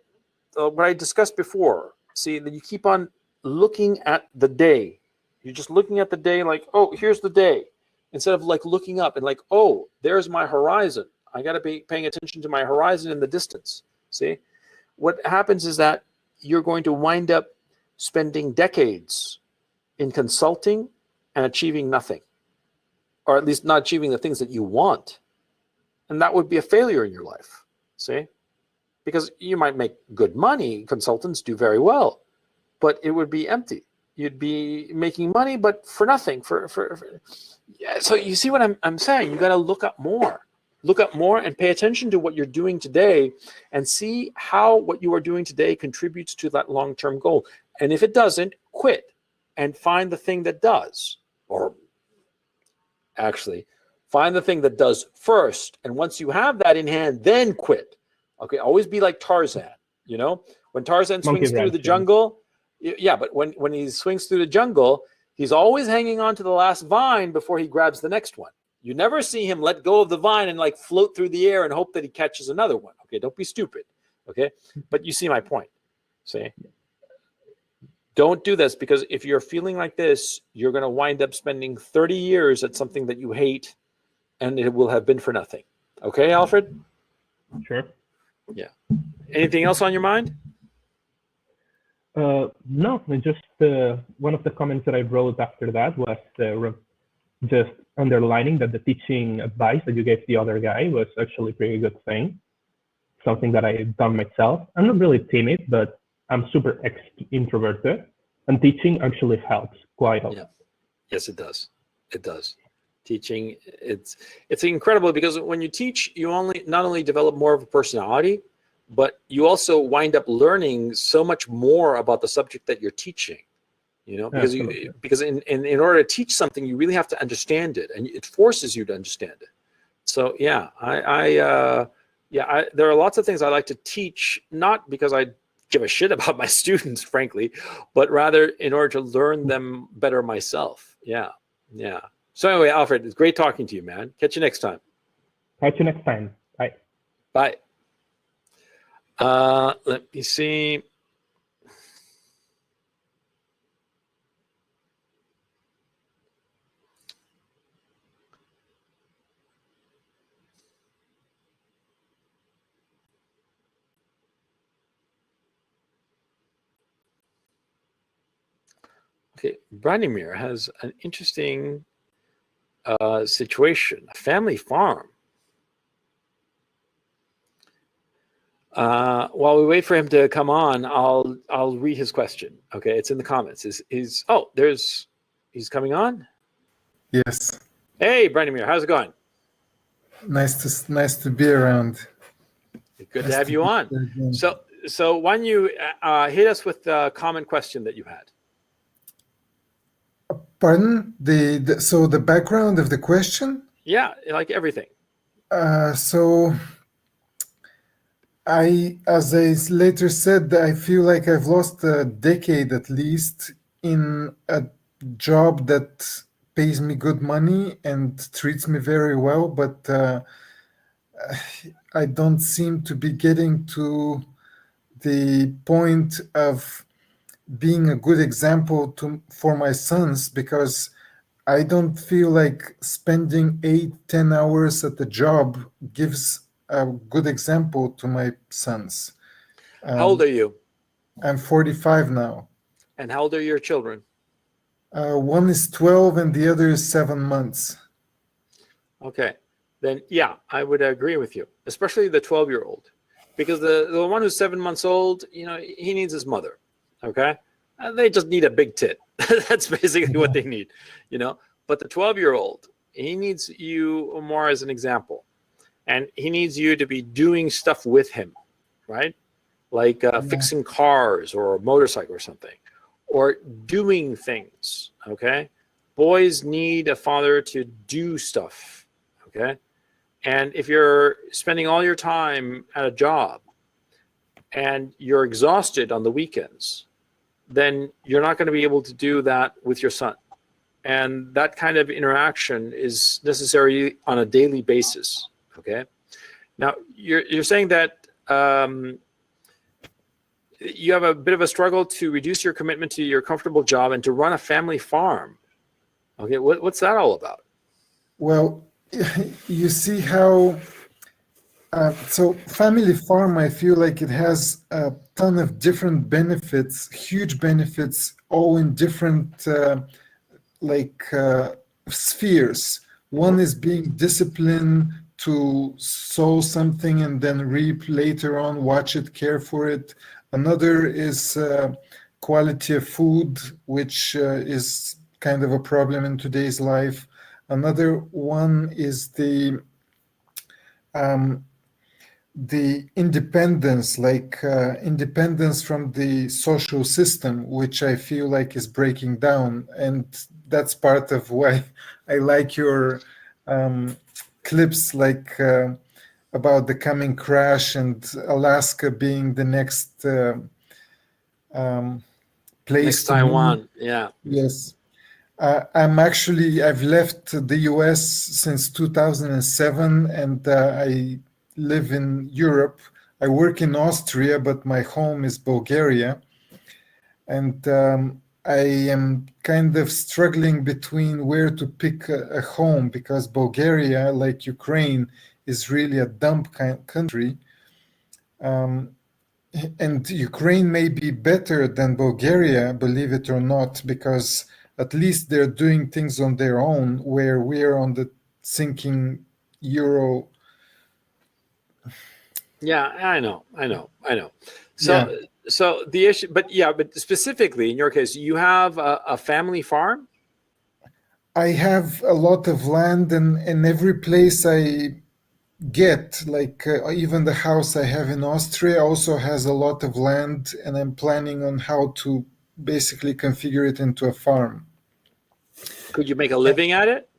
what I discussed before, see, that you keep on looking at the day. You're just looking at the day like, oh, here's the day. Instead of like looking up and like, oh, there's my horizon. I got to be paying attention to my horizon in the distance. See? What happens is that you're going to wind up spending decades in consulting and achieving nothing. Or at least not achieving the things that you want. And that would be a failure in your life, see? Because you might make good money, consultants do very well, but it would be empty. You'd be making money, but for nothing. Yeah, so you see what I'm saying? You got to look up more. Look up more and pay attention to what you're doing today and see how what you are doing today contributes to that long-term goal. And if it doesn't, quit and find the thing that does. Or actually, find the thing that does first. And once you have that in hand, then quit. Okay, always be like Tarzan, you know? When Tarzan swings through the jungle, yeah, but when he swings through the jungle, he's always hanging on to the last vine before he grabs the next one. You never see him let go of the vine and like float through the air and hope that he catches another one. Okay, don't be stupid. Okay, but you see my point. See? Don't do this, because if you're feeling like this, you're going to wind up spending 30 years at something that you hate, and it will have been for nothing. Okay, Alfred? Sure. Yeah. Anything else on your mind? No, just one of the comments that I wrote after that was just underlining that the teaching advice that you gave the other guy was actually a pretty good thing. Something that I've done myself. I'm not really timid, but I'm super introverted, and teaching actually helps quite a lot. Yeah. Yes, it does. It does. Teaching, it's incredible, because when you teach, you not only develop more of a personality, but you also wind up learning so much more about the subject that you're teaching. You know, because in order to teach something, you really have to understand it, and it forces you to understand it. So yeah, there are lots of things I like to teach, not because I give a shit about my students, frankly, but rather in order to learn them better myself. Yeah, yeah. So anyway, Alfred, it's great talking to you, man. Catch you next time. Catch you next time. Bye. Bye. Let me see. Okay, Branimir has an interesting situation, a family farm. While we wait for him to come on, I'll read his question. Okay, it's in the comments. He's coming on. Yes, Hey, Branimir, how's it going? nice to be around. Good to Nice have to you be on. here again. So why don't you hit us with the common question that you had? Pardon? So the background of the question? Yeah, like everything. So as I later said, I feel like I've lost a decade at least in a job that pays me good money and treats me very well, but I don't seem to be getting to the point of being a good example for my sons, because I don't feel like spending 8-10 hours at the job gives a good example to my sons. How old are you? I'm 45 now. And how old are your children? One is 12 and the other is 7 months. Okay, then yeah, I would agree with you, especially the 12-year-old, because the one who's 7 months old, he needs his mother. Okay, they just need a big tit. That's basically what they need, But the 12-year-old, he needs you more as an example, and he needs you to be doing stuff with him, right? Like fixing cars or a motorcycle or something, or doing things. Okay, boys need a father to do stuff. Okay, and if you're spending all your time at a job and you're exhausted on the weekends, then you're not going to be able to do that with your son. And that kind of interaction is necessary on a daily basis. Okay. Now you're saying that you have a bit of a struggle to reduce your commitment to your comfortable job and to run a family farm. Okay, what's that all about? Well, you see how so family farm, I feel like it has a ton of different benefits, huge benefits, all in different spheres. One is being disciplined to sow something and then reap later on, watch it, care for it. Another is quality of food, which is kind of a problem in today's life. Another one is the independence, independence from the social system, which I feel like is breaking down. And that's part of why I like your clips, about the coming crash and Alaska being the next place Next to move. Taiwan, yeah. Yes. I've left the US since 2007, and I live in Europe. I work in Austria, but my home is Bulgaria. And I am kind of struggling between where to pick a home, because Bulgaria, like Ukraine, is really a dump country. And Ukraine may be better than Bulgaria, believe it or not, because at least they're doing things on their own, where we're on the sinking euro. Yeah, I know. So the issue, but specifically in your case, you have a family farm? I have a lot of land, and every place I get, even the house I have in Austria also has a lot of land, and I'm planning on how to basically configure it into a farm. Could you make a living at it?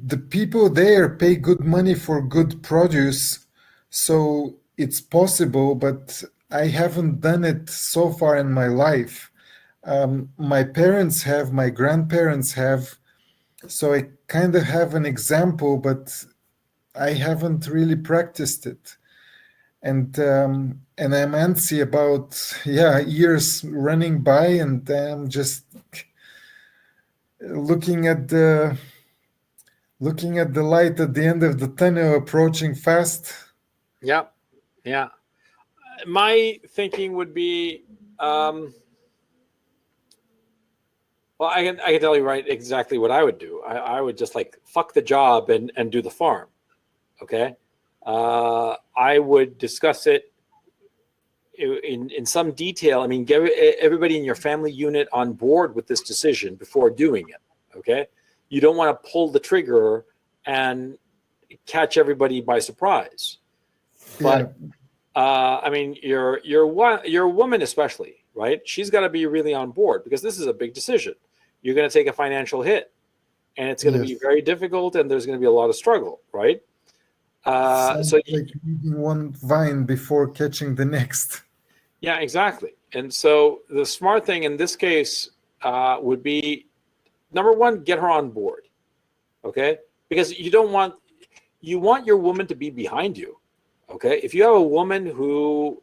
The people there pay good money for good produce, so it's possible, but I haven't done it so far in my life. My parents have, my grandparents have, so I kind of have an example, but I haven't really practiced it. And I'm antsy about years running by, and I'm just looking at the light at the end of the tunnel approaching fast. Yeah. my thinking would be, well, I can tell you right exactly what I would do. I would just like fuck the job and do the farm. Okay. I would discuss it in some detail. I mean, get everybody in your family unit on board with this decision before doing it. Okay. You don't want to pull the trigger and catch everybody by surprise. But I mean, you're a woman especially, right? She's got to be really on board because this is a big decision. You're going to take a financial hit, and it's going to be very difficult, and there's going to be a lot of struggle, right? So like reading one vine before catching the next. Yeah, exactly. And so the smart thing in this case would be, number one, get her on board, okay? Because you want your woman to be behind you, okay? If you have a woman who,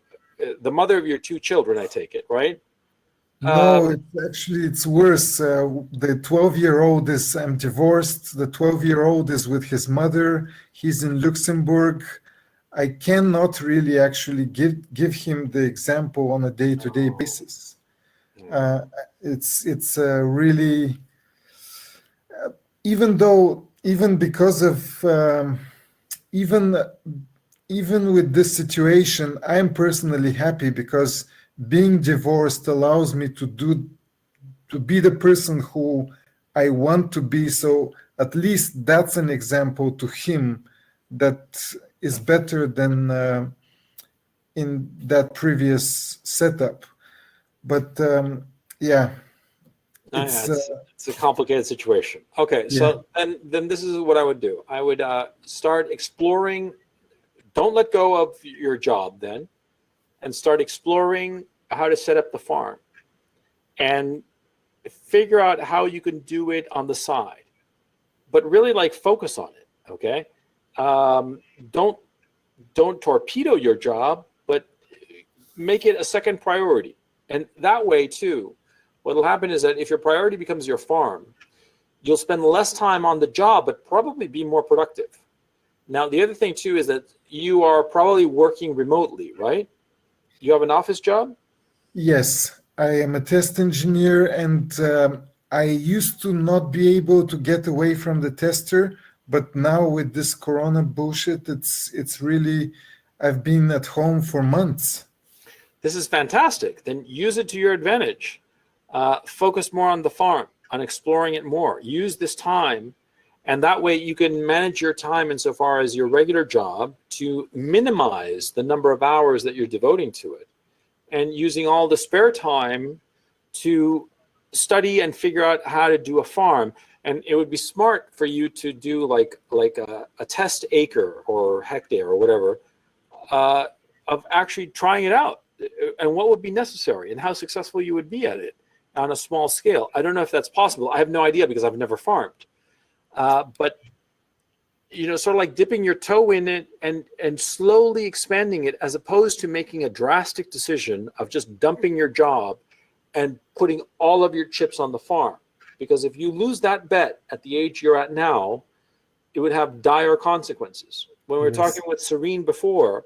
the mother of your two children, I take it, right? No, it's worse. The 12-year-old is, I'm divorced. The 12-year-old is with his mother. He's in Luxembourg. I cannot really actually give him the example on a day-to-day basis. It's really, even because of even with this situation, I'm personally happy because being divorced allows me to be the person who I want to be. So at least that's an example to him that is better than in that previous setup. But it's a complicated situation. Okay, so then this is what I would do. I would start exploring. Don't let go of your job then, and start exploring how to set up the farm, and figure out how you can do it on the side, but really like focus on it. Okay, don't torpedo your job, but make it a second priority. And that way too, what will happen is that if your priority becomes your farm, you'll spend less time on the job, but probably be more productive. Now, the other thing too is that you are probably working remotely, right? You have an office job? Yes, I am a test engineer, and I used to not be able to get away from the tester, but now with this Corona bullshit, it's really, I've been at home for months. This is fantastic. Then use it to your advantage. Focus more on the farm, on exploring it more. Use this time, and that way you can manage your time insofar as your regular job to minimize the number of hours that you're devoting to it, and using all the spare time to study and figure out how to do a farm. And it would be smart for you to do like a test acre or hectare or whatever of actually trying it out, and what would be necessary and how successful you would be at it on a small scale. I don't know if that's possible. I have no idea because I've never farmed. But sort of like dipping your toe in it and slowly expanding it, as opposed to making a drastic decision of just dumping your job and putting all of your chips on the farm. Because if you lose that bet at the age you're at now, it would have dire consequences. When we were talking with Serene before,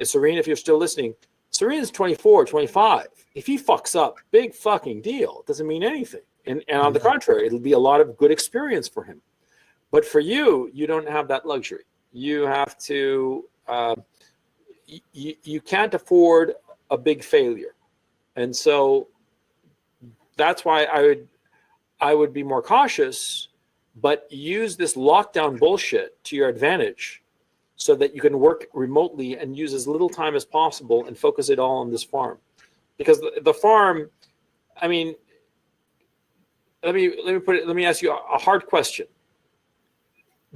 Serene, if you're still listening, Serene is 24, 25. If he fucks up, big fucking deal. It doesn't mean anything. And on the contrary, it'll be a lot of good experience for him. But for you, you don't have that luxury. You have to, you can't afford a big failure. And so that's why I would be more cautious, but use this lockdown bullshit to your advantage so that you can work remotely and use as little time as possible and focus it all on this farm. Because the farm, I mean, let me ask you a hard question.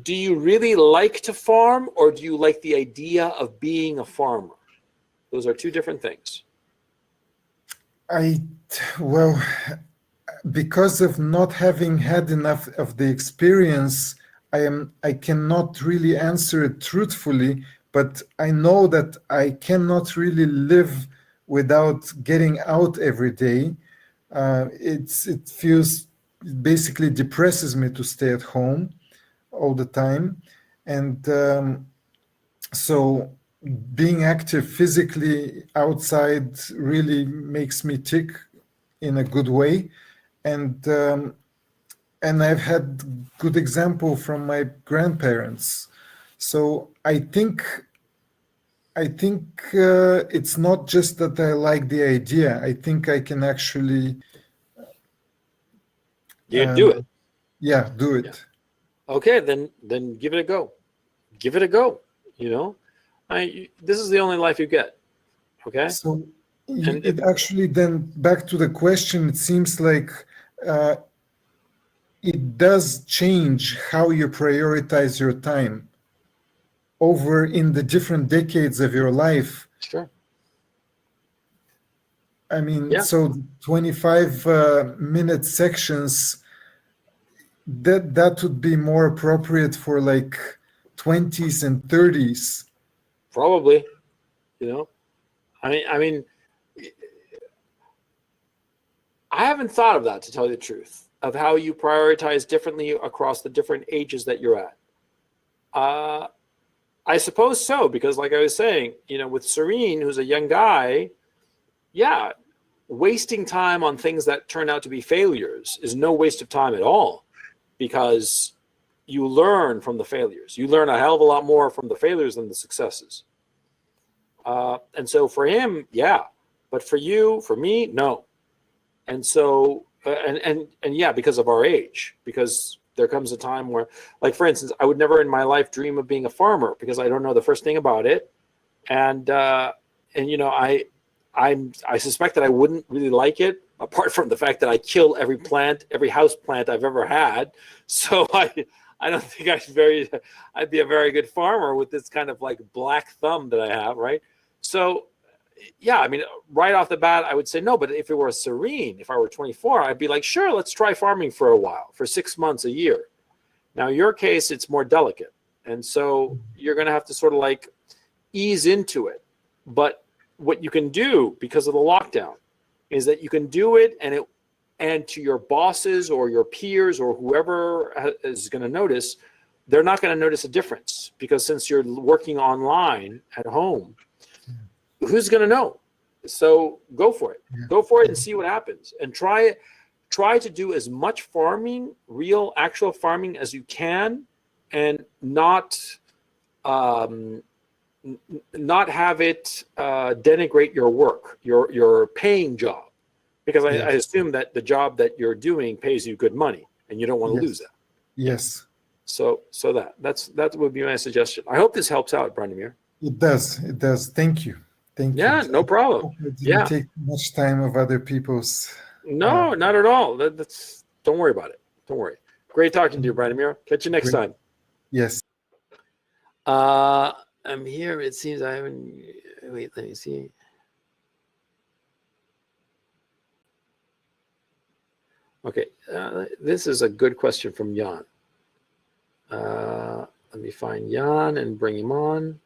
Do you really like to farm, or do you like the idea of being a farmer? Those are two different things. Well, because of not having had enough of the experience, I cannot really answer it truthfully, but I know that I cannot really live without getting out every day. It basically depresses me to stay at home all the time. And so being active physically outside really makes me tick in a good way, and I've had good example from my grandparents. So I think it's not just that I like the idea. I think I can actually You do it. do it. Yeah. Okay, then give it a go. Give it a go. You know, this is the only life you get. Okay. So And it actually, then back to the question, it seems like it does change how you prioritize your time over in the different decades of your life. Sure. I mean, Yeah. so 25 minute sections, that would be more appropriate for like 20s and 30s. Probably. You know, I mean, I haven't thought of that, to tell you the truth, of how you prioritize differently across the different ages that you're at. I suppose so, because like I was saying, you know, with Serene, who's a young guy, yeah, wasting time on things that turn out to be failures is no waste of time at all, because you learn from the failures. You learn a hell of a lot more from the failures than the successes. And so for him, yeah, but for you, for me, no. And so, and yeah, because of our age, because there comes a time where, like, for instance, I would never in my life dream of being a farmer because I don't know the first thing about it. And you know, I suspect that I wouldn't really like it, apart from the fact that I kill every plant, every house plant I've ever had. So I don't think I'd be a very good farmer with this kind of like black thumb that I have, right? So yeah, I mean, right off the bat, I would say no. But if it were Serene, if I were 24, I'd be like, sure, let's try farming for a while, for 6 months, a year. Now, in your case, it's more delicate. And so you're going to have to sort of like ease into it. But what you can do because of the lockdown is that you can do it, and to your bosses or your peers or whoever is going to notice, they're not going to notice a difference, because since you're working online at home, who's going to know? So go for it. Go for it and see what happens. And try to do as much farming, real, actual farming as you can, and not have it denigrate your work, your paying job, because I assume that the job that you're doing pays you good money, and you don't want to lose that. Yes. So that would be my suggestion. I hope this helps out, Branimir. It does. It does. Thank you. Thank you. Yeah, no problem. I didn't take much time of other people's. No, not at all. That's don't worry about it. Don't worry. Great talking to you, Branimir. Catch you next time. Yes. I'm here. It seems I haven't. Wait, let me see. Okay, this is a good question from Jan. Let me find Jan and bring him on.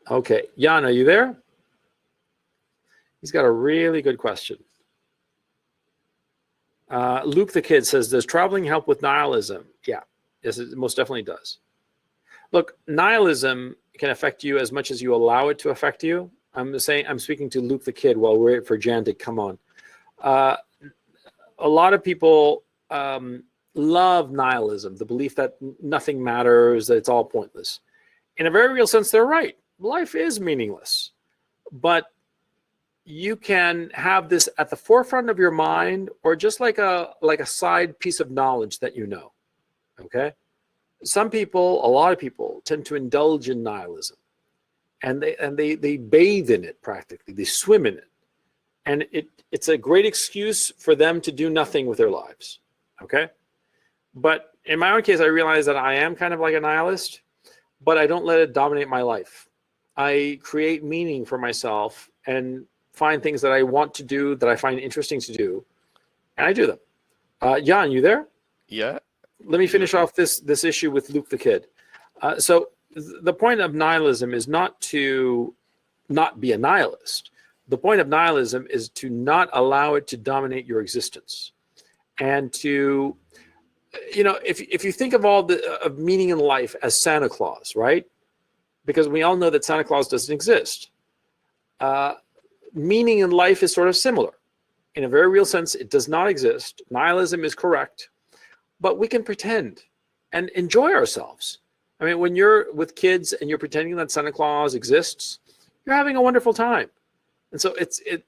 Okay, Jan, are you there? He's got a really good question. Luke the Kid says, does traveling help with nihilism? Yeah, yes, it most definitely does. Look, nihilism can affect you as much as you allow it to affect you. I'm speaking to Luke the Kid while we're waiting for Jan to come on. A lot of people love nihilism, the belief that nothing matters, that it's all pointless. In a very real sense, they're right. Life is meaningless, but you can have this at the forefront of your mind, or just like a side piece of knowledge that you know. Okay, some people, a lot of people, tend to indulge in nihilism, and they bathe in it practically. They swim in it, and it's a great excuse for them to do nothing with their lives. Okay, but in my own case, I realize that I am kind of like a nihilist, but I don't let it dominate my life. I create meaning for myself and find things that I want to do, that I find interesting to do, and I do them. Jan, you there? Yeah. Let me finish off this issue with Luke the Kid. So the point of nihilism is not to not be a nihilist. The point of nihilism is to not allow it to dominate your existence, and to if you think of all the of meaning in life as Santa Claus, right? Because we all know that Santa Claus doesn't exist. Meaning in life is sort of similar. In a very real sense, it does not exist. Nihilism is correct, but we can pretend and enjoy ourselves. I mean, when you're with kids and you're pretending that Santa Claus exists, you're having a wonderful time. And so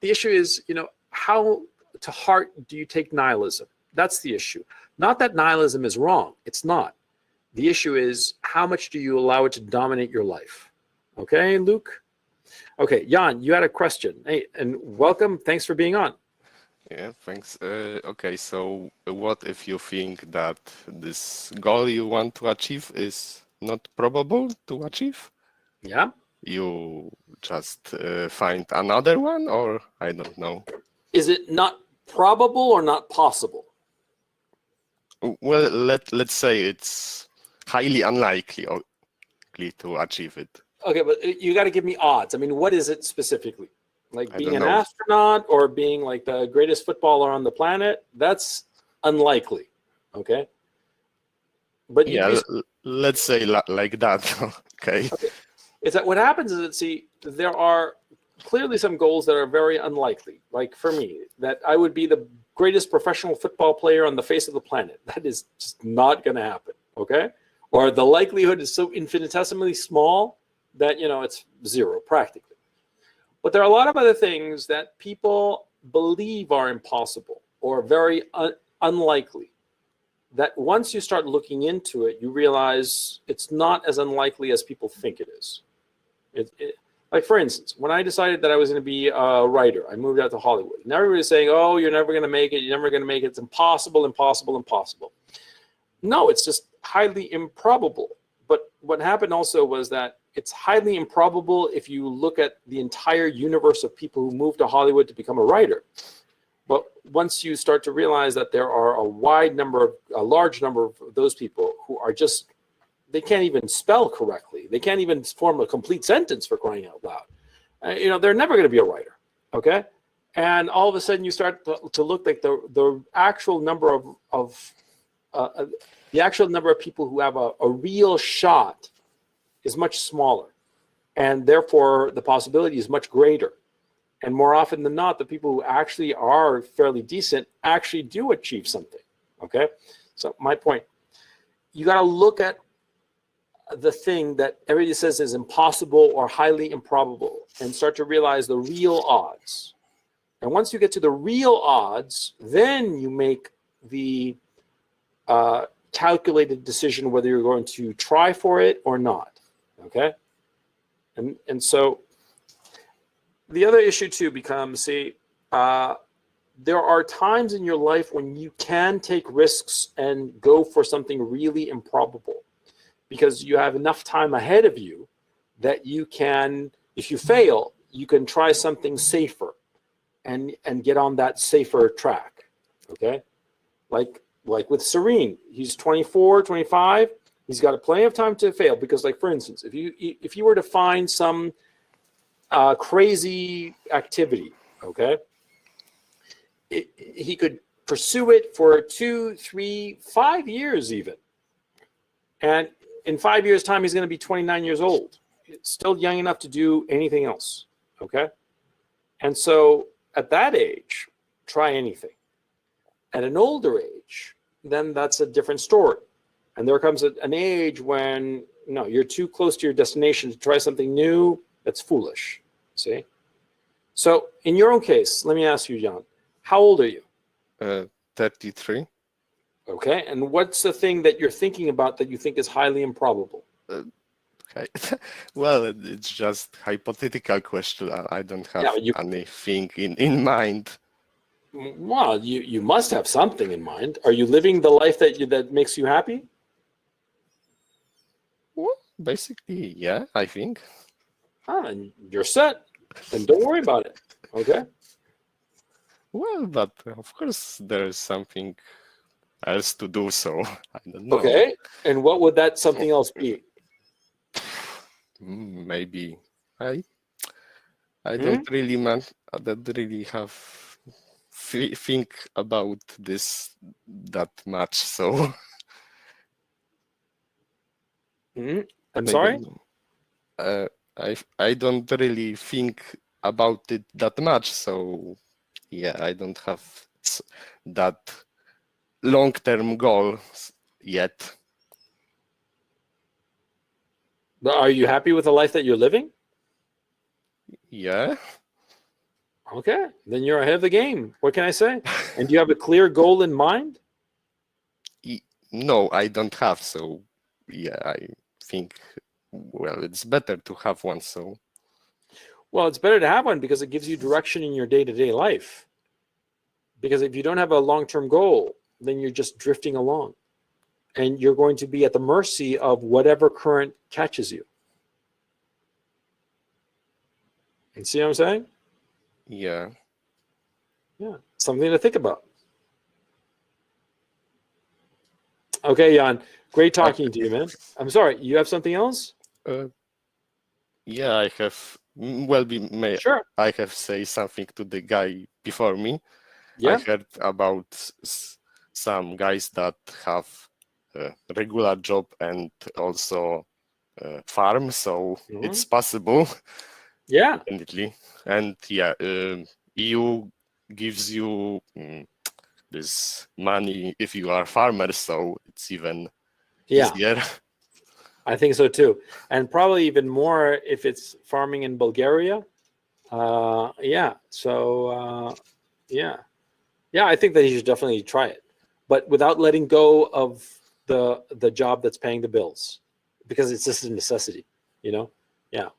the issue is, how to heart do you take nihilism? That's the issue. Not that nihilism is wrong. It's not. The issue is, how much do you allow it to dominate your life? Okay, Luke? Okay, Jan, you had a question. Hey, and welcome. Thanks for being on. Yeah, thanks. Okay, so what if you think that this goal you want to achieve is not probable to achieve? Yeah. You just find another one, or I don't know. Is it not probable or not possible? Well, let's say it's highly unlikely to achieve it. Okay, but you got to give me odds. I mean, what is it specifically? Like I being don't an know. astronaut or being like the greatest footballer on the planet? That's unlikely. Okay. But Yeah, let's say like that. Okay. It's that what happens is that, see, there are clearly some goals that are very unlikely. Like for me, that I would be the greatest professional football player on the face of the planet. That is just not going to happen. Okay. Or the likelihood is so infinitesimally small that, it's zero practically. But there are a lot of other things that people believe are impossible or very unlikely, that once you start looking into it, you realize it's not as unlikely as people think it is. Like, for instance, when I decided that I was going to be a writer, I moved out to Hollywood. And everybody was saying, oh, you're never going to make it. You're never going to make it. It's impossible, impossible, impossible. No, it's just highly improbable. But what happened also was that it's highly improbable if you look at the entire universe of people who moved to Hollywood to become a writer. But once you start to realize that there are a large number of those people who are just, they can't even spell correctly. They can't even form a complete sentence, for crying out loud. They're never going to be a writer. Okay. And all of a sudden you start to look like the actual number of people who have a real shot is much smaller, and therefore the possibility is much greater. And more often than not, the people who actually are fairly decent actually do achieve something. Okay, so my point, you got to look at the thing that everybody says is impossible or highly improbable and start to realize the real odds. And once you get to the real odds, then you make the calculated decision whether you're going to try for it or not. Okay, and so the other issue too becomes, there are times in your life when you can take risks and go for something really improbable, because you have enough time ahead of you that you can, if you fail, you can try something safer and get on that safer track. Okay, like with Serene, he's 24, 25. He's got plenty of time to fail, because, like, for instance, if you were to find some crazy activity, okay, he could pursue it for 2, 3, 5 years even. And in 5 years' time, he's going to be 29 years old. It's still young enough to do anything else, okay? And so at that age, try anything. At an older age, then that's a different story. And there comes an age when, no, you're too close to your destination to try something new. That's foolish, see? So in your own case, let me ask you, Jan, how old are you? 33. Okay, and what's the thing that you're thinking about that you think is highly improbable? Okay. Well, it's just hypothetical question. I don't have anything in mind. Well, you must have something in mind. Are you living the life that makes you happy? Well, basically, yeah, I think. And you're set. Then don't worry about it. Okay. Well, but of course there's something else to do, so I don't know. Okay. And what would that something else be? Maybe I don't really have think about this that much, so Mhm. I'm Maybe, sorry? I don't really think about it that much, so yeah, I don't have that long-term goal yet. But are you happy with the life that you're living? Yeah. Okay, then you're ahead of the game. What can I say? And do you have a clear goal in mind? No, I don't have, so yeah, I think, well, it's better to have one, so. Well, it's better to have one because it gives you direction in your day-to-day life. Because if you don't have a long-term goal, then you're just drifting along. And you're going to be at the mercy of whatever current catches you. You see what I'm saying? Yeah. Yeah, something to think about. Okay, Jan, great talking to you, man. I'm sorry, you have something else? Yeah, I have, well, Sure. I have say something to the guy before me. Yeah. I heard about some guys that have a regular job and also farm, so it's possible. Yeah. Definitely. And yeah, EU gives you this money if you are farmer, so it's even easier. I think so too. And probably even more if it's farming in Bulgaria. Yeah. So, yeah. Yeah, I think that you should definitely try it, but without letting go of the job that's paying the bills, because it's just a necessity, you know? Yeah.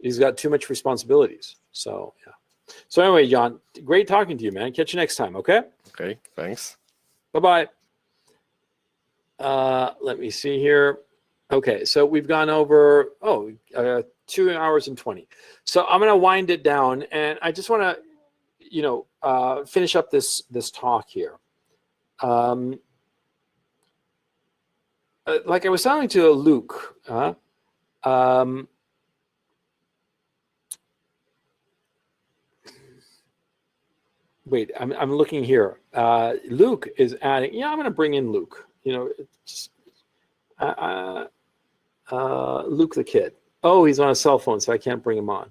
He's got too much responsibilities. So, yeah. So anyway, John, great talking to you, man. Catch you next time, okay? Okay, thanks. Bye-bye. Let me see here. Okay, so we've gone over, 2 hours and 20. So I'm going to wind it down, and I just want to, finish up this talk here. Like I was telling to Luke, wait, I'm looking here. Luke is adding. Yeah, I'm going to bring in Luke. Luke the kid. Oh, he's on a cell phone, so I can't bring him on.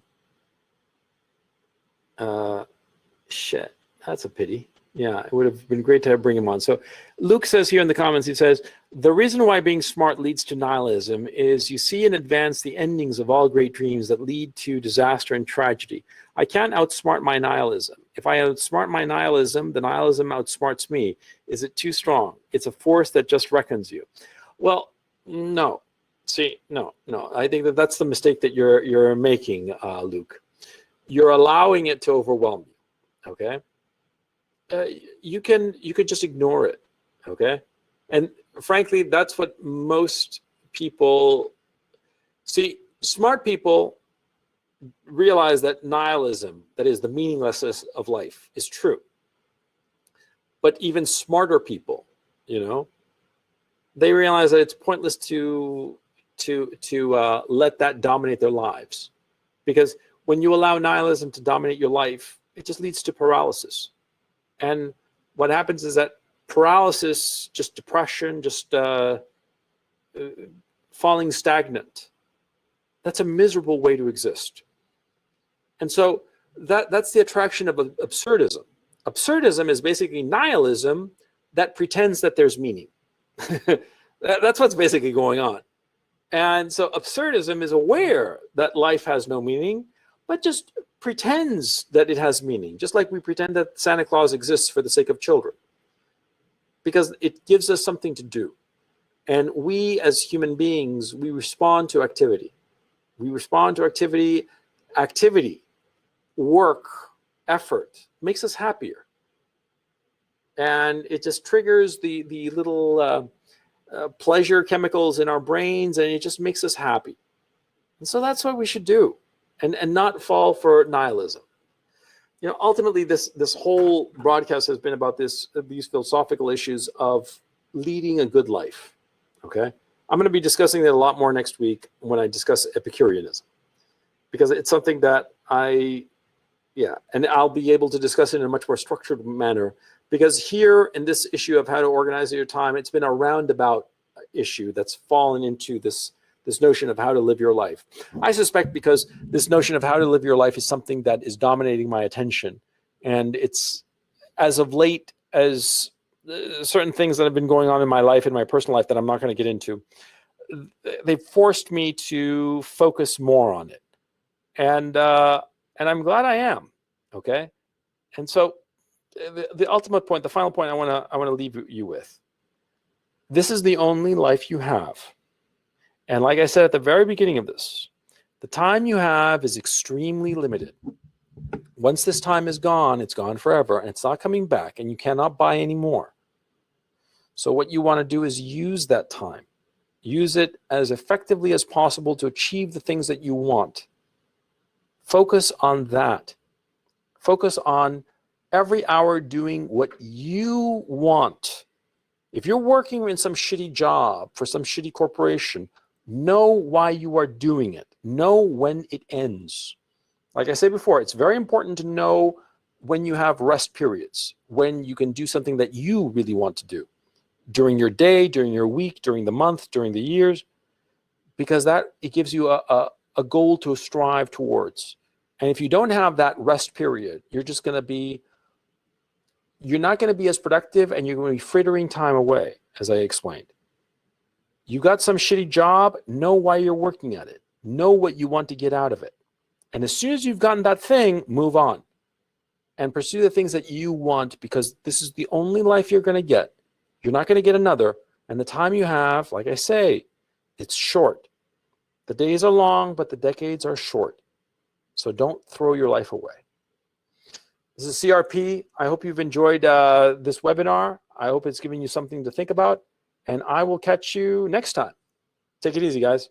Shit, that's a pity. Yeah, it would have been great to bring him on. So Luke says here in the comments, he says, the reason why being smart leads to nihilism is you see in advance the endings of all great dreams that lead to disaster and tragedy. I can't outsmart my nihilism. If I outsmart my nihilism, the nihilism outsmarts me. Is it too strong? It's a force that just reckons you. Well, no. See, no. I think that's the mistake that you're making, Luke. You're allowing it to overwhelm you. Okay. You could just ignore it. Okay. And frankly, that's what most people see. Smart people realize that nihilism, that is the meaninglessness of life, is true. But even smarter people, they realize that it's pointless to let that dominate their lives, because when you allow nihilism to dominate your life, it just leads to paralysis. And what happens is that paralysis, just depression, just falling stagnant, that's a miserable way to exist. And so that's the attraction of absurdism. Absurdism is basically nihilism that pretends that there's meaning. That's what's basically going on. And so absurdism is aware that life has no meaning, but just pretends that it has meaning, just like we pretend that Santa Claus exists for the sake of children, because it gives us something to do. And we as human beings, we respond to activity. We respond to activity, work, effort makes us happier. And it just triggers the little pleasure chemicals in our brains, and it just makes us happy. And so that's what we should do, and not fall for nihilism. Ultimately, this whole broadcast has been about these philosophical issues of leading a good life. Okay, I'm going to be discussing that a lot more next week when I discuss Epicureanism, because it's something that and I'll be able to discuss it in a much more structured manner, because here in this issue of how to organize your time, it's been a roundabout issue that's fallen into this this notion of how to live your life. I suspect because this notion of how to live your life is something that is dominating my attention. And it's, as of late, as certain things that have been going on in my life, in my personal life, that I'm not going to get into, they've forced me to focus more on it. And I'm glad I am, okay? And so the ultimate point, the final point I want to leave you with, this is the only life you have. And like I said at the very beginning of this, the time you have is extremely limited. Once this time is gone, it's gone forever, and it's not coming back, and you cannot buy any more. So what you want to do is use that time. Use it as effectively as possible to achieve the things that you want. Focus on that. Focus on every hour doing what you want. If you're working in some shitty job for some shitty corporation, know why you are doing it. Know when it ends. Like I said before, it's very important to know when you have rest periods, when you can do something that you really want to do during your day, during your week, during the month, during the years, because that it gives you a goal to strive towards. And if you don't have that rest period, you're not going to be as productive, and you're going to be frittering time away, as I explained. You got some shitty job, know why you're working at it. Know what you want to get out of it. And as soon as you've gotten that thing, move on and pursue the things that you want, because this is the only life you're going to get. You're not going to get another. And the time you have, like I say, it's short. The days are long, but the decades are short. So don't throw your life away. This is CRP. I hope you've enjoyed this webinar. I hope it's given you something to think about. And I will catch you next time. Take it easy, guys.